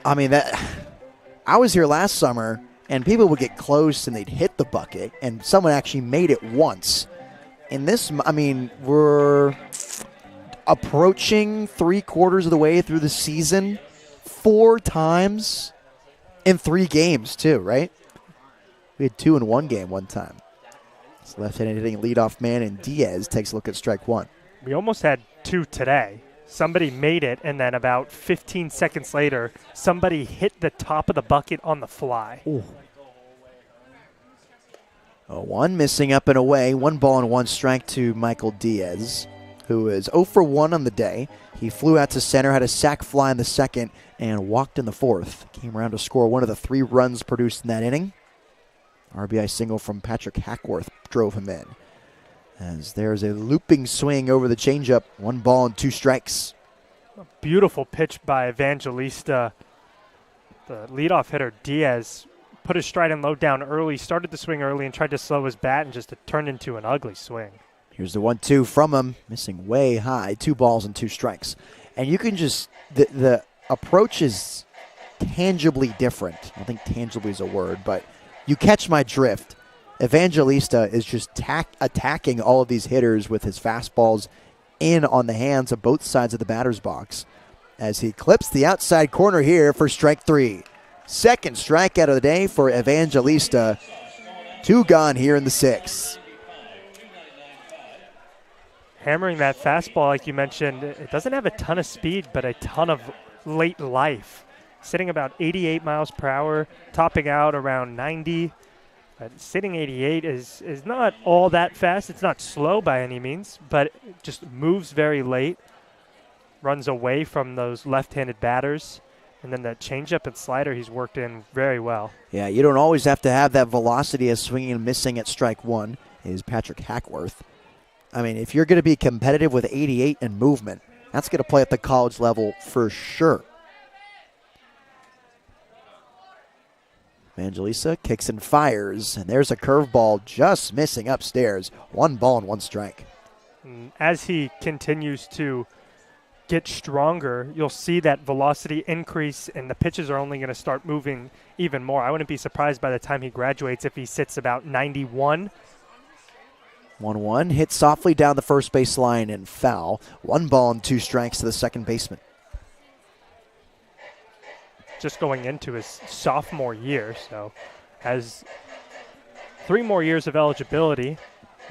I mean, I was here last summer, and people would get close and they'd hit the bucket, and someone actually made it once. In this, I mean, we're approaching 3/4 of the way through the season 4 times in 3 games, too, right? We had 2 in 1 game one time. This left-handed hitting leadoff man, and Diaz takes a look at strike 1. We almost had 2 today. Somebody made it, and then about 15 seconds later, somebody hit the top of the bucket on the fly. Ooh. 1 missing up and away. 1 ball and 1 strike to Michael Diaz, who is 0 for 1 on the day. He flew out to center, had a sac fly in the second, and walked in the fourth. Came around to score 1 of the 3 runs produced in that inning. RBI single from Patrick Hackworth drove him in. As there's a looping swing over the changeup. 1 ball and 2 strikes. A beautiful pitch by Evangelista. The leadoff hitter, Diaz, put his stride and low down early, started to swing early and tried to slow his bat, and just it turned into an ugly swing. Here's the 1-2 from him, missing way high. 2 balls and 2 strikes. And you can just, the approach is tangibly different. I don't think tangibly is a word, but you catch my drift. Evangelista is just attacking all of these hitters with his fastballs in on the hands of both sides of the batter's box, as he clips the outside corner here for strike 3. Second strikeout of the day for Evangelista. 2 gone here in the 6th. Hammering that fastball, like you mentioned, it doesn't have a ton of speed, but a ton of late life. Sitting about 88 miles per hour, topping out around 90. Sitting 88 is not all that fast. It's not slow by any means, but it just moves very late, runs away from those left-handed batters, and then that changeup and slider he's worked in very well. Yeah, you don't always have to have that velocity as swinging and missing at strike 1 is Patrick Hackworth. I mean, if you're going to be competitive with 88 and movement, that's going to play at the college level for sure. Evangelista kicks and fires, and there's a curveball just missing upstairs. 1 ball and 1 strike. As he continues to get stronger, you'll see that velocity increase, and the pitches are only going to start moving even more. I wouldn't be surprised by the time he graduates if he sits about 91. 1-1, hit softly down the first base line and foul. 1 ball and 2 strikes to the second baseman. Just going into his sophomore year, so has 3 more years of eligibility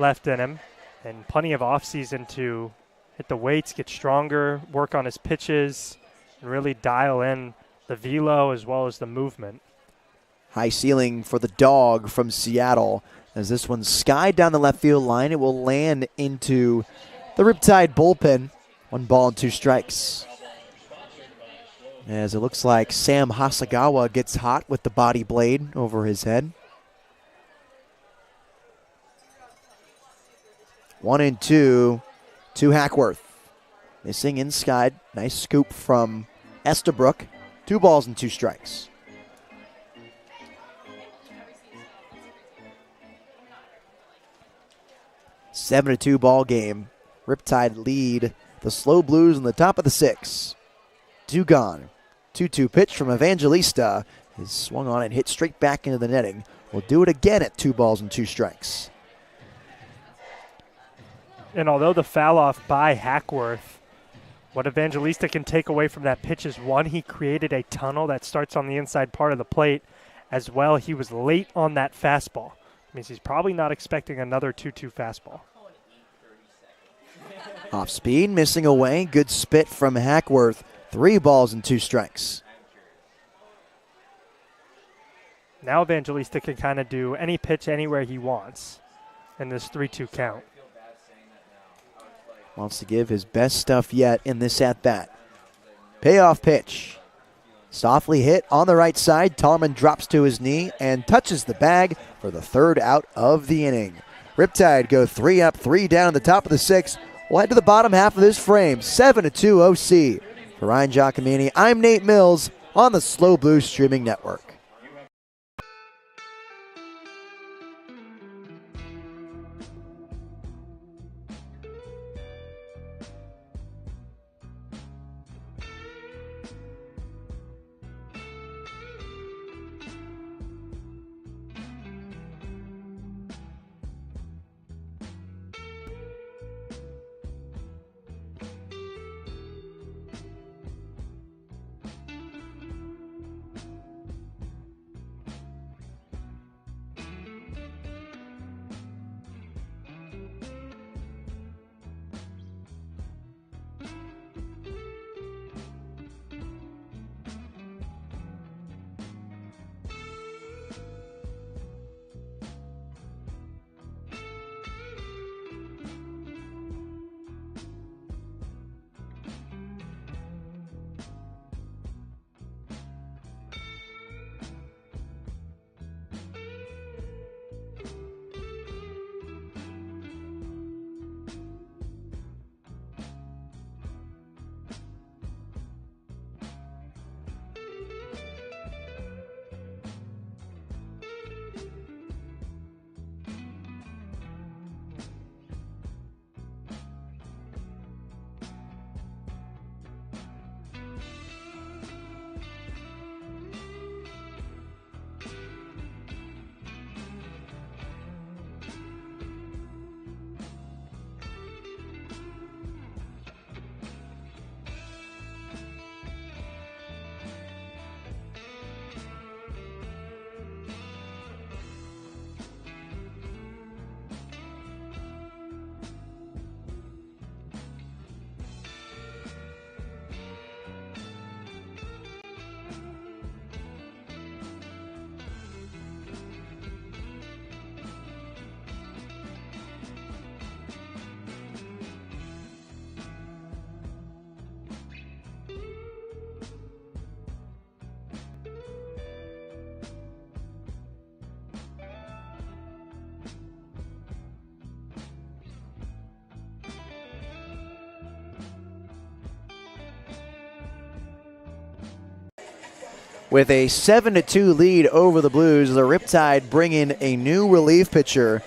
left in him, and plenty of offseason to hit the weights, get stronger, work on his pitches, and really dial in the velo as well as the movement. High ceiling for the dog from Seattle. As this one's skied down the left field line, it will land into the Riptide bullpen. 1 ball and 2 strikes. As it looks like Sam Hasagawa gets hot with the body blade over his head. 1-2 to Hackworth. Missing inside. Nice scoop from Estabrook. 2 balls and 2 strikes. Seven to 2 ball game. Riptide lead the Slow Blues in the top of the 6th. 2 gone. 2-2 pitch from Evangelista is swung on and hit straight back into the netting. We'll do it again at 2 balls and 2 strikes. And although the foul off by Hackworth, what Evangelista can take away from that pitch is, 1, he created a tunnel that starts on the inside part of the plate. As well, he was late on that fastball. Means he's probably not expecting another 2-2 fastball. Off speed, missing away. Good spit from Hackworth. 3 balls and 2 strikes. Now Evangelista can kind of do any pitch anywhere he wants in this 3-2 count. Wants to give his best stuff yet in this at-bat. Payoff pitch. Softly hit on the right side. Tallman drops to his knee and touches the bag for the third out of the inning. Riptide go 3 up, 3 down in the top of the 6th. We'll head to the bottom half of this frame. 7-2 OC. For Ryan Giacomini, I'm Nate Mills on the Slow Blue Streaming Network. With a 7-2 lead over the Blues, the Riptide bring in a new relief pitcher,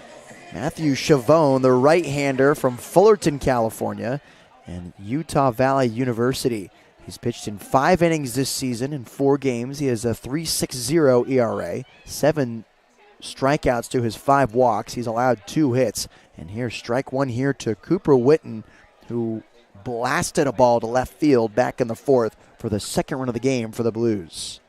Matthew Chavone, the right-hander from Fullerton, California, and Utah Valley University. He's pitched in 5 innings this season in 4 games. He has a 3.60 ERA, 7 strikeouts to his 5 walks. He's allowed 2 hits. And here's strike 1 here to Cooper Witten, who blasted a ball to left field back in the 4th for the second run of the game for the Blues.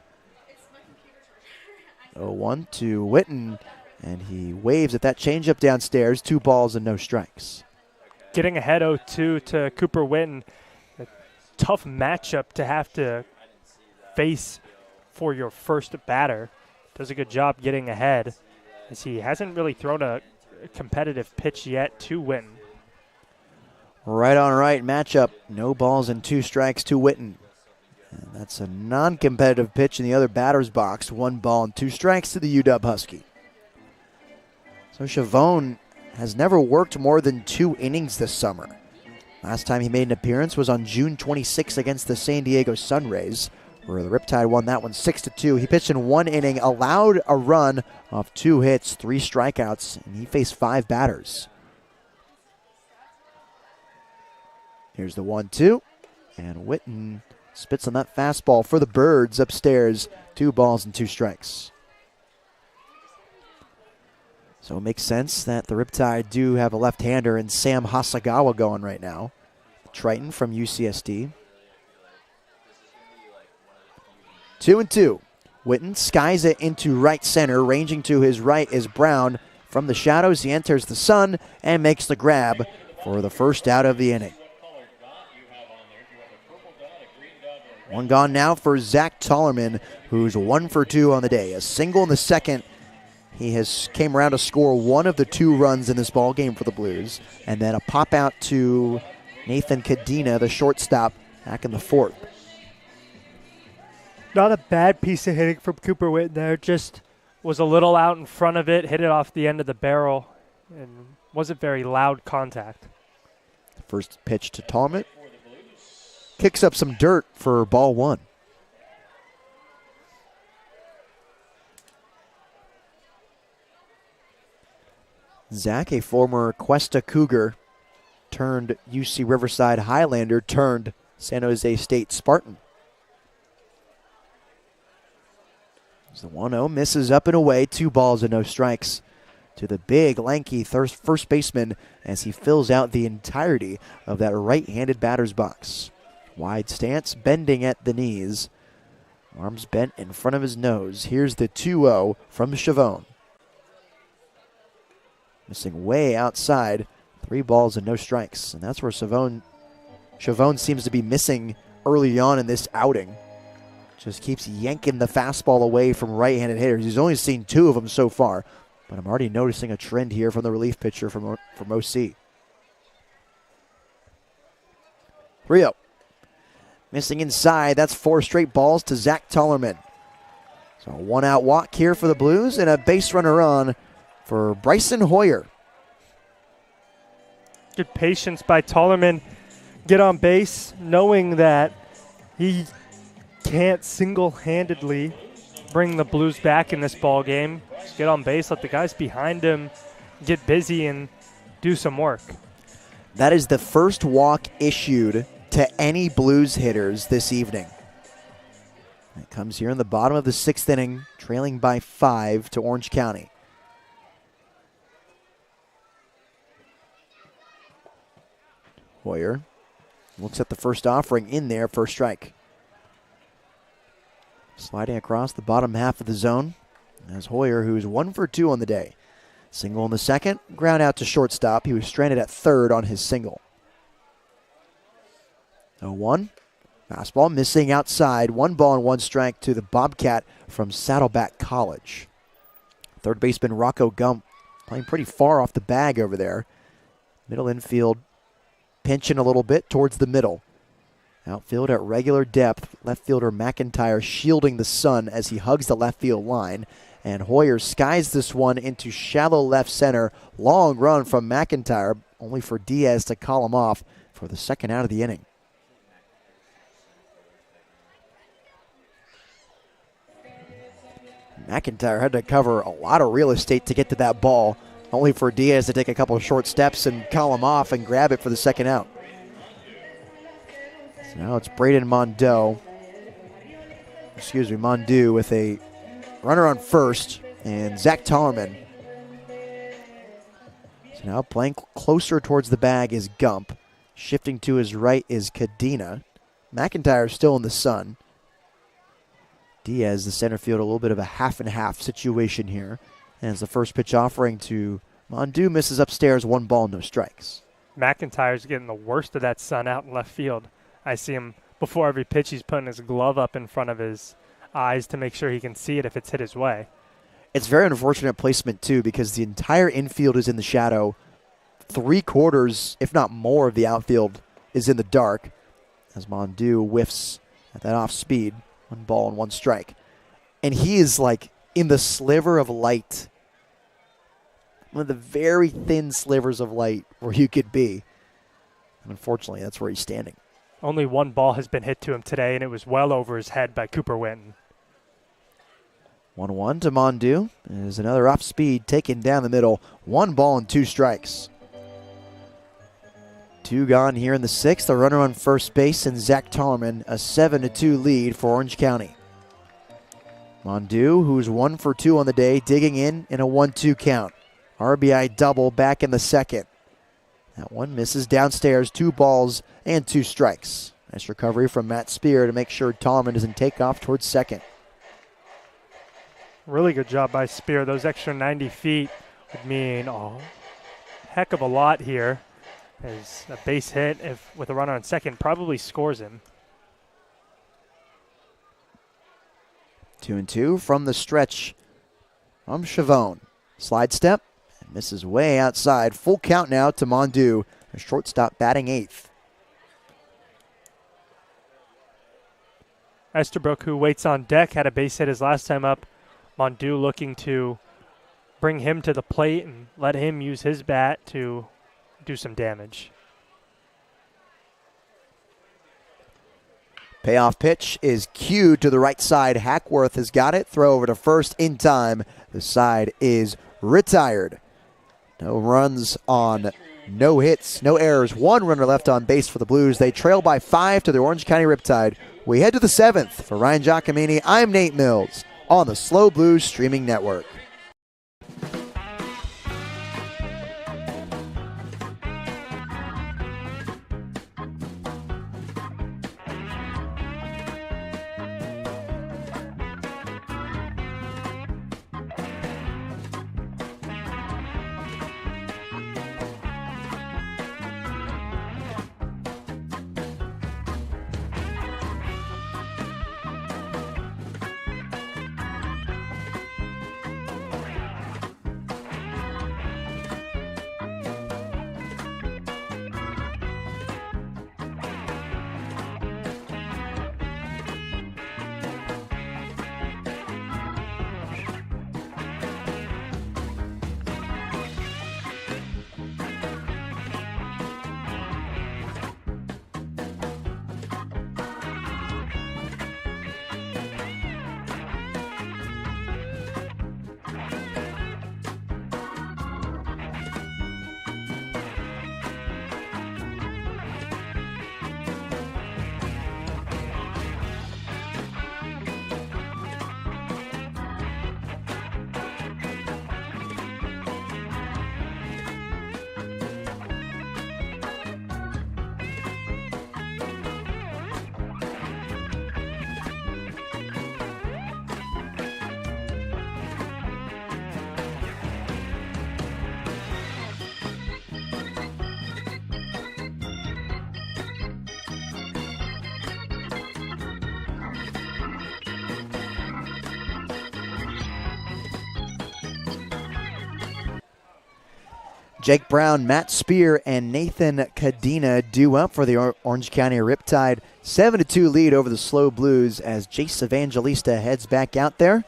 0-1 to Witten, and he waves at that changeup downstairs. 2 balls and no strikes. Getting ahead 0-2 to Cooper Witten. A tough matchup to have to face for your first batter. Does a good job getting ahead, as he hasn't really thrown a competitive pitch yet to Witten. Right on right matchup. No balls and 2 strikes to Witten. And that's a non-competitive pitch in the other batter's box. 1 ball and 2 strikes to the UW Husky. So Chavone has never worked more than 2 innings this summer. Last time he made an appearance was on June 26 against the San Diego Sunrays, where the Riptide won that one 6-2. He pitched in 1 inning, allowed a run off 2 hits, 3 strikeouts, and he faced 5 batters. Here's the 1-2, and Witten spits on that fastball for the Birds upstairs. 2 balls and 2 strikes. So it makes sense that the Riptide do have a left-hander in Sam Hasagawa going right now. Triton from UCSD. 2-2. Witten skies it into right center. Ranging to his right is Brown. From the shadows, he enters the sun and makes the grab for the first out of the inning. One gone now for Zach Tollerman, who's 1 for 2 on the day. A single in the second. He has came around to score one of the 2 runs in this ball game for the Blues, and then a pop out to Nathan Cadena, the shortstop, back in the 4th. Not a bad piece of hitting from Cooper Witten there. Just was a little out in front of it, hit it off the end of the barrel, and wasn't very loud contact. First pitch to Tolman. Kicks up some dirt for ball 1. Zach, a former Cuesta Cougar, turned UC Riverside Highlander, turned San Jose State Spartan. The 1-0 misses up and away, 2 balls and no strikes to the big, lanky first baseman as he fills out the entirety of that right-handed batter's box. Wide stance, bending at the knees. Arms bent in front of his nose. Here's the 2-0 from Chavone. Missing way outside, 3 balls and no strikes. And that's where Chavone seems to be missing early on in this outing. Just keeps yanking the fastball away from right-handed hitters. He's only seen 2 of them so far, but I'm already noticing a trend here from the relief pitcher from OC. 3-0. Missing inside. That's 4 straight balls to Zach Tollerman. So a 1-out walk here for the Blues and a base runner on for Bryson Hoyer. Good patience by Tollerman. Get on base, knowing that he can't single-handedly bring the Blues back in this ball game. Just get on base, let the guys behind him get busy and do some work. That is the first walk issued to any Blues hitters this evening. It comes here in the bottom of the 6th inning, trailing by 5 to Orange County. Hoyer looks at the first offering in there for a strike. Sliding across the bottom half of the zone as Hoyer, who's 1 for 2 on the day. Single in the second, ground out to shortstop. He was stranded at third on his single. 0-1. Fastball missing outside. 1 ball and 1 strike to the Bobcat from Saddleback College. Third baseman Rocco Gump playing pretty far off the bag over there. Middle infield pinching a little bit towards the middle. Outfield at regular depth. Left fielder McIntyre shielding the sun as he hugs the left field line. And Hoyer skies this one into shallow left center. Long run from McIntyre, only for Diaz to call him off for the second out of the inning. McIntyre had to cover a lot of real estate to get to that ball, only for Diaz to take a couple of short steps and call him off and grab it for the second out. So now it's Braden Mondeau with a runner on first, and Zach Tollerman. So now playing closer towards the bag is Gump. Shifting to his right is Cadena. McIntyre still in the sun. Diaz, the center field, a little bit of a half and half situation here. And as the first pitch offering to Mondeau misses upstairs, 1 ball, no strikes. McIntyre's getting the worst of that sun out in left field. I see him before every pitch, he's putting his glove up in front of his eyes to make sure he can see it if it's hit his way. It's very unfortunate placement, too, because the entire infield is in the shadow. 3/4, if not more, of the outfield is in the dark as Mondeau whiffs at that off speed. 1 ball and 1 strike. And he is like in the sliver of light. One of the very thin slivers of light where you could be. And unfortunately, that's where he's standing. Only 1 ball has been hit to him today, and it was well over his head by Cooper Witten. 1-1 to Mondeau. There's another off speed taken down the middle. 1 ball and 2 strikes. 2 gone here in the 6th. A runner on first base and Zach Tollerman, a 7-2 lead for Orange County. Mondeau, who's 1 for 2 on the day, digging in a 1-2 count. RBI double back in the second. That one misses downstairs, 2 balls and 2 strikes. Nice recovery from Matt Spear to make sure Tollerman doesn't take off towards second. Really good job by Spear. Those extra 90 feet would mean a heck of a lot here. As a base hit with a runner on second probably scores him. 2-2 from the stretch from Chavone. Slide step, and misses way outside. Full count now to Mondu, a shortstop batting 8th. Estabrook, who waits on deck, had a base hit his last time up. Mondu looking to bring him to the plate and let him use his bat to do some damage. Payoff pitch is cued to the right side. Hackworth has got it. Throw over to first in time. The side is retired. No runs on no hits, no errors. 1 runner left on base for the Blues. They trail by 5 to the Orange County Riptide. We head to the 7th. For Ryan Giacomini, I'm Nate Mills on the SLO Blues streaming network. Jake Brown, Matt Spear, and Nathan Cadena due up for the Orange County Riptide. 7-2 lead over the SLO Blues as Jace Evangelista heads back out there.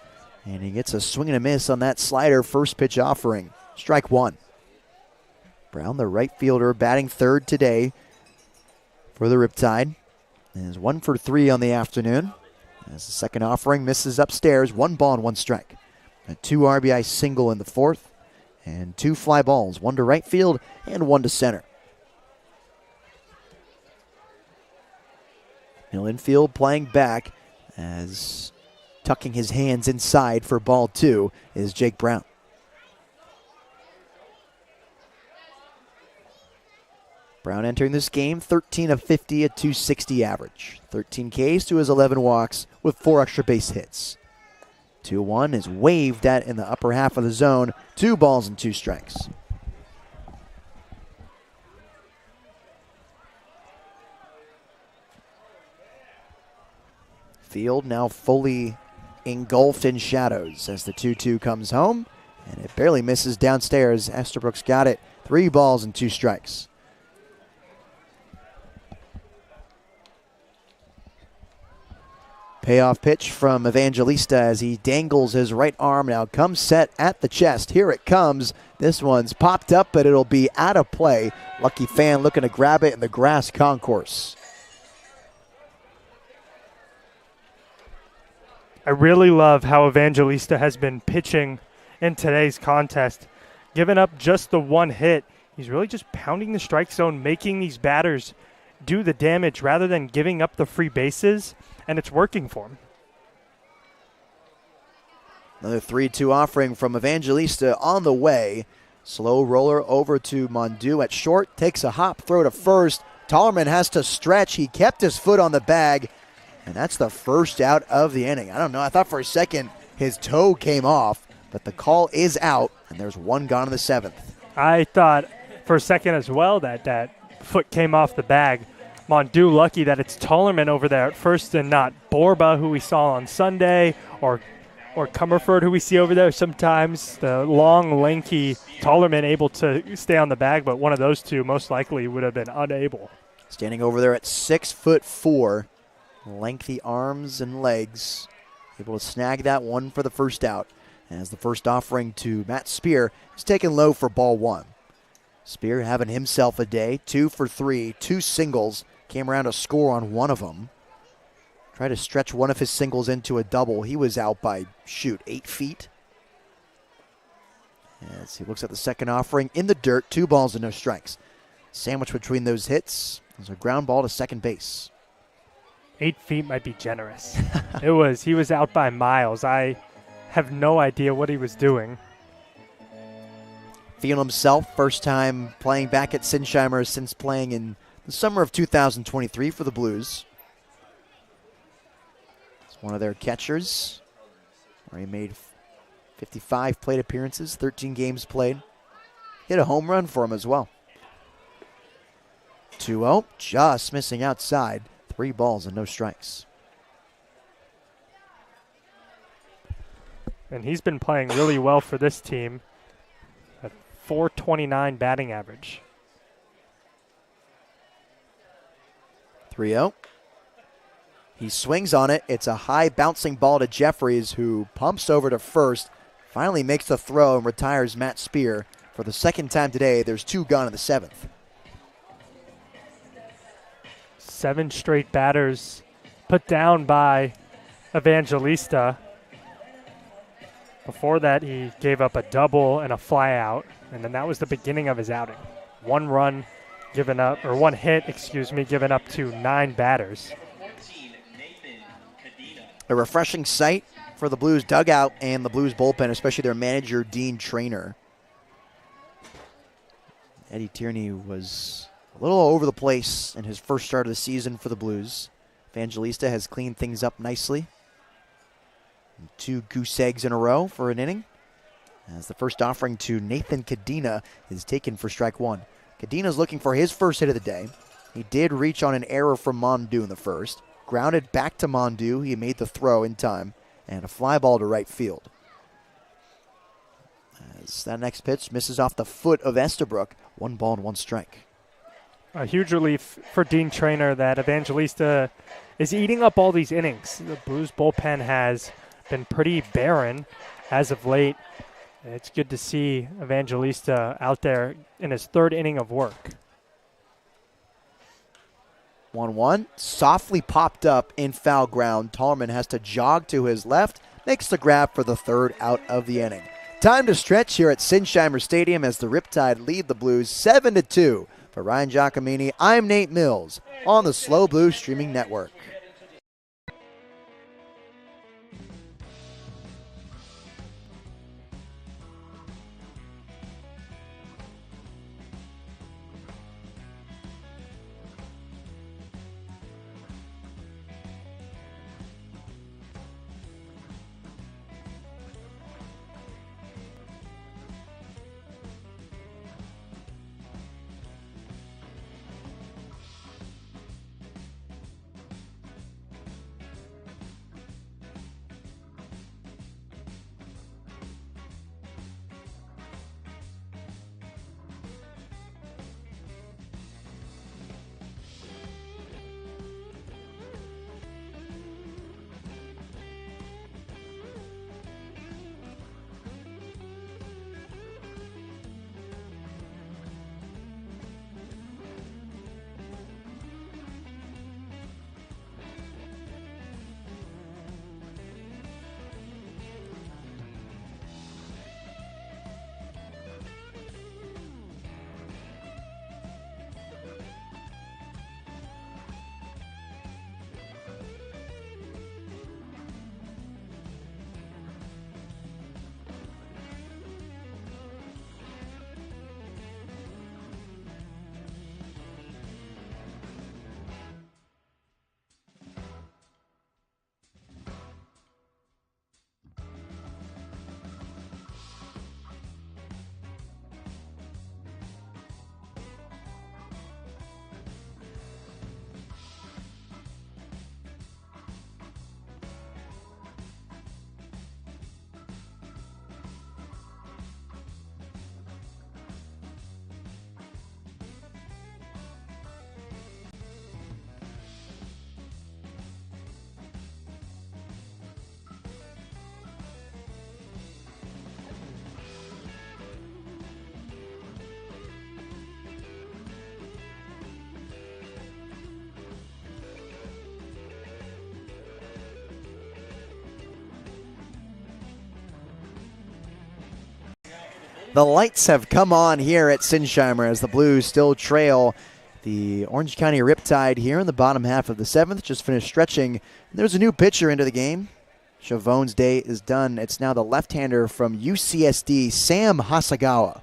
And he gets a swing and a miss on that slider first pitch offering. Strike 1. Brown, the right fielder, batting 3rd today for the Riptide. And is 1 for 3 on the afternoon. As the second offering misses upstairs, 1 ball and 1 strike. A 2 RBI single in the 4th. And 2 fly balls, 1 to right field and 1 to center. Hill infield playing back as tucking his hands inside for ball 2 is Jake Brown. Brown entering this game 13 of 50 at .260 average. 13 Ks to his 11 walks with 4 extra base hits. 2-1 is waved at in the upper half of the zone. 2 balls and 2 strikes. Field now fully engulfed in shadows as the 2-2 comes home, and it barely misses downstairs. Estabrook's got it. 3 balls and 2 strikes. Payoff pitch from Evangelista as he dangles his right arm. Now comes set at the chest. Here it comes. This one's popped up, but it'll be out of play. Lucky fan looking to grab it in the grass concourse. I really love how Evangelista has been pitching in today's contest. Giving up just the 1 hit, he's really just pounding the strike zone, making these batters do the damage rather than giving up the free bases. And it's working for him. Another 3-2 offering from Evangelista on the way. Slow roller over to Mondu at short. Takes a hop throw to first. Tallerman has to stretch. He kept his foot on the bag. And that's the first out of the inning. I don't know. I thought for a second his toe came off. But the call is out. And there's 1 gone in the 7th. I thought for a second as well that foot came off the bag. Mondu lucky that it's Tollerman over there at first and not Borba, who we saw on Sunday, or Comerford, who we see over there sometimes. The long, lanky Tollerman able to stay on the bag, but one of those two most likely would have been unable. Standing over there at 6'4", lengthy arms and legs, able to snag that one for the first out. As the first offering to Matt Spear is taken low for ball one. Spear having himself a day, 2 for 3, 2 singles, came around to score on one of them. Tried to stretch one of his singles into a double. He was out by, 8 feet. As he looks at the second offering, in the dirt, 2 balls and no strikes. Sandwich between those hits. There's a ground ball to second base. 8 feet might be generous. He was out by miles. I have no idea what he was doing. Feeling himself, first time playing back at Sinsheimer since playing in the summer of 2023 for the Blues. It's one of their catchers, where he made 55 plate appearances, 13 games played. Hit a home run for him as well. 2-0, just missing outside. 3 balls and no strikes. And he's been playing really well for this team at .429 batting average. 3-0. He swings on it. It's a high bouncing ball to Jeffries, who pumps over to first, finally makes the throw and retires Matt Spear. For the second time today, there's 2 gone in the 7th. 7 straight batters put down by Evangelista. Before that, he gave up a double and a fly out, and then that was the beginning of his outing. 1 run given up, or 1 hit, given up to 9 batters. A refreshing sight for the Blues dugout and the Blues bullpen, especially their manager, Dean Traynor. Eddie Tierney was a little all over the place in his first start of the season for the Blues. Evangelista has cleaned things up nicely. 2 goose eggs in a row for an inning, as the first offering to Nathan Cadena is taken for strike 1. Cadena's looking for his first hit of the day. He did reach on an error from Mondu in the first. Grounded back to Mondu. He made the throw in time, and a fly ball to right field. As that next pitch misses off the foot of Estabrook. 1 ball and 1 strike. A huge relief for Dean Traynor that Evangelista is eating up all these innings. The Blues bullpen has been pretty barren as of late. It's good to see Evangelista out there in his 3rd inning of work. 1-1, softly popped up in foul ground. Tollerman has to jog to his left, makes the grab for the 3rd out of the inning. Time to stretch here at Sinsheimer Stadium as the Riptide lead the Blues 7-2. For Ryan Giacomini, I'm Nate Mills on the Slow Blue Streaming Network. The lights have come on here at Sinsheimer as the Blues still trail the Orange County Riptide here in the bottom half of the 7th. Just finished stretching. There's a new pitcher into the game. Chavon's day is done. It's now the left-hander from UCSD, Sam Hasagawa.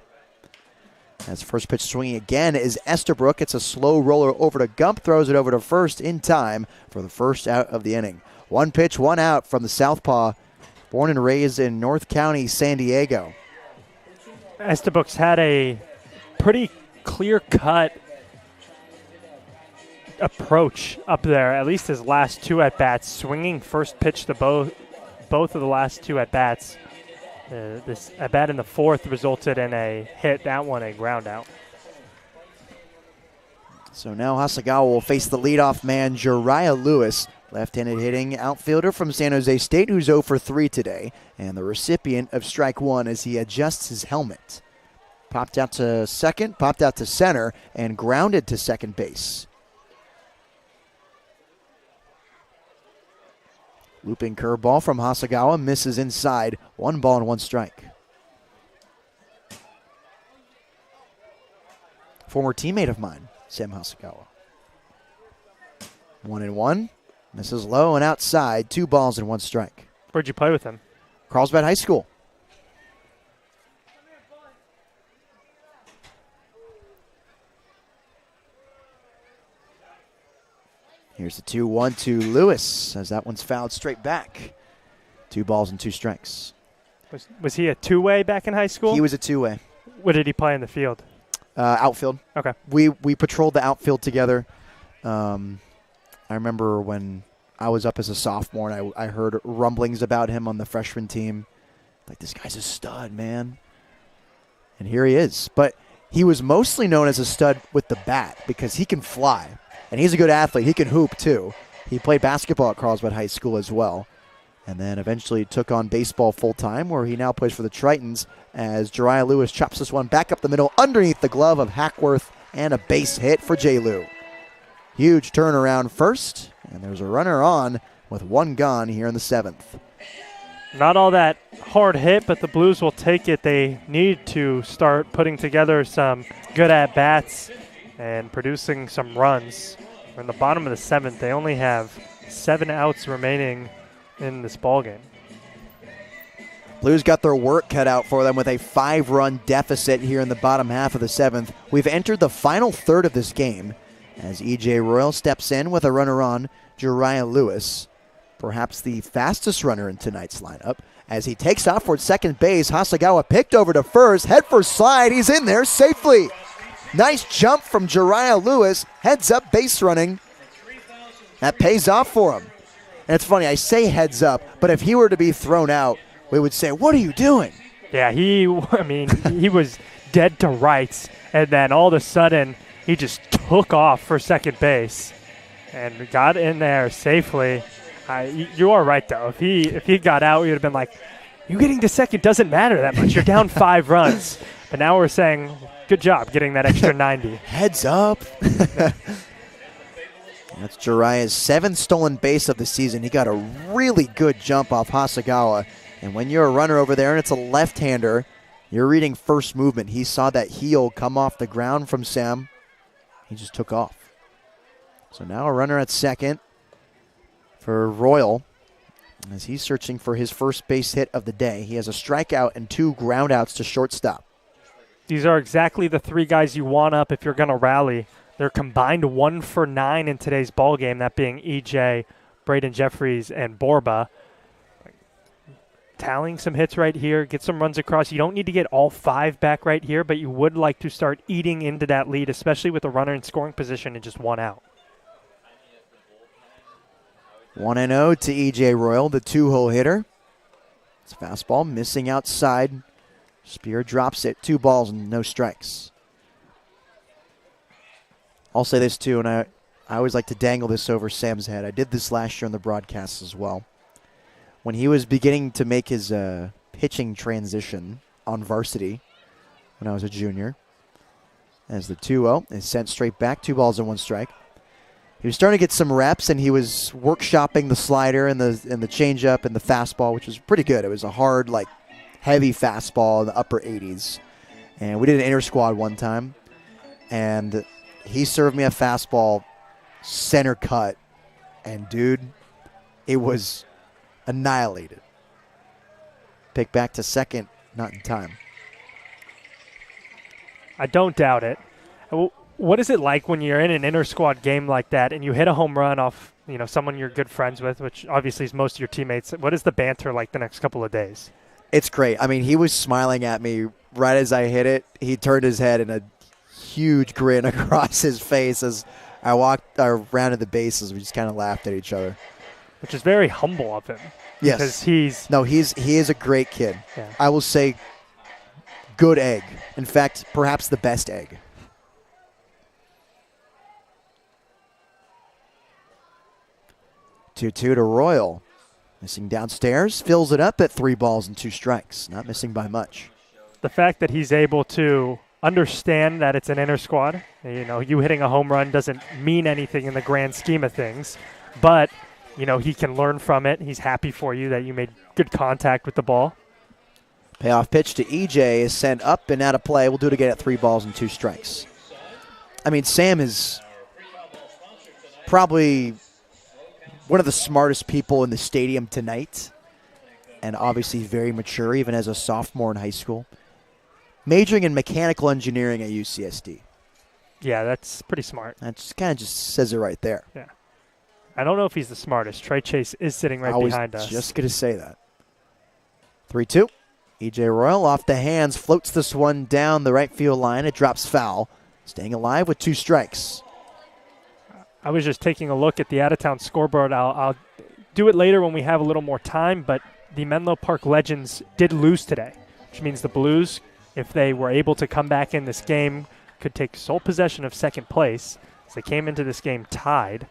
As first pitch swinging again is Estabrook. It's a slow roller over to Gump, throws it over to first in time for the first out of the inning. 1 pitch, 1 out from the southpaw, born and raised in North County, San Diego. Estabrook's had a pretty clear-cut approach up there, at least his last 2 at-bats, swinging first pitch to both of the last 2 at-bats. This at-bat in the 4th resulted in a hit, that one a ground out. So now Hasagawa will face the leadoff man, Jariah Lewis, left-handed hitting outfielder from San Jose State, who's 0 for 3 today, and the recipient of strike 1 as he adjusts his helmet. Popped out to second, popped out to center, and grounded to second base. Looping curveball from Hasagawa, misses inside. 1 ball and 1 strike. Former teammate of mine, Sam Hasagawa. 1-1, misses low and outside. 2 balls and 1 strike. Where'd you play with him? Carlsbad High School. Here's the 2-1 to Lewis as that one's fouled straight back. 2 balls and 2 strikes. Was he a two-way back in high school? He was a two-way. What did he play in the field? Outfield. Okay. We patrolled the outfield together. I remember when I was up as a sophomore and I heard rumblings about him on the freshman team. Like, this guy's a stud, man. And here he is. But he was mostly known as a stud with the bat because he can fly. And he's a good athlete. He can hoop, too. He played basketball at Carlsbad High School as well. And then eventually took on baseball full-time, where he now plays for the Tritons as Jariah Lewis chops this one back up the middle underneath the glove of Hackworth, and a base hit for J. Lou. Huge turnaround first, and there's a runner on with 1 gone here in the 7th. Not all that hard hit, but the Blues will take it. They need to start putting together some good at-bats and producing some runs. We're in the bottom of the 7th. They only have 7 outs remaining in this ballgame. Blues got their work cut out for them with a 5-run deficit here in the bottom half of the 7th. We've entered the final third of this game as E.J. Royal steps in with a runner on, Jariah Lewis, perhaps the fastest runner in tonight's lineup. As he takes off towards second base, Hasagawa picked over to first, head first slide, he's in there safely. Nice jump from Jariah Lewis, heads up base running. That pays off for him. And it's funny, I say heads up, but if he were to be thrown out, we would say, what are you doing? Yeah, he was dead to rights, and then all of a sudden, he just took off for second base and got in there safely. You are right, though. If he got out, we would have been like, you getting to second doesn't matter that much. You're down 5 runs. But now we're saying, good job getting that extra 90. Heads up. That's Jariah's 7th stolen base of the season. He got a really good jump off Hasagawa. And when you're a runner over there and it's a left-hander, you're reading first movement. He saw that heel come off the ground from Sam. He just took off. So now a runner at second for Royal as he's searching for his first base hit of the day. He has a strikeout and 2 groundouts to shortstop. These are exactly the 3 guys you want up if you're going to rally. They're combined 1 for 9 in today's ball game, that being EJ, Braden Jeffries, and Borba. Tallying some hits right here, get some runs across. You don't need to get all 5 back right here, but you would like to start eating into that lead, especially with a runner in scoring position and just 1 out. 1-0 to EJ Royal, the 2-hole hitter. It's fastball missing outside. Spear drops it, 2 balls and no strikes. I'll say this too, and I always like to dangle this over Sam's head. I did this last year on the broadcast as well. When he was beginning to make his pitching transition on varsity when I was a junior, as the 2-0 is sent straight back, 2 balls and 1 strike. He was starting to get some reps, and he was workshopping the slider and the changeup and the fastball, which was pretty good. It was a hard, heavy fastball in the upper 80s. and we did an inter-squad one time, and he served me a fastball center cut, and dude, it was annihilated. Pick back to second, not in time. I don't doubt it. What is it like when you're in an inter-squad game like that and you hit a home run off, someone you're good friends with, which obviously is most of your teammates? What is the banter like the next couple of days? It's great. I mean, he was smiling at me right as I hit it. He turned his head and a huge grin across his face as I walked around to the bases. We just kind of laughed at each other. Which is very humble of him. Yes. Because he is a great kid. Yeah. I will say good egg. In fact, perhaps the best egg. 2-2 to Royal. Missing downstairs, fills it up at 3 balls and 2 strikes. Not missing by much. The fact that he's able to understand that it's an inter-squad, you hitting a home run doesn't mean anything in the grand scheme of things, but he can learn from it. He's happy for you that you made good contact with the ball. Payoff pitch to EJ is sent up and out of play. We'll do it again at 3 balls and 2 strikes. I mean, Sam is probably one of the smartest people in the stadium tonight, and obviously very mature, even as a sophomore in high school. Majoring in mechanical engineering at UCSD. Yeah, that's pretty smart. That just kind of just says it right there. Yeah. I don't know if he's the smartest. Trey Chase is sitting right behind us. I was just going to say that. 3-2. EJ Royal off the hands, floats this one down the right field line. It drops foul. Staying alive with 2 strikes. I was just taking a look at the out-of-town scoreboard. I'll do it later when we have a little more time, but the Menlo Park Legends did lose today, which means the Blues, if they were able to come back in this game, could take sole possession of second place as they came into this game tied.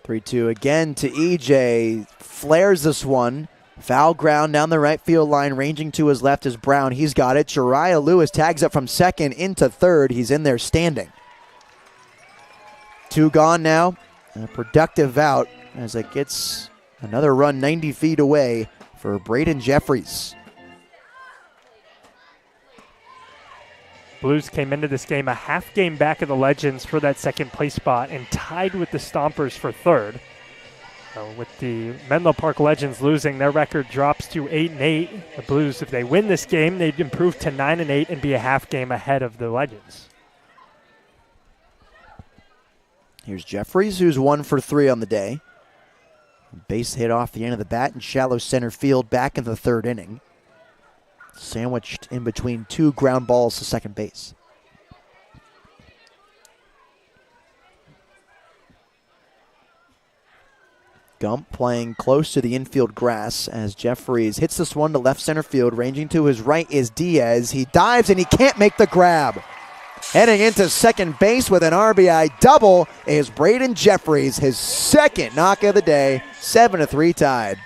3-2 again to EJ. Flares this one. Foul ground down the right field line. Ranging to his left is Brown. He's got it. Jariah Lewis tags up from second into third. He's in there standing. 2 gone now. A productive out as it gets another run 90 feet away for Braden Jeffries. Blues came into this game a half game back of the Legends for that second place spot and tied with the Stompers for third. With the Menlo Park Legends losing, their record drops to 8-8. The Blues, if they win this game, they'd improve to 9-8 and be a half game ahead of the Legends. Here's Jeffries, who's 1 for 3 on the day. Base hit off the end of the bat in shallow center field back in the 3rd inning. Sandwiched in between 2 ground balls to second base. Gump playing close to the infield grass as Jeffries hits this one to left center field. Ranging to his right is Diaz. He dives and he can't make the grab. Heading into second base with an RBI double is Braden Jeffries, his 2nd knock of the day. 7-3 tied.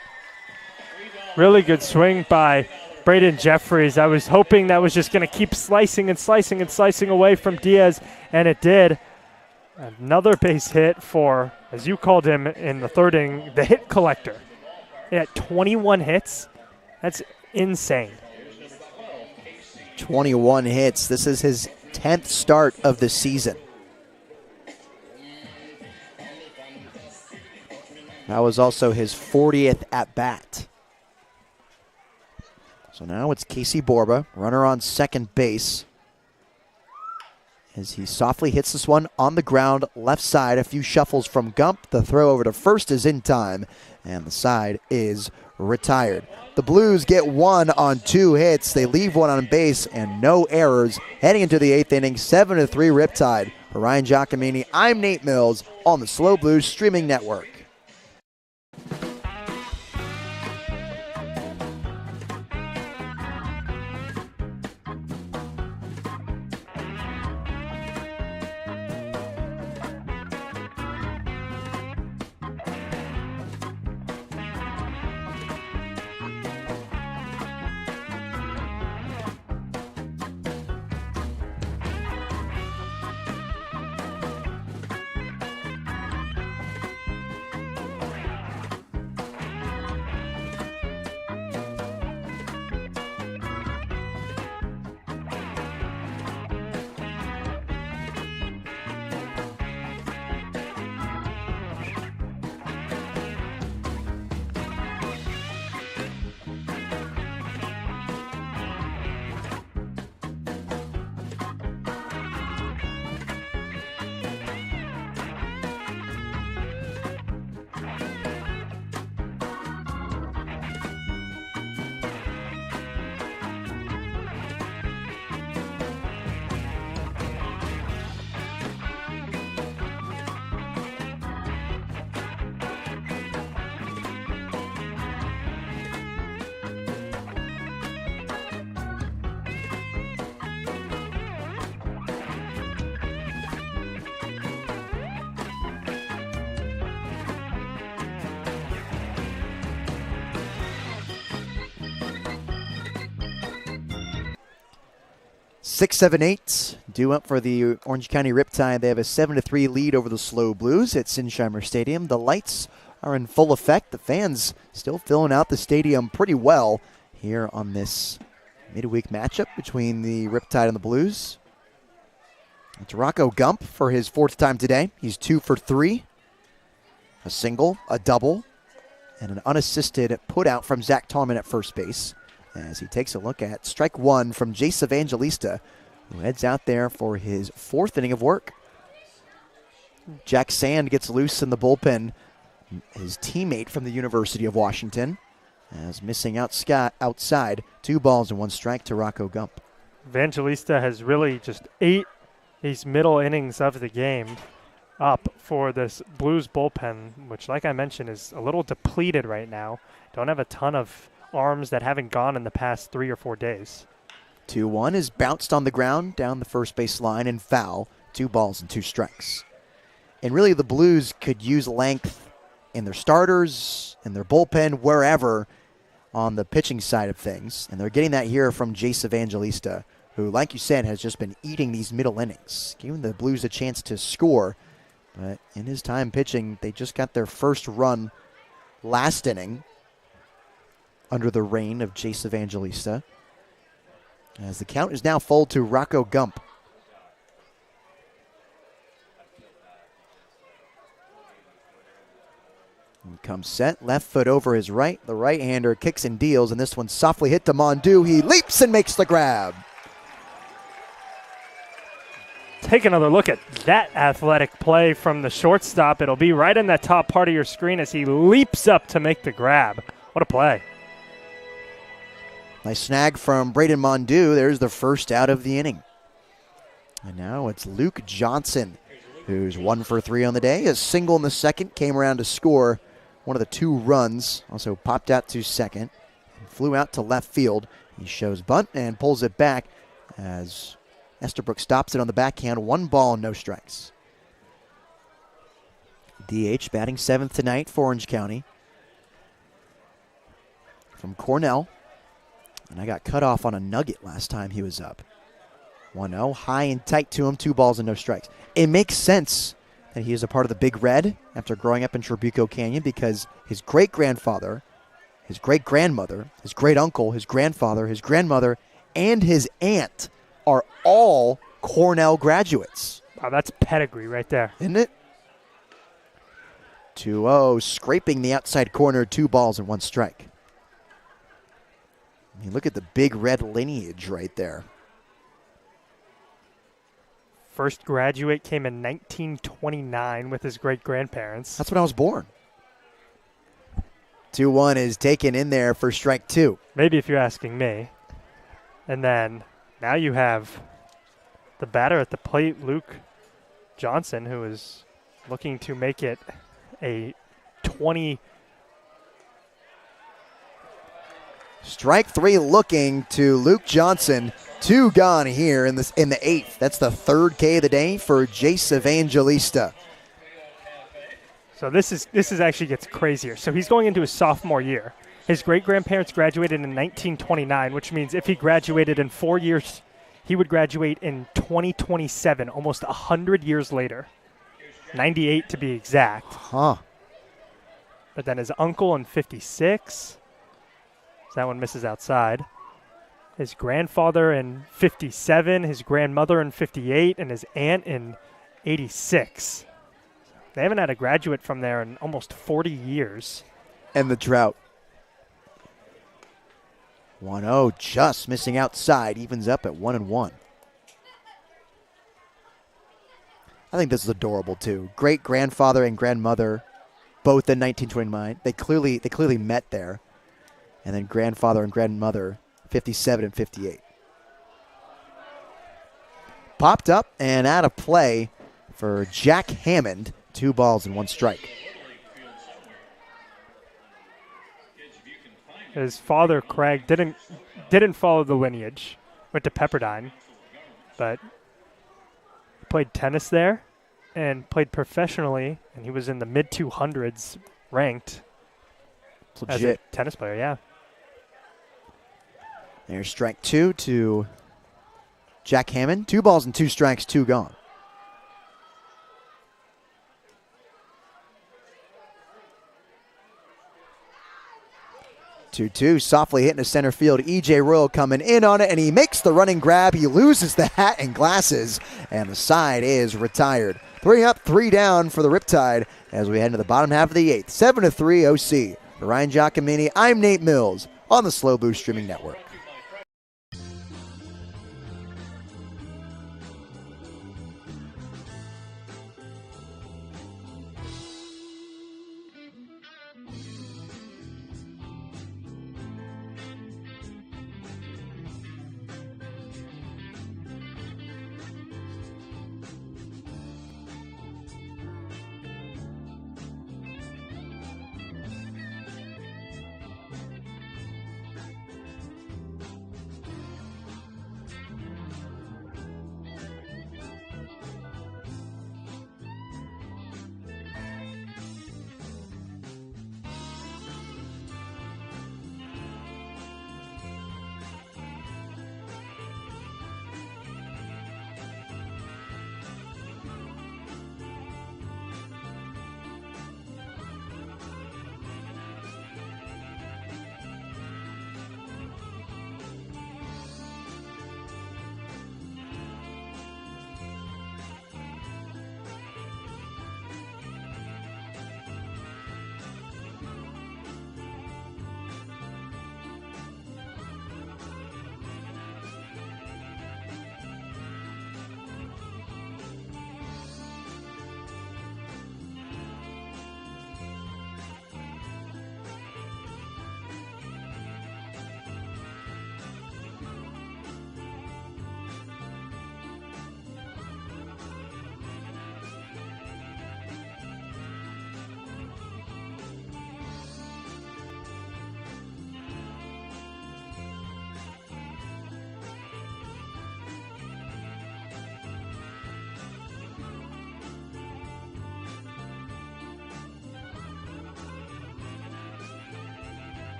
Really good swing by Braden Jeffries. I was hoping that was just going to keep slicing and slicing and slicing away from Diaz, and it did. Another base hit for, as you called him in the 3rd inning, the hit collector. At 21 hits, that's insane. 21 hits. This is his 10th start of the season. That was also his 40th at-bat. So now it's Casey Borba, runner on second base, as he softly hits this one on the ground, left side. A few shuffles from Gump. The throw over to first is in time, and the side is retired. The Blues get 1 on 2 hits. They leave 1 on base and no errors. Heading into the 8th inning, 7-3 Riptide. For Ryan Giacomini, I'm Nate Mills on the SLO Blues streaming network. 6, 7, 8 due up for the Orange County Riptide. They have a 7-3 lead over the SLO Blues at Sinsheimer Stadium. The lights are in full effect. The fans still filling out the stadium pretty well here on this midweek matchup between the Riptide and the Blues. It's Rocco Gump for his 4th time today. He's 2 for 3. A single, a double, and an unassisted put out from Zach Tallman at first base as he takes a look at strike 1 from Jace Evangelista, who heads out there for his 4th inning of work. Jack Sand gets loose in the bullpen, his teammate from the University of Washington, as missing outside. 2 balls and 1 strike to Rocco Gump. Evangelista has really just ate these middle innings of the game up for this Blues bullpen, which, like I mentioned, is a little depleted right now. Don't have a ton of arms that haven't gone in the past 3 or 4 days. 2-1 is bounced on the ground down the first base line and foul. 2 balls and 2 strikes. And really the Blues could use length in their starters, in their bullpen, wherever on the pitching side of things. And they're getting that here from Jace Evangelista, who, like you said, has just been eating these middle innings, giving the Blues a chance to score. But in his time pitching, they just got their first run last inning under the reign of Jace Evangelista, as the count is now full to Rocco Gump. He comes set, left foot over his right. The right-hander kicks and deals, and this one's softly hit to Mondu. He leaps and makes the grab. Take another look at that athletic play from the shortstop. It'll be right in that top part of your screen as he leaps up to make the grab. What a play. Nice snag from Braden Mondu. There's the first out of the inning. And now it's Luke Johnson, who's 1 for 3 on the day. A single in the second, came around to score one of the 2 runs. Also popped out to second and flew out to left field. He shows bunt and pulls it back as Estabrook stops it on the backhand. 1 ball, no strikes. DH batting 7th tonight for Orange County from Cornell. And I got cut off on a nugget last time he was up. 1-0, high and tight to him, 2 balls and no strikes. It makes sense that he is a part of the Big Red after growing up in Trabuco Canyon, because his great-grandfather, his great-grandmother, his great-uncle, his grandfather, his grandmother, and his aunt are all Cornell graduates. Wow, that's pedigree right there. Isn't it? 2-0, scraping the outside corner, 2 balls and 1 strike. I mean, look at the Big Red lineage right there. First graduate came in 1929 with his great-grandparents. That's when I was born. 2-1 is taken in there for strike 2. Maybe if you're asking me. And then now you have the batter at the plate, Luke Johnson, who is looking to make it a 20. Strike 3 looking to Luke Johnson. 2 gone here in the 8th. That's the 3rd K of the day for Jace Evangelista. So this is actually gets crazier. So he's going into his sophomore year. His great-grandparents graduated in 1929, which means if he graduated in 4 years, he would graduate in 2027, almost 100 years later. 98 to be exact. Huh. But then his uncle in 56. That one misses outside. His grandfather in 57, his grandmother in 58, and his aunt in 86. They haven't had a graduate from there in almost 40 years. And the drought. 1-0, just missing outside, evens up at 1-1. I think this is adorable too. Great grandfather and grandmother, both in 1929. They clearly met there. And then grandfather and grandmother, 57 and 58. Popped up and out of play for Jack Hammond. 2 balls and 1 strike. His father, Craig, didn't follow the lineage. Went to Pepperdine, but played tennis there and played professionally, and he was in the mid-200s ranked as a tennis player, yeah. There's strike 2 to Jack Hammond, 2 balls and 2 strikes, 2 gone. Two, softly hitting to center field. E.J. Royal coming in on it, and he makes the running grab. He loses the hat and glasses, and the side is retired. 3 up, 3 down for the Riptide as we head into the bottom half of the 8th. 7-3 OC. For Ryan Giacomini, I'm Nate Mills on the Slow Boost Streaming Network.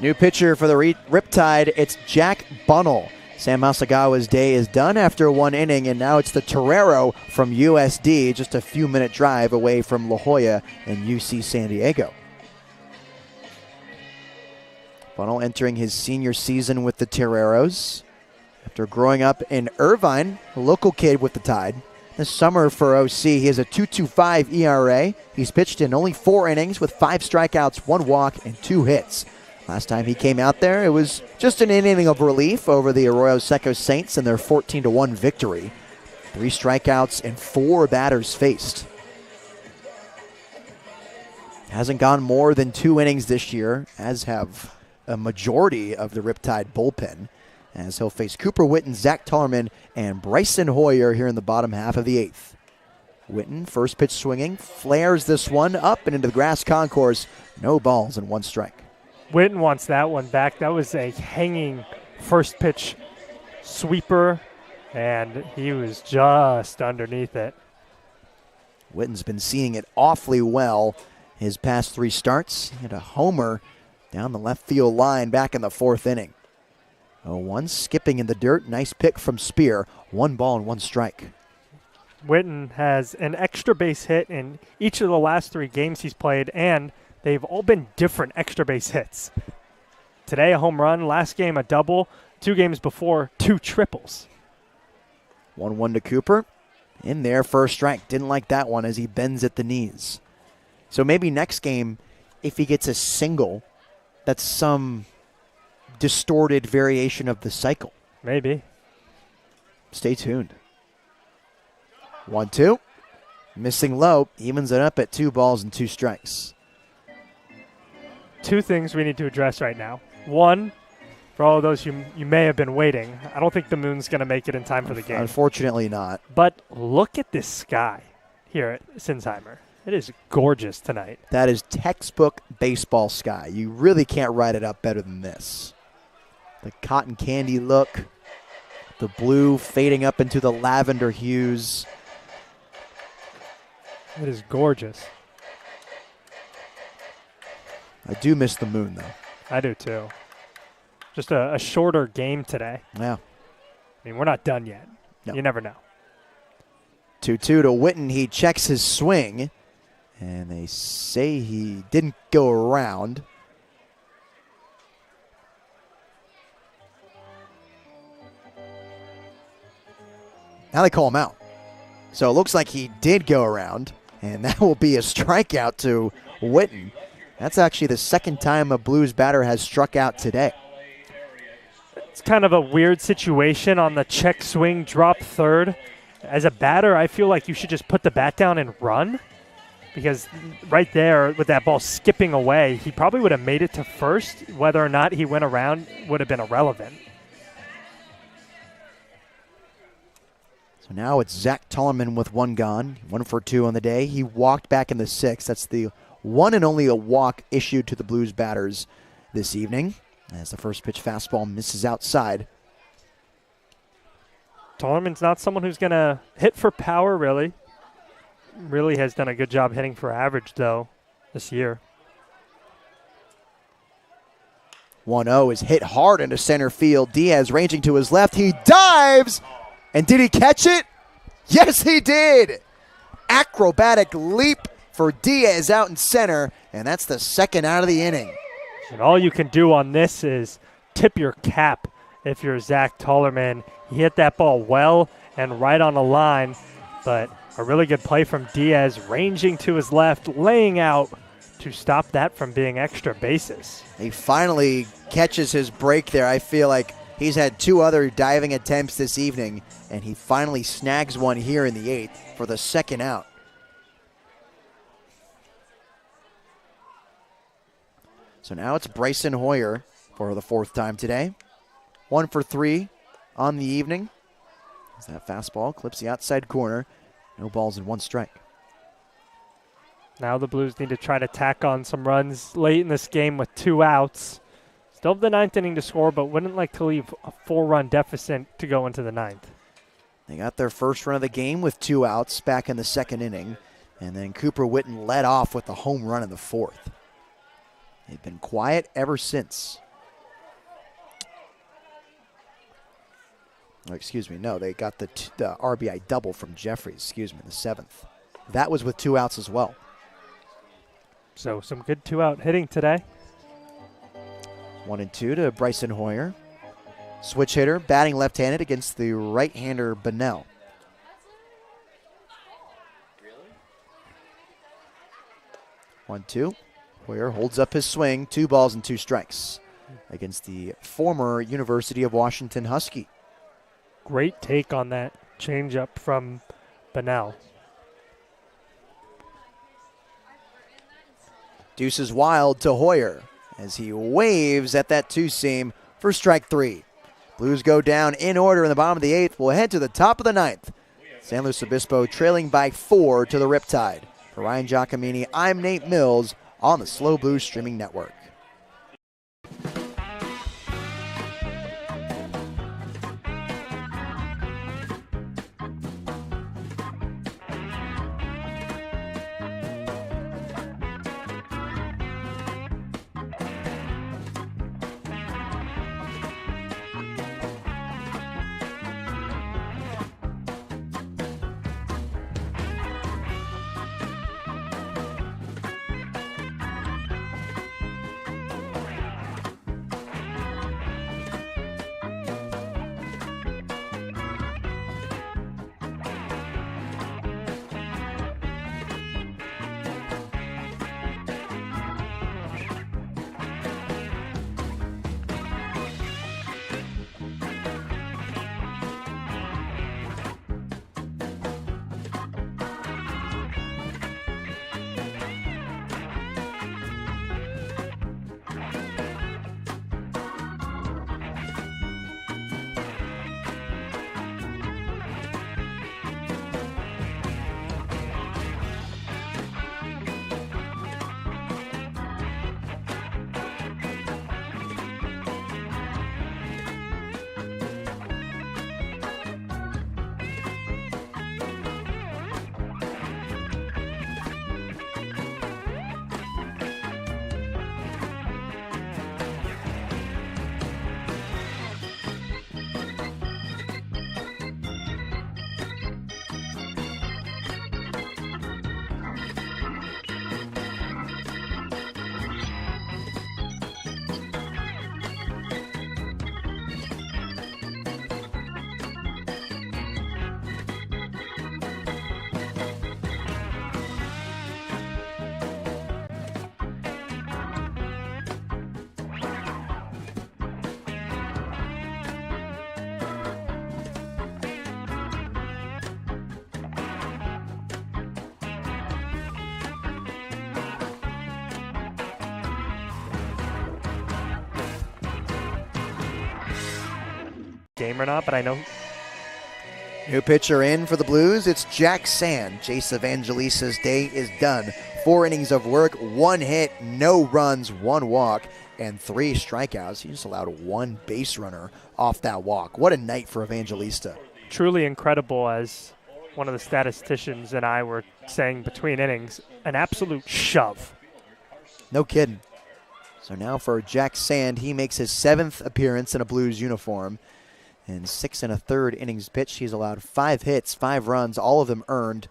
New pitcher for the Riptide, it's Jack Bunnell. Sam Masagawa's day is done after 1 inning, and now it's the Torero from USD, just a few-minute drive away from La Jolla and UC San Diego. Bunnell entering his senior season with the Toreros. After growing up in Irvine, a local kid with the Tide. This summer for OC, he has a 2.25 ERA. He's pitched in only 4 innings with 5 strikeouts, 1 walk, and 2 hits. Last time he came out there, it was just an inning of relief over the Arroyo Seco Saints in their 14-1 victory. 3 strikeouts and 4 batters faced. Hasn't gone more than 2 innings this year, as have a majority of the Riptide bullpen, as he'll face Cooper Witten, Zach Tarman, and Bryson Hoyer here in the bottom half of the 8th. Witten, first pitch swinging, flares this one up and into the grass concourse. No balls and 1 strike. Witten wants that one back. That was a hanging first pitch sweeper, and he was just underneath it. Witten's been seeing it awfully well his past 3 starts. He had a homer down the left field line back in the 4th inning. 0-1, skipping in the dirt. Nice pick from Spear. 1 ball and 1 strike. Witten has an extra base hit in each of the last 3 games he's played, and they've all been different extra base hits. Today, a home run. Last game, a double. 2 games before, 2 triples. 1-1 to Cooper. In there for a strike. Didn't like that one as he bends at the knees. So maybe next game, if he gets a single, that's some distorted variation of the cycle. Maybe. Stay tuned. 1-2. Missing low. Evens it up at 2 balls and 2 strikes. 2 things we need to address right now. 1, for all of those you may have been waiting, I don't think the moon's going to make it in time for the game. Unfortunately not. But look at this sky here at Sinsheimer. It is gorgeous tonight. That is textbook baseball sky. You really can't write it up better than this. The cotton candy look, the blue fading up into the lavender hues. It is gorgeous. I do miss the moon, though. I do, too. just a shorter game today. Yeah. I mean, we're not done yet. No. You never know. 2-2 to Witten. He checks his swing, and they say he didn't go around. Now they call him out. So it looks like he did go around, and that will be a strikeout to Witten. That's actually the second time a Blues batter has struck out today. It's kind of a weird situation on the check swing, drop third. As a batter, I feel like you should just put the bat down and run, because right there with that ball skipping away, he probably would have made it to first. Whether or not he went around would have been irrelevant. So now it's Zach Tollerman with one gone, 1 for 2 on the day. He walked back in the 6th. That's the one and only a walk issued to the Blues batters this evening, as the first pitch fastball misses outside. Tollerman's not someone who's going to hit for power, really. Really has done a good job hitting for average, though, this year. 1-0 is hit hard into center field. Diaz ranging to his left. He dives! And did he catch it? Yes, he did! Acrobatic leap for Diaz out in center, and that's the second out of the inning. And all you can do on this is tip your cap if you're Zach Tollerman. He hit that ball well and right on the line, but a really good play from Diaz, ranging to his left, laying out to stop that from being extra bases. He finally catches his break there. I feel like he's had 2 other diving attempts this evening, and he finally snags one here in the 8th for the second out. So now it's Bryson Hoyer for the 4th time today. 1 for 3 on the evening. As that fastball clips the outside corner. No balls and 1 strike. Now the Blues need to try to tack on some runs late in this game with 2 outs. Still have the 9th inning to score, but wouldn't like to leave a 4-run deficit to go into the 9th. They got their first run of the game with 2 outs back in the 2nd inning. And then Cooper Witten led off with the home run in the 4th. They've been quiet ever since. Oh, excuse me, no, they got the RBI double from Jeffries, excuse me, the 7th. That was with 2 outs as well. So some good 2-out hitting today. 1-2 to Bryson Hoyer. Switch hitter, batting left-handed against the right-hander Bunnell. Really? 1-2. Hoyer holds up his swing, 2 balls and 2 strikes against the former University of Washington Husky. Great take on that changeup from Bunnell. Deuces wild to Hoyer as he waves at that 2-seam for strike 3. Blues go down in order in the bottom of the 8th. We'll head to the top of the 9th. San Luis Obispo trailing by 4 to the Riptide. For Ryan Giacomini, I'm Nate Mills on the SLO Blues Streaming Network. game or not, but I know. New pitcher in for the Blues. It's Jack Sand. Jace Evangelista's day is done. 4 innings of work, 1 hit, no runs, 1 walk, and 3 strikeouts. He just allowed 1 base runner off that walk. What a night for Evangelista. Truly incredible, as one of the statisticians and I were saying between innings. An absolute shove. No kidding. So now for Jack Sand, he makes his 7th appearance in a Blues uniform. In 6 1/3 innings pitched, he's allowed 5 hits, 5 runs, all of them earned.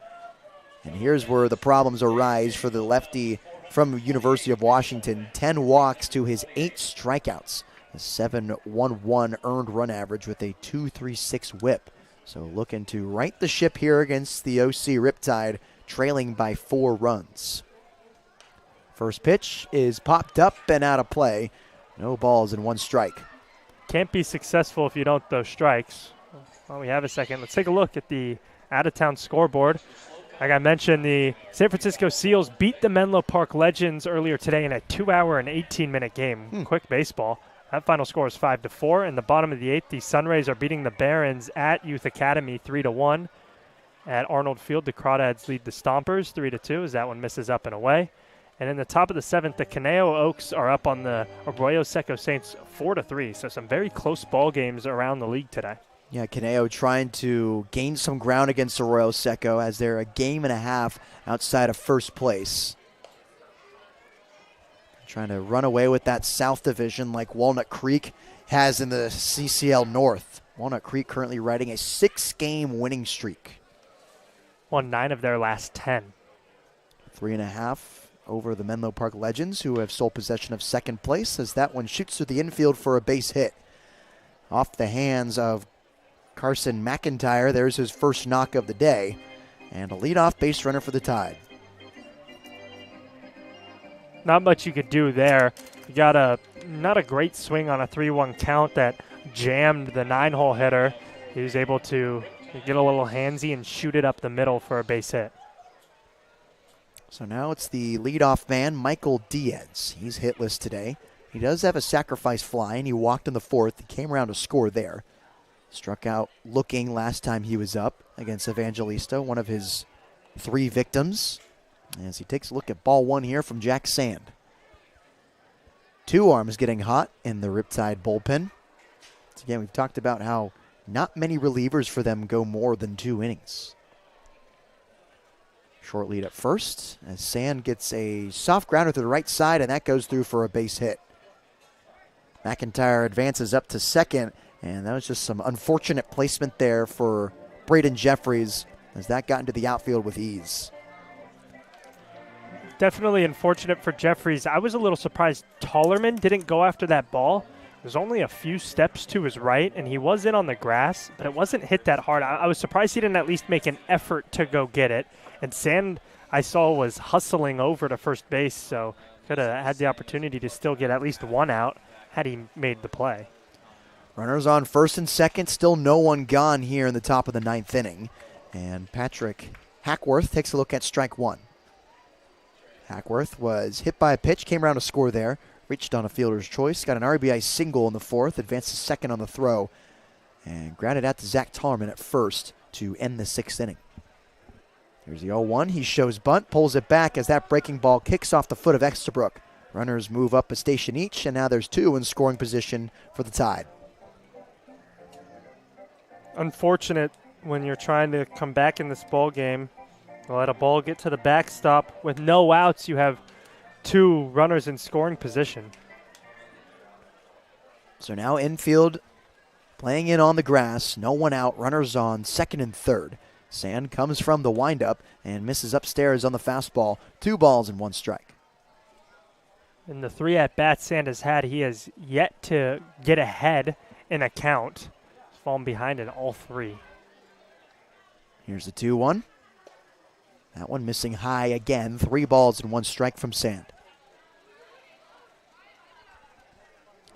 And here's where the problems arise for the lefty from University of Washington. 10 walks to his 8 strikeouts. A 7.11 earned run average with a 2.36 whip. So looking to right the ship here against the OC Riptide, trailing by 4 runs. First pitch is popped up and out of play. No balls and 1 strike. Can't be successful if you don't throw strikes. Well, we have a second. Let's take a look at the out-of-town scoreboard. Like I mentioned, the San Francisco Seals beat the Menlo Park Legends earlier today in a 2-hour and 18-minute game. Quick baseball. That final score is 5-4. In the bottom of the 8th, the Sunrays are beating the Barons at Youth Academy 3-1. At Arnold Field, the Crawdads lead the Stompers 3-2 as that one misses up and away. And in the top of the 7th, the Caneo Oaks are up on the Arroyo Seco Saints 4-3. So some very close ball games around the league today. Yeah, Caneo trying to gain some ground against Arroyo Seco as they're a game and a half outside of first place. Trying to run away with that South Division like Walnut Creek has in the CCL North. Walnut Creek currently riding a 6-game winning streak. Won 9 of their last 10. 3.5 over the Menlo Park Legends, who have sole possession of second place, as that one shoots through the infield for a base hit. Off the hands of Carson McIntyre, there's his first knock of the day, and a leadoff base runner for the Tide. Not much you could do there. You got not a great swing on a 3-1 count that jammed the 9-hole hitter. He was able to get a little handsy and shoot it up the middle for a base hit. So now it's the leadoff man, Michael Diaz. He's hitless today. He does have a sacrifice fly, and he walked in the 4th. He came around to score there. Struck out looking last time he was up against Evangelista, one of his 3 victims. As he takes a look at ball 1 here from Jack Sand. 2 arms getting hot in the Riptide bullpen. So again, we've talked about how not many relievers for them go more than 2 innings. Short lead at first as Sand gets a soft grounder to the right side, and that goes through for a base hit. McIntyre advances up to second, and that was just some unfortunate placement there for Braden Jeffries as that got into the outfield with ease. Definitely unfortunate for Jeffries. I was a little surprised Tollerman didn't go after that ball. It was only a few steps to his right, and he was in on the grass, but it wasn't hit that hard. I was surprised he didn't at least make an effort to go get it. And Sand, I saw, was hustling over to first base, so could have had the opportunity to still get at least 1 out had he made the play. Runners on first and second, still no one gone here in the top of the 9th inning. And Patrick Hackworth takes a look at strike 1. Hackworth was hit by a pitch, came around to score there, reached on a fielder's choice, got an RBI single in the 4th, advances second on the throw, and grounded out to Zach Tollerman at first to end the 6th inning. Here's the 0-1. He shows bunt, pulls it back as that breaking ball kicks off the foot of Exterbrook. Runners move up a station each, and now there's 2 in scoring position for the Tide. Unfortunate when you're trying to come back in this ball game. Let a ball get to the backstop. With no outs, you have 2 runners in scoring position. So now infield playing in on the grass, no one out, runners on second and third. Sand comes from the windup and misses upstairs on the fastball. 2 balls and 1 strike. In the 3 at-bats Sand has had, he has yet to get ahead in a count. He's fallen behind in all 3. Here's the 2-1. That one missing high again. 3 balls and 1 strike from Sand.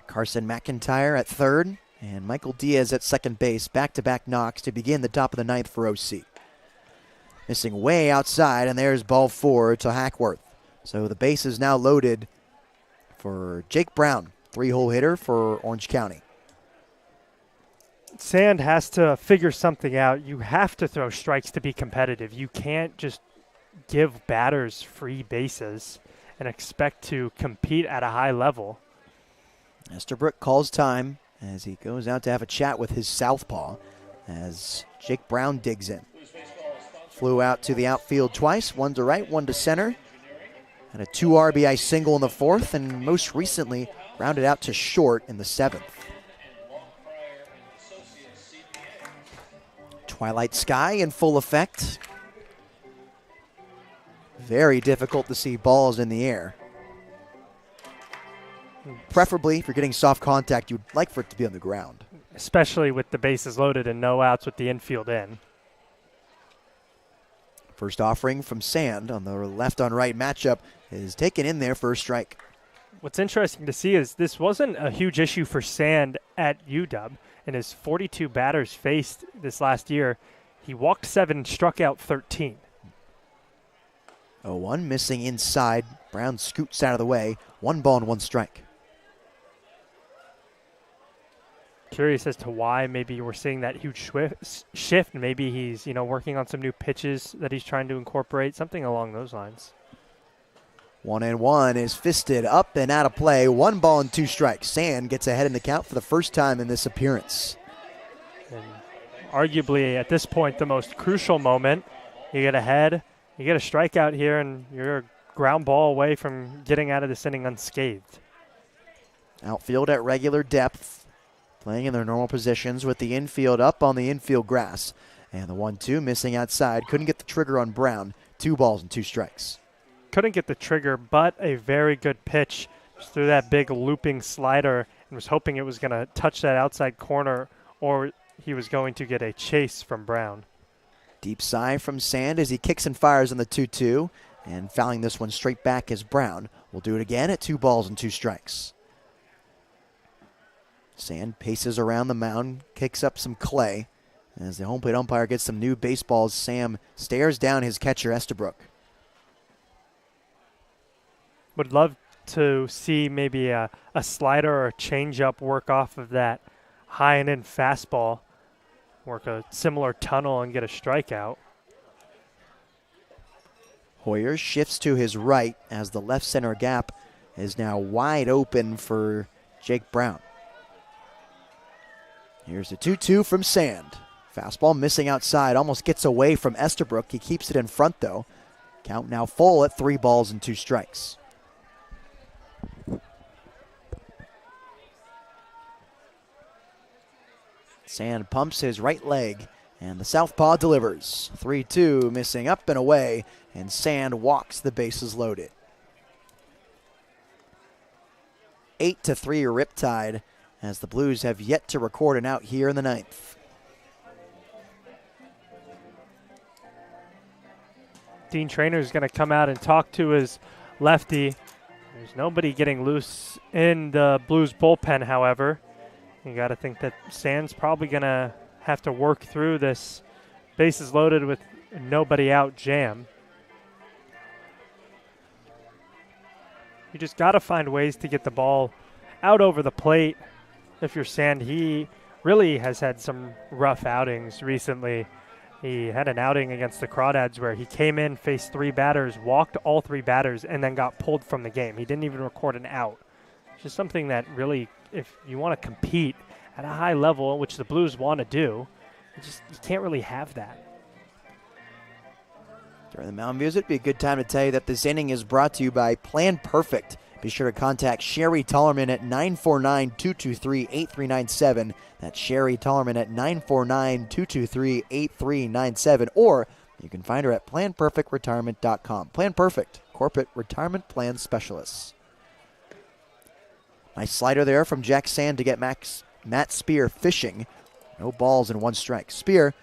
Carson McIntyre at third and Michael Diaz at second base. Back-to-back knocks to begin the top of the 9th for OC. Missing way outside, and there's ball 4 to Hackworth. So the base is now loaded for Jake Brown, 3-hole hitter for Orange County. Sand has to figure something out. You have to throw strikes to be competitive. You can't just give batters free bases and expect to compete at a high level. Estabrook calls time as he goes out to have a chat with his southpaw as Jake Brown digs in. Flew out to the outfield twice, one to right, one to center. Had a 2 RBI single in the 4th, and most recently rounded out to short in the 7th. Twilight sky in full effect. Very difficult to see balls in the air. Preferably, if you're getting soft contact, you'd like for it to be on the ground. Especially with the bases loaded and no outs with the infield in. First offering from Sand on the left on right matchup is taken in there for a strike. What's interesting to see is this wasn't a huge issue for Sand at UW. In his 42 batters faced this last year, he walked 7, struck out 13. 0-1, missing inside. Brown scoots out of the way. 1 ball and 1 strike. Curious as to why maybe we're seeing that huge shift. Maybe he's, working on some new pitches that he's trying to incorporate, something along those lines. 1-1 is fisted up and out of play. 1 ball and 2 strikes. Sand gets ahead in the count for the first time in this appearance. And arguably at this point, the most crucial moment. You get ahead, you get a strikeout here, and you're a ground ball away from getting out of this inning unscathed. Outfield at regular depth, playing in their normal positions with the infield up on the infield grass. And the 1-2 missing outside. Couldn't get the trigger on Brown. 2 balls and 2 strikes. Couldn't get the trigger, but a very good pitch. Just threw that big looping slider and was hoping it was going to touch that outside corner or he was going to get a chase from Brown. Deep sigh from Sand as he kicks and fires on the 2-2. And fouling this one straight back is Brown. Will do it again at 2 balls and 2 strikes. Sand paces around the mound, kicks up some clay. As the home plate umpire gets some new baseballs, Sam stares down his catcher, Estabrook. Would love to see maybe a slider or a changeup work off of that high and in fastball, work a similar tunnel and get a strikeout. Hoyer shifts to his right as the left center gap is now wide open for Jake Brown. Here's the 2-2 from Sand. Fastball missing outside, almost gets away from Estabrook. He keeps it in front though. Count now full at 3 balls and 2 strikes. Sand pumps his right leg, and the southpaw delivers. 3-2, missing up and away, and Sand walks the bases loaded. 8-3 Riptide, as the Blues have yet to record an out here in the 9th. Dean Traynor is going to come out and talk to his lefty. There's nobody getting loose in the Blues bullpen, however. You got to think that Sand's probably going to have to work through this bases loaded with nobody out jam. You just got to find ways to get the ball out over the plate. If you're Sand, he really has had some rough outings recently. He had an outing against the Crawdads where he came in, faced 3 batters, walked all 3 batters, and then got pulled from the game. He didn't even record an out. It's just something that really, if you want to compete at a high level, which the Blues want to do, you can't really have that. During the mound visit, it'd be a good time to tell you that this inning is brought to you by Plan Perfect. Be sure to contact Sherry Tollerman at 949-223-8397. That's Sherry Tollerman at 949-223-8397. Or you can find her at planperfectretirement.com. Plan Perfect, corporate retirement plan specialists. Nice slider there from Jack Sand to get Matt Spear fishing. No balls and 1 strike. Spear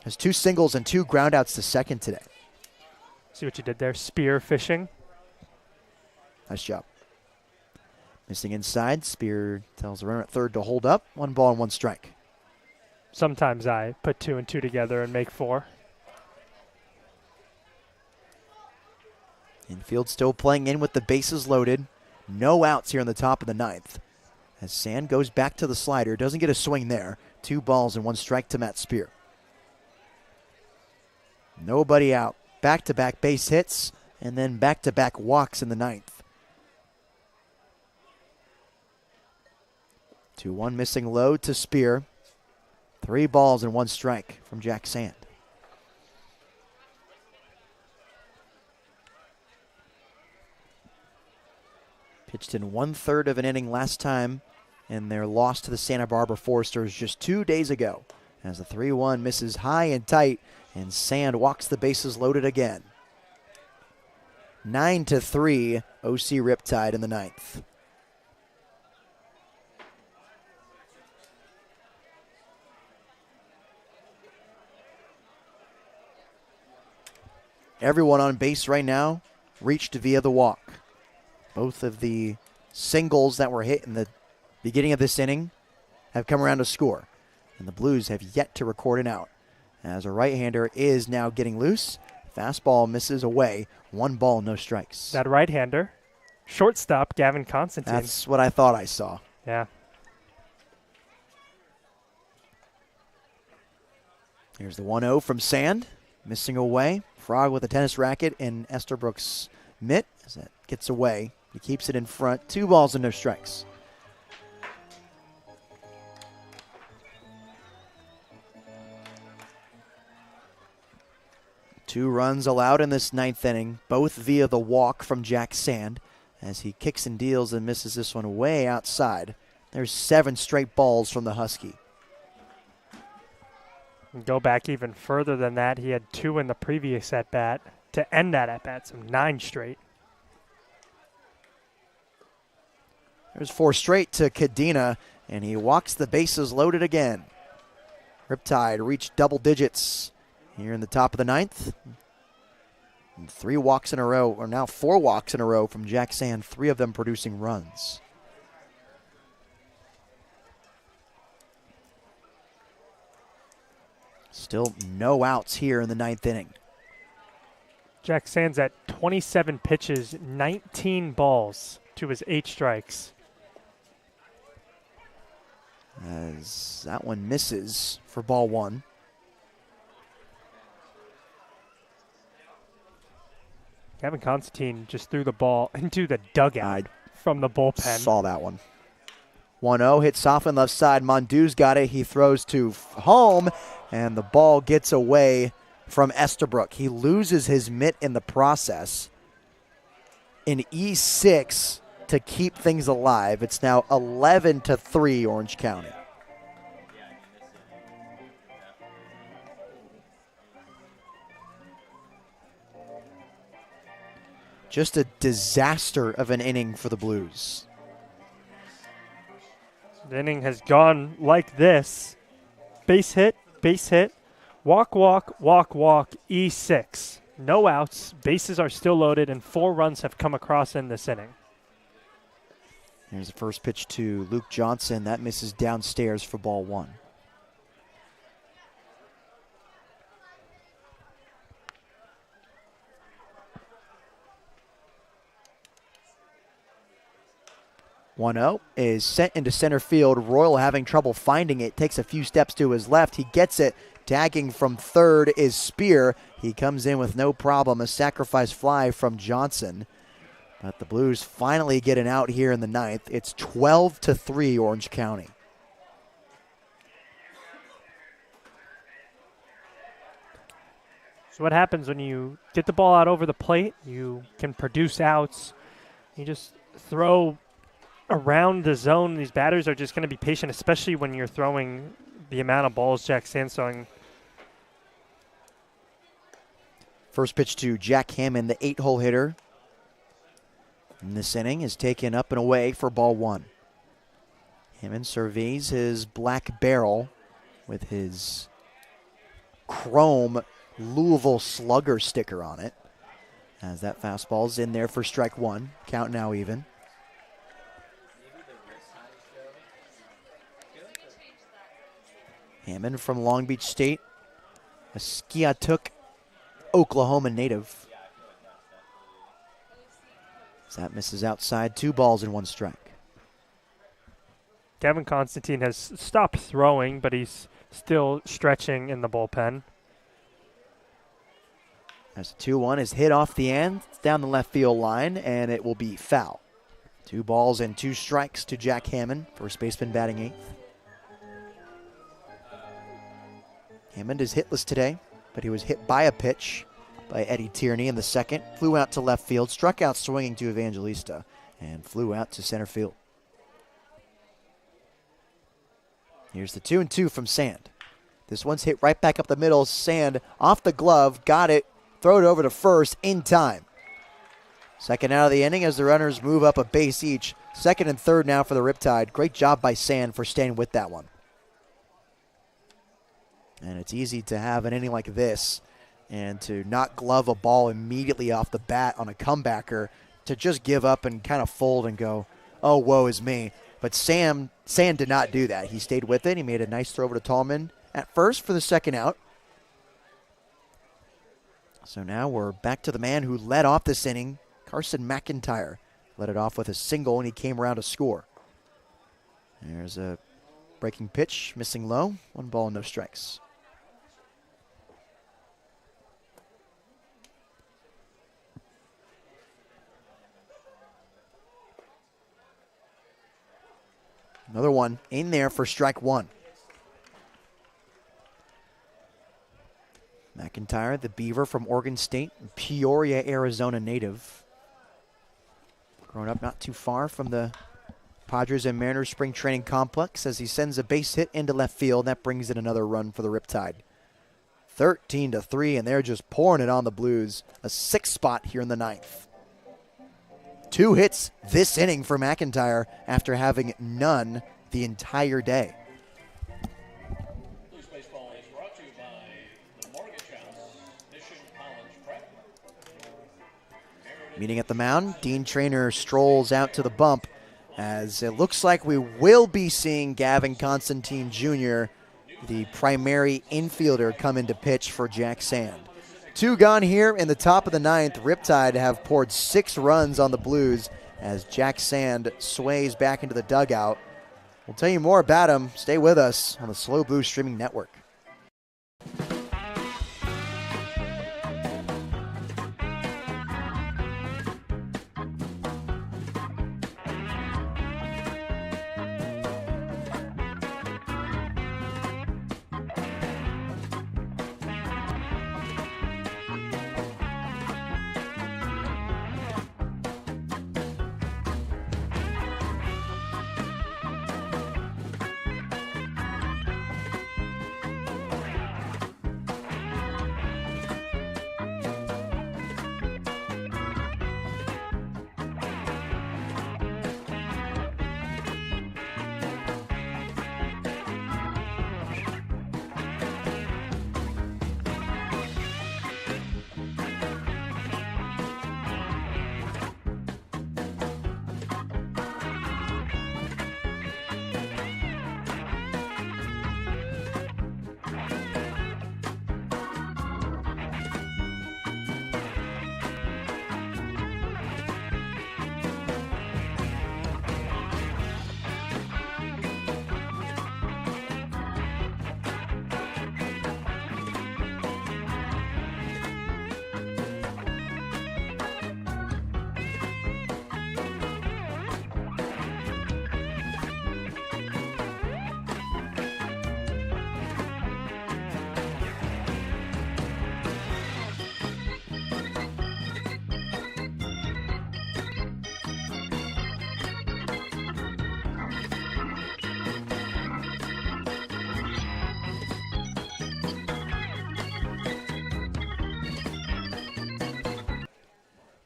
has 2 singles and 2 groundouts to second today. See what you did there? Spear fishing. Nice job. Missing inside. Spear tells the runner at third to hold up. 1 ball and 1 strike. Sometimes I put 2 and 2 together and make 4. Infield still playing in with the bases loaded. No outs here in the top of the 9th. as Sand goes back to the slider. Doesn't get a swing there. 2 balls and 1 strike to Matt Spear. Nobody out. Back-to-back base hits and then back-to-back walks in the 9th. 2-1 missing low to Spear. 3 balls and 1 strike from Jack Sand. Pitched in 1/3 of an inning last time in their loss to the Santa Barbara Foresters just 2 days ago. As the 3-1 misses high and tight, and Sand walks the bases loaded again. 9-3, OC Riptide in the 9th. Everyone on base right now reached via the walk. Both of the singles that were hit in the beginning of this inning have come around to score. And the Blues have yet to record an out. As a right-hander is now getting loose. Fastball misses away. 1 ball, no strikes. That right-hander, shortstop Gavin Constantine. That's what I thought I saw. Yeah. Here's the 1-0 from Sand. Missing away. Frog with a tennis racket in Esterbrook's mitt as that gets away. He keeps it in front. 2 balls and no strikes. Two runs allowed in this 9th inning, both via the walk from Jack Sand as he kicks and deals and misses this one way outside. There's 7 straight balls from the Husky. Go back even further than that. He had 2 in the previous at-bat to end that at-bat, so 9 straight. There's 4 straight to Cadena, and he walks the bases loaded again. Riptide reached double digits here in the top of the 9th. And 3 walks in a row, or now 4 walks in a row from Jack Sand, 3 of them producing runs. Still no outs here in the 9th inning. Jack Sand's at 27 pitches, 19 balls to his 8 strikes. As that one misses for ball 1. Gavin Constantine just threw the ball into the dugout from the bullpen. Saw that one. 1-0, hit soft on left side. Mondu's got it. He throws to home, and the ball gets away from Estabrook. He loses his mitt in the process. In E6 to keep things alive. It's now 11-3 Orange County. Just a disaster of an inning for the Blues. The inning has gone like this. Base hit, walk, walk, walk, walk, E6. No outs, bases are still loaded, and 4 runs have come across in this inning. Here's the first pitch to Luke Johnson. That misses downstairs for ball 1. One-0 is sent into center field. Royal having trouble finding it. Takes a few steps to his left. He gets it. Tagging from third is Spear. He comes in with no problem. A sacrifice fly from Johnson. But the Blues finally get an out here in the 9th. It's 12-3 Orange County. So what happens when you get the ball out over the plate? You can produce outs. You just throw around the zone. These batters are just going to be patient, especially when you're throwing the amount of balls Jack Sand's throwing. First pitch to Jack Hammond, the 8-hole hitter in this inning, is taken up and away for ball 1. Hammond surveys his black barrel with his chrome Louisville Slugger sticker on it. As that fastball's in there for strike 1. Count now even. Hammond from Long Beach State, a Skiatook, Oklahoma native. As that misses outside, 2 balls and 1 strike. Gavin Constantine has stopped throwing, but he's still stretching in the bullpen. As the 2-1 is hit off the end down the left field line, and it will be foul. 2 balls and 2 strikes to Jack Hammond, first baseman batting 8th. Hammond is hitless today, but he was hit by a pitch by Eddie Tierney in the second. Flew out to left field, struck out swinging to Evangelista, and flew out to center field. Here's the 2-2 from Sand. This one's hit right back up the middle. Sand off the glove, got it, throw it over to first in time. Second out of the inning as the runners move up a base each. Second and third now for the Riptide. Great job by Sand for staying with that one. And it's easy to have an inning like this and to not glove a ball immediately off the bat on a comebacker, to just give up and kind of fold and go, oh, woe is me. But Sand did not do that. He stayed with it. He made a nice throw over to Tallman at first for the second out. So now we're back to the man who led off this inning, Carson McIntyre. Led it off with a single, and he came around to score. There's a breaking pitch, missing low. 1 ball, no strikes. Another one in there for strike 1. McIntyre, the Beaver from Oregon State, Peoria, Arizona native. Growing up not too far from the Padres and Mariners spring training complex, as he sends a base hit into left field. That brings in another run for the Riptide. 13-3, and they're just pouring it on the Blues. A 6th spot here in the 9th. 2 hits this inning for McIntyre after having none the entire day. Blues Baseball is brought to you by the Mortgage House, Mission College Prep. Meeting at the mound, Dean Traynor strolls out to the bump, as it looks like we will be seeing Gavin Constantine Jr., the primary infielder, come into pitch for Jack Sand. 2 gone here in the top of the 9th. Riptide have poured 6 runs on the Blues as Jack Sand sways back into the dugout. We'll tell you more about him. Stay with us on the SLO Blues streaming network.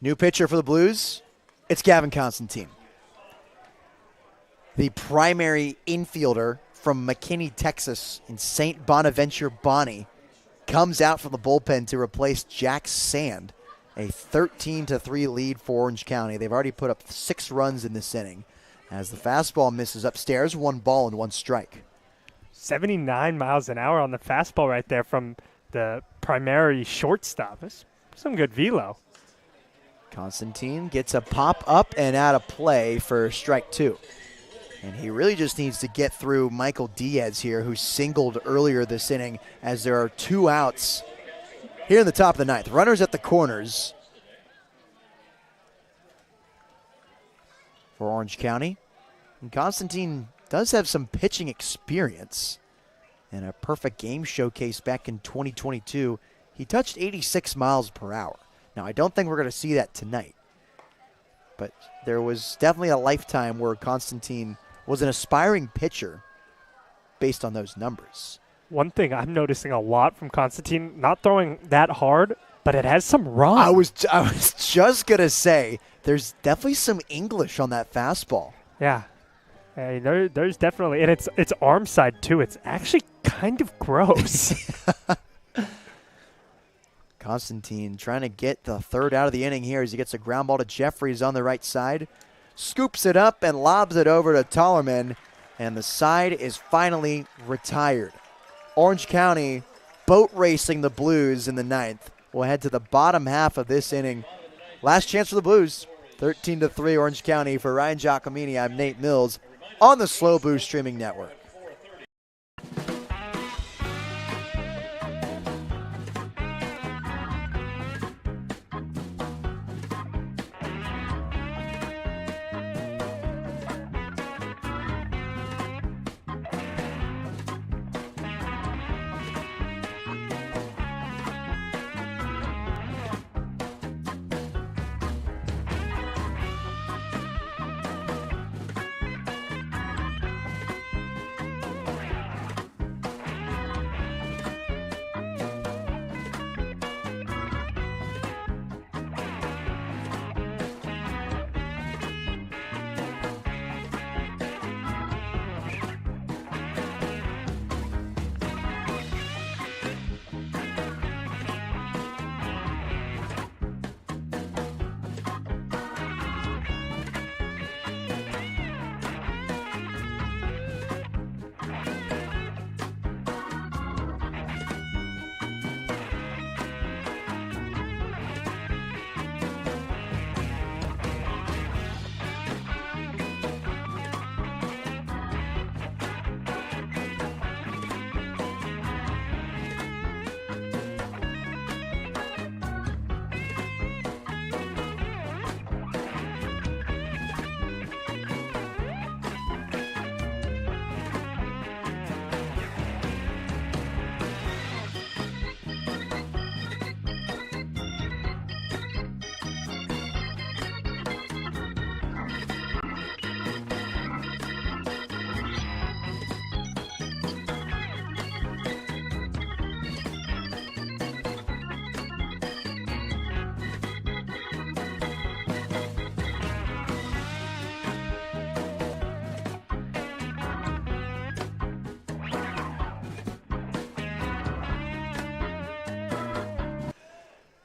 New pitcher for the Blues, it's Gavin Constantine. The primary infielder from McKinney, Texas, in St. Bonaventure, Bonnie, comes out from the bullpen to replace Jack Sand. A 13-3 lead for Orange County. They've already put up 6 runs in this inning. As the fastball misses upstairs, 1 ball and 1 strike. 79 miles an hour on the fastball right there from the primary shortstop. That's some good velo. Constantine gets a pop up and out of play for strike 2. And he really just needs to get through Michael Diaz here, who singled earlier this inning, as there are 2 outs here in the top of the ninth. Runners at the corners for Orange County. And Constantine does have some pitching experience. In a perfect game showcase back in 2022, he touched 86 miles per hour. Now, I don't think we're going to see that tonight. But there was definitely a lifetime where Constantine was an aspiring pitcher based on those numbers. One thing I'm noticing a lot from Constantine, not throwing that hard, but it has some run. I was just going to say, there's definitely some English on that fastball. Yeah. There's definitely, and it's arm side too. It's actually kind of gross. Constantine trying to get the 3rd out of the inning here as he gets a ground ball to Jeffries on the right side. Scoops it up and lobs it over to Tollerman, and the side is finally retired. Orange County boat racing the Blues in the 9th. We'll head to the bottom half of this inning. Last chance for the Blues. 13-3 Orange County. For Ryan Giacomini, I'm Nate Mills on the Slow Boost Streaming Network.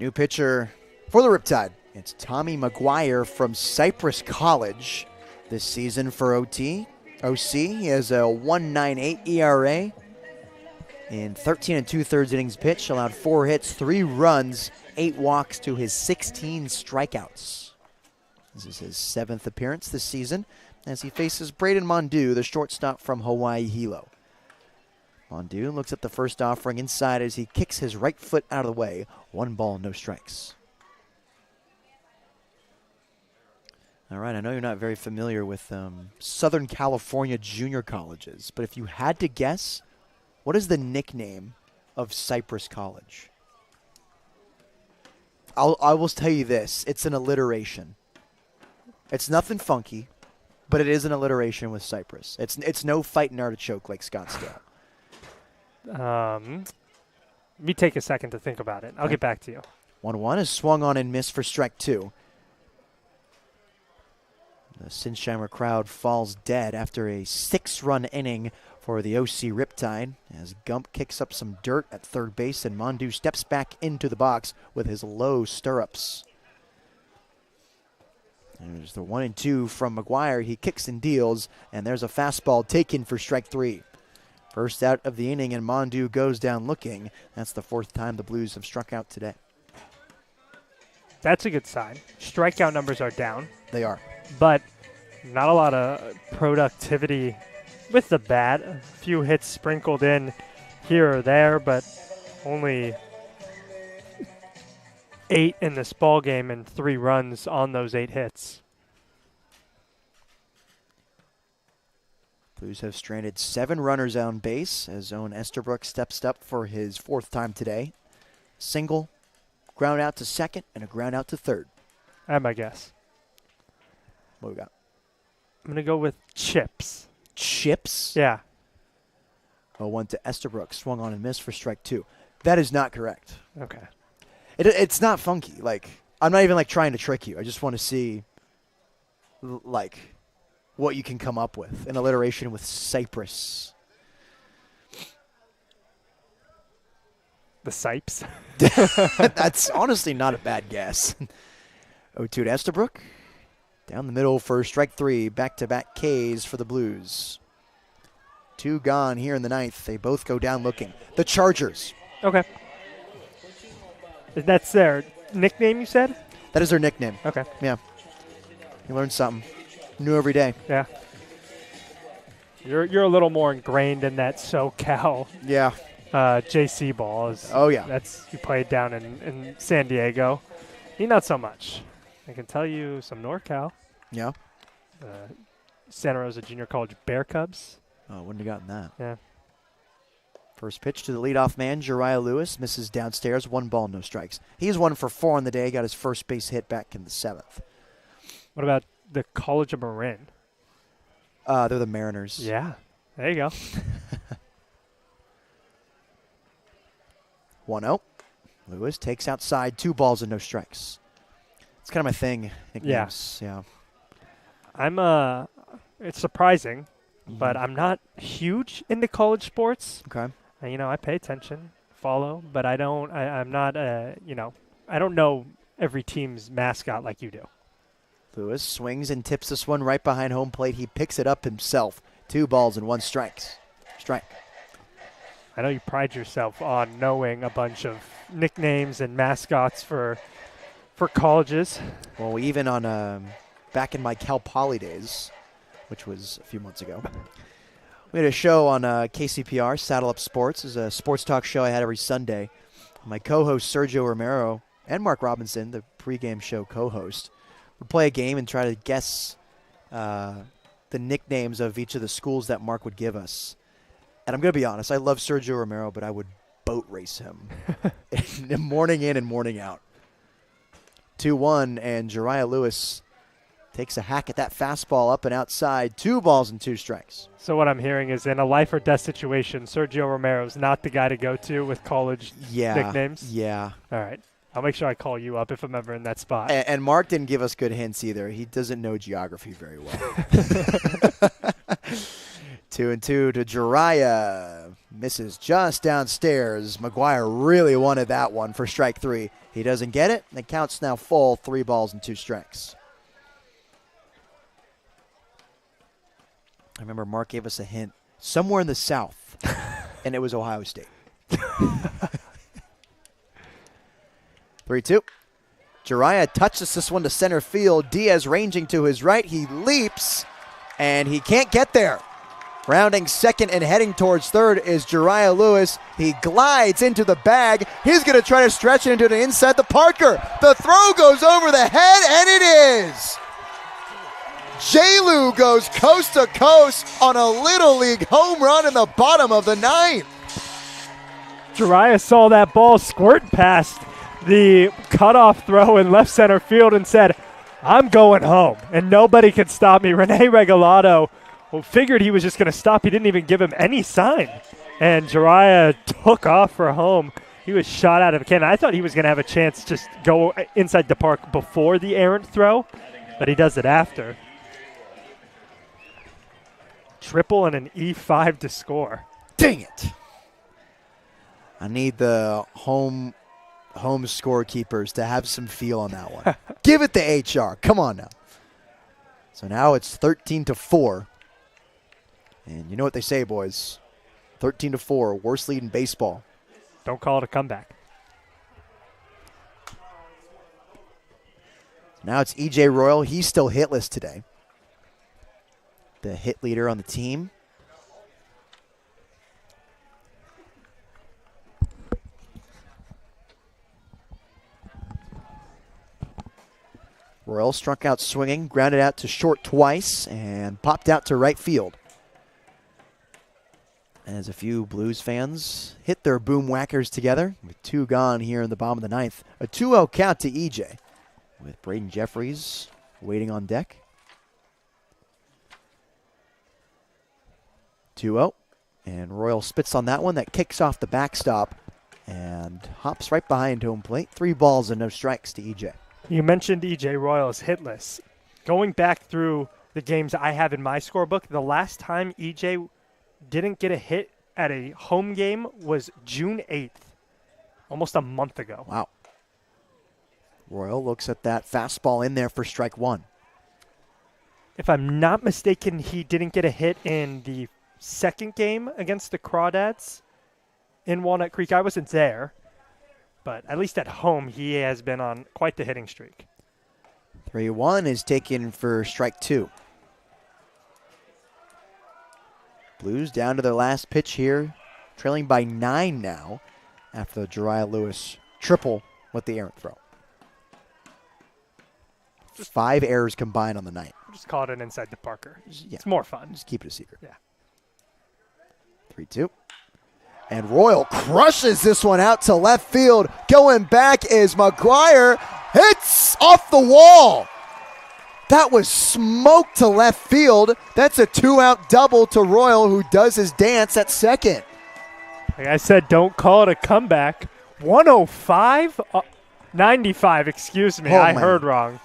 New pitcher for the Riptide. It's Tommy McGuire from Cypress College this season for OC. He has a 1.98 ERA in 13 2/3 innings pitched, allowed 4 hits, 3 runs, 8 walks to his 16 strikeouts. This is his 7th appearance this season as he faces Braden Mondew, the shortstop from Hawaii Hilo. Mondew looks at the first offering inside as he kicks his right foot out of the way. 1 ball, no strikes. All right, I know you're not very familiar with Southern California junior colleges, but if you had to guess, what is the nickname of Cypress College? I will tell you this. It's an alliteration. It's nothing funky, but it is an alliteration with Cypress. It's no fighting artichoke like Scottsdale. Let me take a second to think about it. I'll get back to you. 1-1 is swung on and missed for strike 2. The Sinsheimer crowd falls dead after a 6-run inning for the OC Riptide as Gump kicks up some dirt at third base and Mondew steps back into the box with his low stirrups. There's the 1-2 from McGuire. He kicks and deals, and there's a fastball taken for strike 3. First out of the inning, and Mondew goes down looking. That's the 4th time the Blues have struck out today. That's a good sign. Strikeout numbers are down. They are. But not a lot of productivity with the bat. A few hits sprinkled in here or there, but only 8 in this ball game and 3 runs on those 8 hits. Blues have stranded 7 runners on base as Owen Estabrook steps up for his 4th time today. Single, ground out to second, and a ground out to third. I have my guess. What we got? I'm going to go with Chips. Chips? Yeah. 0-1 to Estabrook. Swung on and missed for strike 2. That is not correct. Okay. It's not funky. Like, I'm not even, like, trying to trick you. I just want to see, like, what you can come up with. An alliteration with Cypress. The Sipes. That's honestly not a bad guess. 0-2 to Estabrook. Down the middle for strike 3. Back-to-back Ks for the Blues. 2 gone here in the 9th. They both go down looking. The Chargers. Okay. That's their nickname, you said? That is their nickname. Okay. Yeah. You learn something new every day. Yeah. You're a little more ingrained in that SoCal Yeah. JC ball. Oh, yeah. That's you played down in San Diego. Me, not so much. I can tell you some NorCal. Yeah. Santa Rosa Junior College Bear Cubs. Oh, wouldn't have gotten that. Yeah. First pitch to the leadoff man, Jariah Lewis, misses downstairs. 1 ball, no strikes. He's 1 for 4 on the day. Got his first base hit back in the 7th. What about the College of Marin? They're the Mariners. Yeah. There you go. 1-0. Lewis takes outside. 2 balls and no strikes. It's kind of my thing. Nicknames. Yeah. It's surprising, but I'm not huge into college sports. Okay. And, I pay attention, follow, but I'm not, I don't know every team's mascot like you do. Lewis swings and tips this one right behind home plate. He picks it up himself. 2 balls and 1 strike. I know you pride yourself on knowing a bunch of nicknames and mascots for colleges. Well, even on back in my Cal Poly days, which was a few months ago, we had a show on KCPR, Saddle Up Sports. It's a sports talk show I had every Sunday. My co-host Sergio Romero and Mark Robinson, the pregame show co-host, would play a game and try to guess the nicknames of each of the schools that Mark would give us. And I'm going to be honest, I love Sergio Romero, but I would boat race him morning in and morning out. 2-1, and Jariah Lewis takes a hack at that fastball up and outside. 2 balls and 2 strikes. So what I'm hearing is in a life or death situation, Sergio Romero's not the guy to go to with college nicknames? Yeah. All right. I'll make sure I call you up if I'm ever in that spot. And Mark didn't give us good hints either. He doesn't know geography very well. 2-2 to Jariah. Misses just downstairs. McGuire really wanted that one for strike 3. He doesn't get it. The count's now full. 3 balls and 2 strikes. I remember Mark gave us a hint. Somewhere in the South. And it was Ohio State. 3-2. Jariah touches this one to center field. Diaz ranging to his right. He leaps, and he can't get there. Rounding second and heading towards third is Jariah Lewis. He glides into the bag. He's going to try to stretch it into the inside the Parker. The throw goes over the head, and it is. J-Lou goes coast to coast on a Little League home run in the bottom of the 9th. Jariah saw that ball squirt past the cutoff throw in left center field and said, I'm going home, and nobody can stop me. Rene Regalado figured he was just going to stop. He didn't even give him any sign. And Jariah took off for home. He was shot out of a cannon. I thought he was going to have a chance to just go inside the park before the errant throw, but he does it after. Triple and an E5 to score. Dang it. I need the home scorekeepers to have some feel on that one. Give it to HR. Come on now. So now it's 13-4. And you know what they say, boys. 13-4, worst lead in baseball. Don't call it a comeback. Now it's E.J. Royal. He's still hitless today. the hit leader on the team. Royal struck out swinging, grounded out to short twice, and popped out to right field. As a few Blues fans hit their boom whackers together, with 2 gone here in the bottom of the 9th. A 2-0 count to EJ, with Braden Jeffries waiting on deck. 2-0, and Royal spits on that one. That kicks off the backstop and hops right behind home plate. 3 balls and no strikes to EJ. You mentioned EJ Royal's hitless. Going back through the games I have in my scorebook, the last time EJ didn't get a hit at a home game was June 8th, almost a month ago. Wow. Royal looks at that fastball in there for strike 1. If I'm not mistaken, he didn't get a hit in the second game against the Crawdads in Walnut Creek. I wasn't there, but at least at home, he has been on quite the hitting streak. 3-1 is taken for strike 2. Blues down to their last pitch here, trailing by 9 now after the Jariah Lewis triple with the errant throw. 5 errors combined on the night. Just call it an inside the Parker. Yeah. It's more fun. Just keep it a secret. Yeah. 3-2. And Royal crushes this one out to left field. Going back is McGuire. Hits off the wall. That was smoke to left field. That's a 2-out double to Royal, who does his dance at second. Like I said, don't call it a comeback. 105? 95, excuse me. Oh, I man. heard wrong.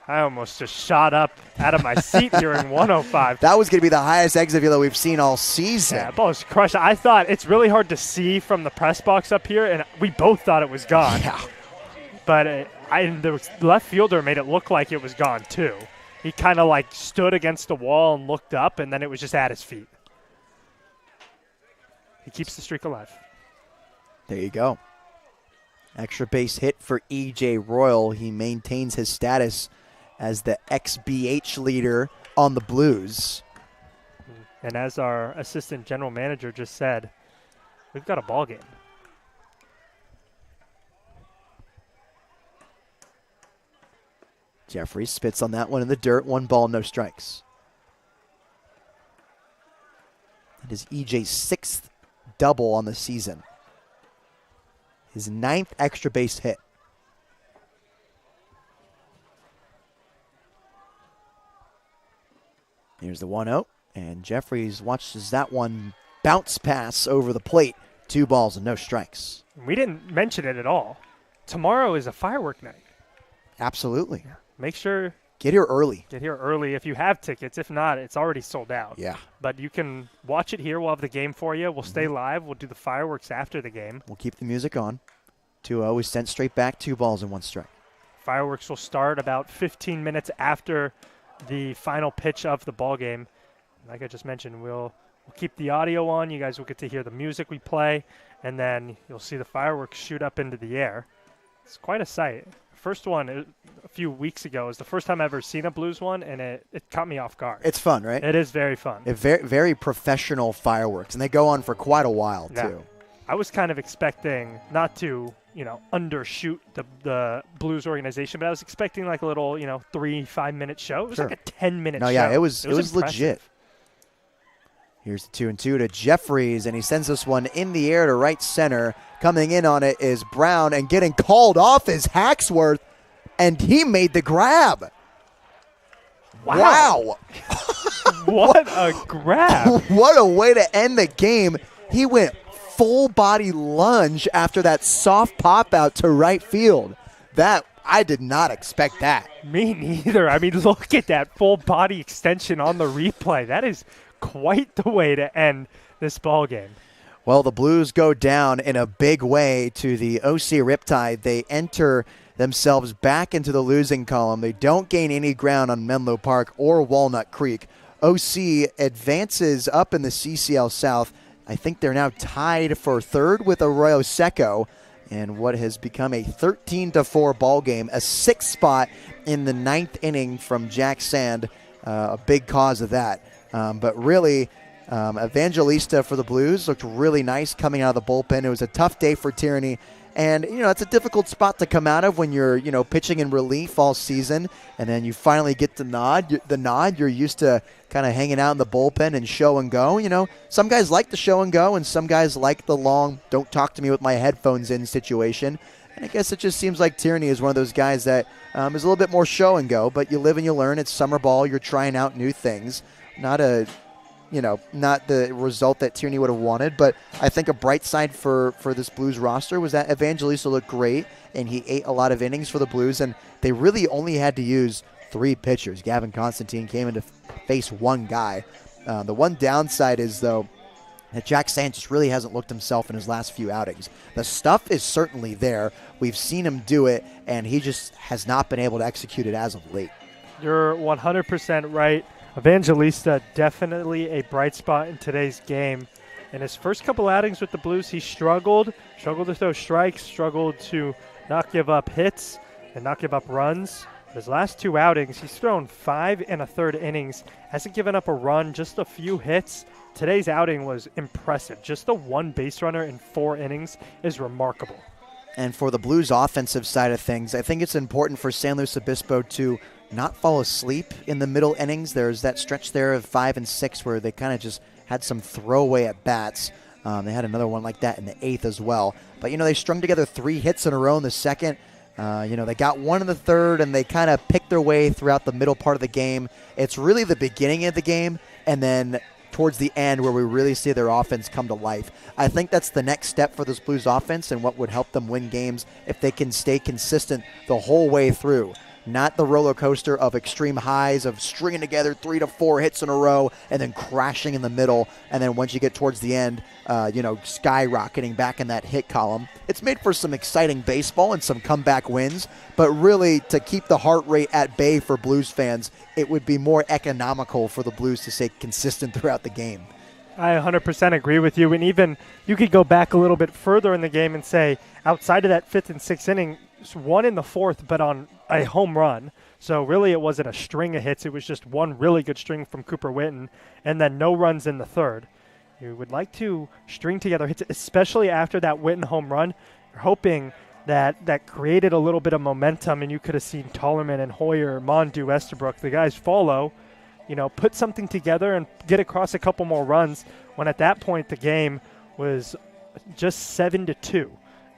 I almost just shot up out of my seat hearing 105. That was going to be the highest exit velo we've seen all season. Yeah, ball was crushed. I thought it's really hard to see from the press box up here, and we both thought it was gone. Yeah. But the left fielder made it look like it was gone too. He kind of like stood against the wall and looked up, and then it was just at his feet. He keeps the streak alive. There you go. Extra base hit for EJ Royal. He maintains his status as the XBH leader on the Blues. And as our assistant general manager just said, we've got a ball game. Jeffries spits on that one in the dirt. 1 ball, no strikes. That is EJ's 6th double on the season. His 9th extra base hit. Here's the 1-0, and Jeffries watches that one bounce pass over the plate. 2 balls and no strikes. We didn't mention it at all. Tomorrow is a firework night. Absolutely. Make sure Get here early. get here early if you have tickets. If not, it's already sold out. Yeah. But you can watch it here. We'll have the game for you. We'll stay live. We'll do the fireworks after the game. We'll keep the music on. 2-0 is sent straight back. 2 balls and 1 strike. Fireworks will start about 15 minutes after the final pitch of the ball game. Like I just mentioned, we'll keep the audio on. You guys will get to hear the music we play, and then you'll see the fireworks shoot up into the air. It's quite a sight. First one a few weeks ago is the first time I've ever seen a Blues one, and it caught me off guard. It's fun, right? It is very fun. Very, very professional fireworks, and they go on for quite a while, Yeah. too. I was kind of expecting not to, undershoot the Blues organization, but I was expecting like a little, 3-5 minute show. It was Sure. like a 10-minute No, show. yeah, it was impressive. legit. Here's the 2-2 to Jeffries, and he sends this one in the air to right center. Coming in on it is Brown, and getting called off is Hacksworth, and he made the grab. Wow. What a grab. What a way to end the game. He went full body lunge after that soft pop out to right field. That I did not expect that. Me neither. I mean, look at that full body extension on the replay. That is quite the way to end this ball game. Well, the Blues go down in a big way to the OC Riptide. They enter themselves back into the losing column. They don't gain any ground on Menlo Park or Walnut Creek. OC advances up in the CCL South. I think they're now tied for third with Arroyo Seco, and what has become a 13-4 ball game, a 6th spot in the 9th inning from Jack Sand, a big cause of that. But really, Evangelista for the Blues looked really nice coming out of the bullpen. It was a tough day for Tierney. And, it's a difficult spot to come out of when you're, pitching in relief all season, and then you finally get the nod. You're used to kind of hanging out in the bullpen and show and go. Some guys like the show and go, and some guys like the long, don't talk to me with my headphones in situation. And I guess it just seems like Tierney is one of those guys that is a little bit more show and go, but you live and you learn. It's summer ball. You're trying out new things. Not the result that Tierney would have wanted, but I think a bright side for this Blues roster was that Evangelista looked great, and he ate a lot of innings for the Blues, and they really only had to use 3 pitchers. Gavin Constantine came in to face one guy. The one downside is, though, that Jack Sanchez really hasn't looked himself in his last few outings. The stuff is certainly there. We've seen him do it, and he just has not been able to execute it as of late. You're 100% right. Evangelista definitely a bright spot in today's game. In his first couple outings with the Blues, he struggled to throw strikes, struggled to not give up hits and not give up runs. His last 2 outings, he's thrown 5 1/3 innings, hasn't given up a run, just a few hits. Today's outing was impressive. Just the 1 base runner in 4 innings is remarkable. And for the Blues offensive side of things, I think it's important for San Luis Obispo to not fall asleep in the middle innings. There's that stretch there of 5 and 6 where they kind of just had some throwaway at bats. They had another one like that in the 8th as well. But, they strung together 3 hits in a row in the 2nd. They got 1 in the 3rd, and they kind of picked their way throughout the middle part of the game. It's really the beginning of the game, and then towards the end where we really see their offense come to life. I think that's the next step for this Blues offense and what would help them win games if they can stay consistent the whole way through. Not the roller coaster of extreme highs of stringing together 3 to 4 hits in a row and then crashing in the middle. And then once you get towards the end, skyrocketing back in that hit column. It's made for some exciting baseball and some comeback wins. But really, to keep the heart rate at bay for Blues fans, it would be more economical for the Blues to stay consistent throughout the game. I 100% agree with you. And even you could go back a little bit further in the game and say, outside of that 5th and 6th inning, 1 in the 4th, but on a home run. So really it wasn't a string of hits. It was just 1 really good string from Cooper Witten, and then no runs in the 3rd. You would like to string together hits, especially after that Witten home run. You're hoping that created a little bit of momentum, and you could have seen Tollerman and Hoyer, Mondu, Estabrook, the guys follow, put something together and get across a couple more runs, when at that point the game was just 7-2.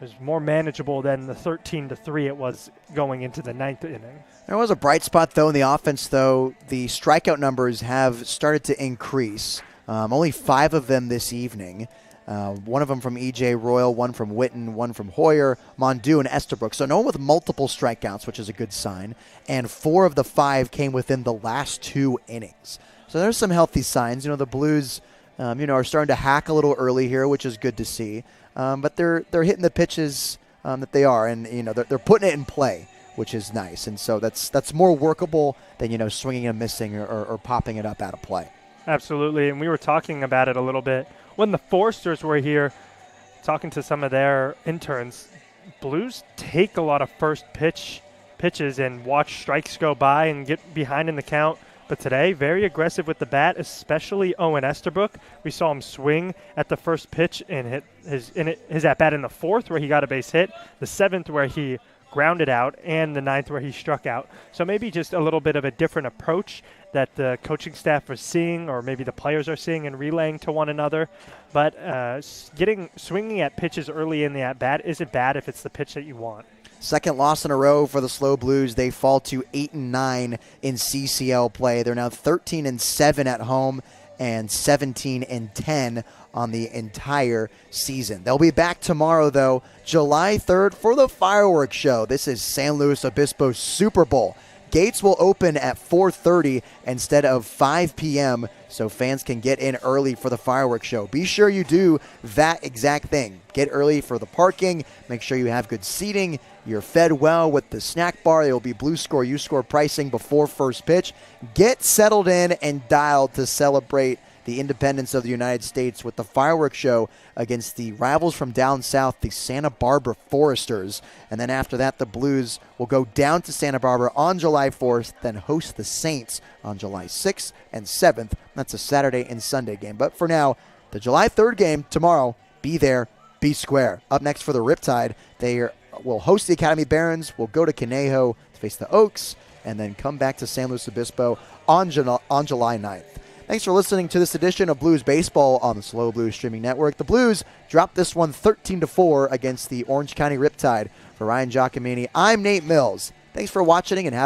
It was more manageable than the 13-3 it was going into the 9th inning. There was a bright spot, though, in the offense, though. The strikeout numbers have started to increase. Only 5 of them this evening. 1 of them from E.J. Royal, 1 from Witten, 1 from Hoyer, Mondu, and Estabrook. So no one with multiple strikeouts, which is a good sign. And 4 of the 5 came within the last 2 innings. So there's some healthy signs. The Blues, are starting to hack a little early here, which is good to see. But they're hitting the pitches that they are, and they're putting it in play, which is nice. And so that's more workable than swinging and missing or popping it up out of play. Absolutely, and we were talking about it a little bit when the Forsters were here, talking to some of their interns. Blues take a lot of first pitches and watch strikes go by and get behind in the count. But today, very aggressive with the bat, especially Owen Estabrook. We saw him swing at the first pitch and hit his at-bat in the 4th where he got a base hit, the 7th where he grounded out, and the 9th where he struck out. So maybe just a little bit of a different approach that the coaching staff are seeing, or maybe the players are seeing and relaying to one another. But swinging at pitches early in the at-bat isn't bad if it's the pitch that you want. Second loss in a row for the SLO Blues. They fall to 8-9 in CCL play. They're now 13-7 at home and 17-10 on the entire season. They'll be back tomorrow, though, July 3rd for the fireworks show. This is San Luis Obispo's Super Bowl. Gates will open at 4:30 instead of 5 p.m. so fans can get in early for the fireworks show. Be sure you do that exact thing. Get early for the parking. Make sure you have good seating. You're fed well with the snack bar. There will be Blue Score, U Score pricing before first pitch. Get settled in and dialed to celebrate the independence of the United States with the fireworks show against the rivals from down south, the Santa Barbara Foresters. And then after that, the Blues will go down to Santa Barbara on July 4th, then host the Saints on July 6th and 7th. That's a Saturday and Sunday game. But for now, the July 3rd game tomorrow, be there, be square. Up next for the Riptide, they will host the Academy Barons, will go to Conejo to face the Oaks, and then come back to San Luis Obispo on July 9th. Thanks for listening to this edition of Blues Baseball on the SLO Blues streaming network. The Blues dropped this one 13-4 against the Orange County Riptide. For Ryan Giacomini, I'm Nate Mills. Thanks for watching and have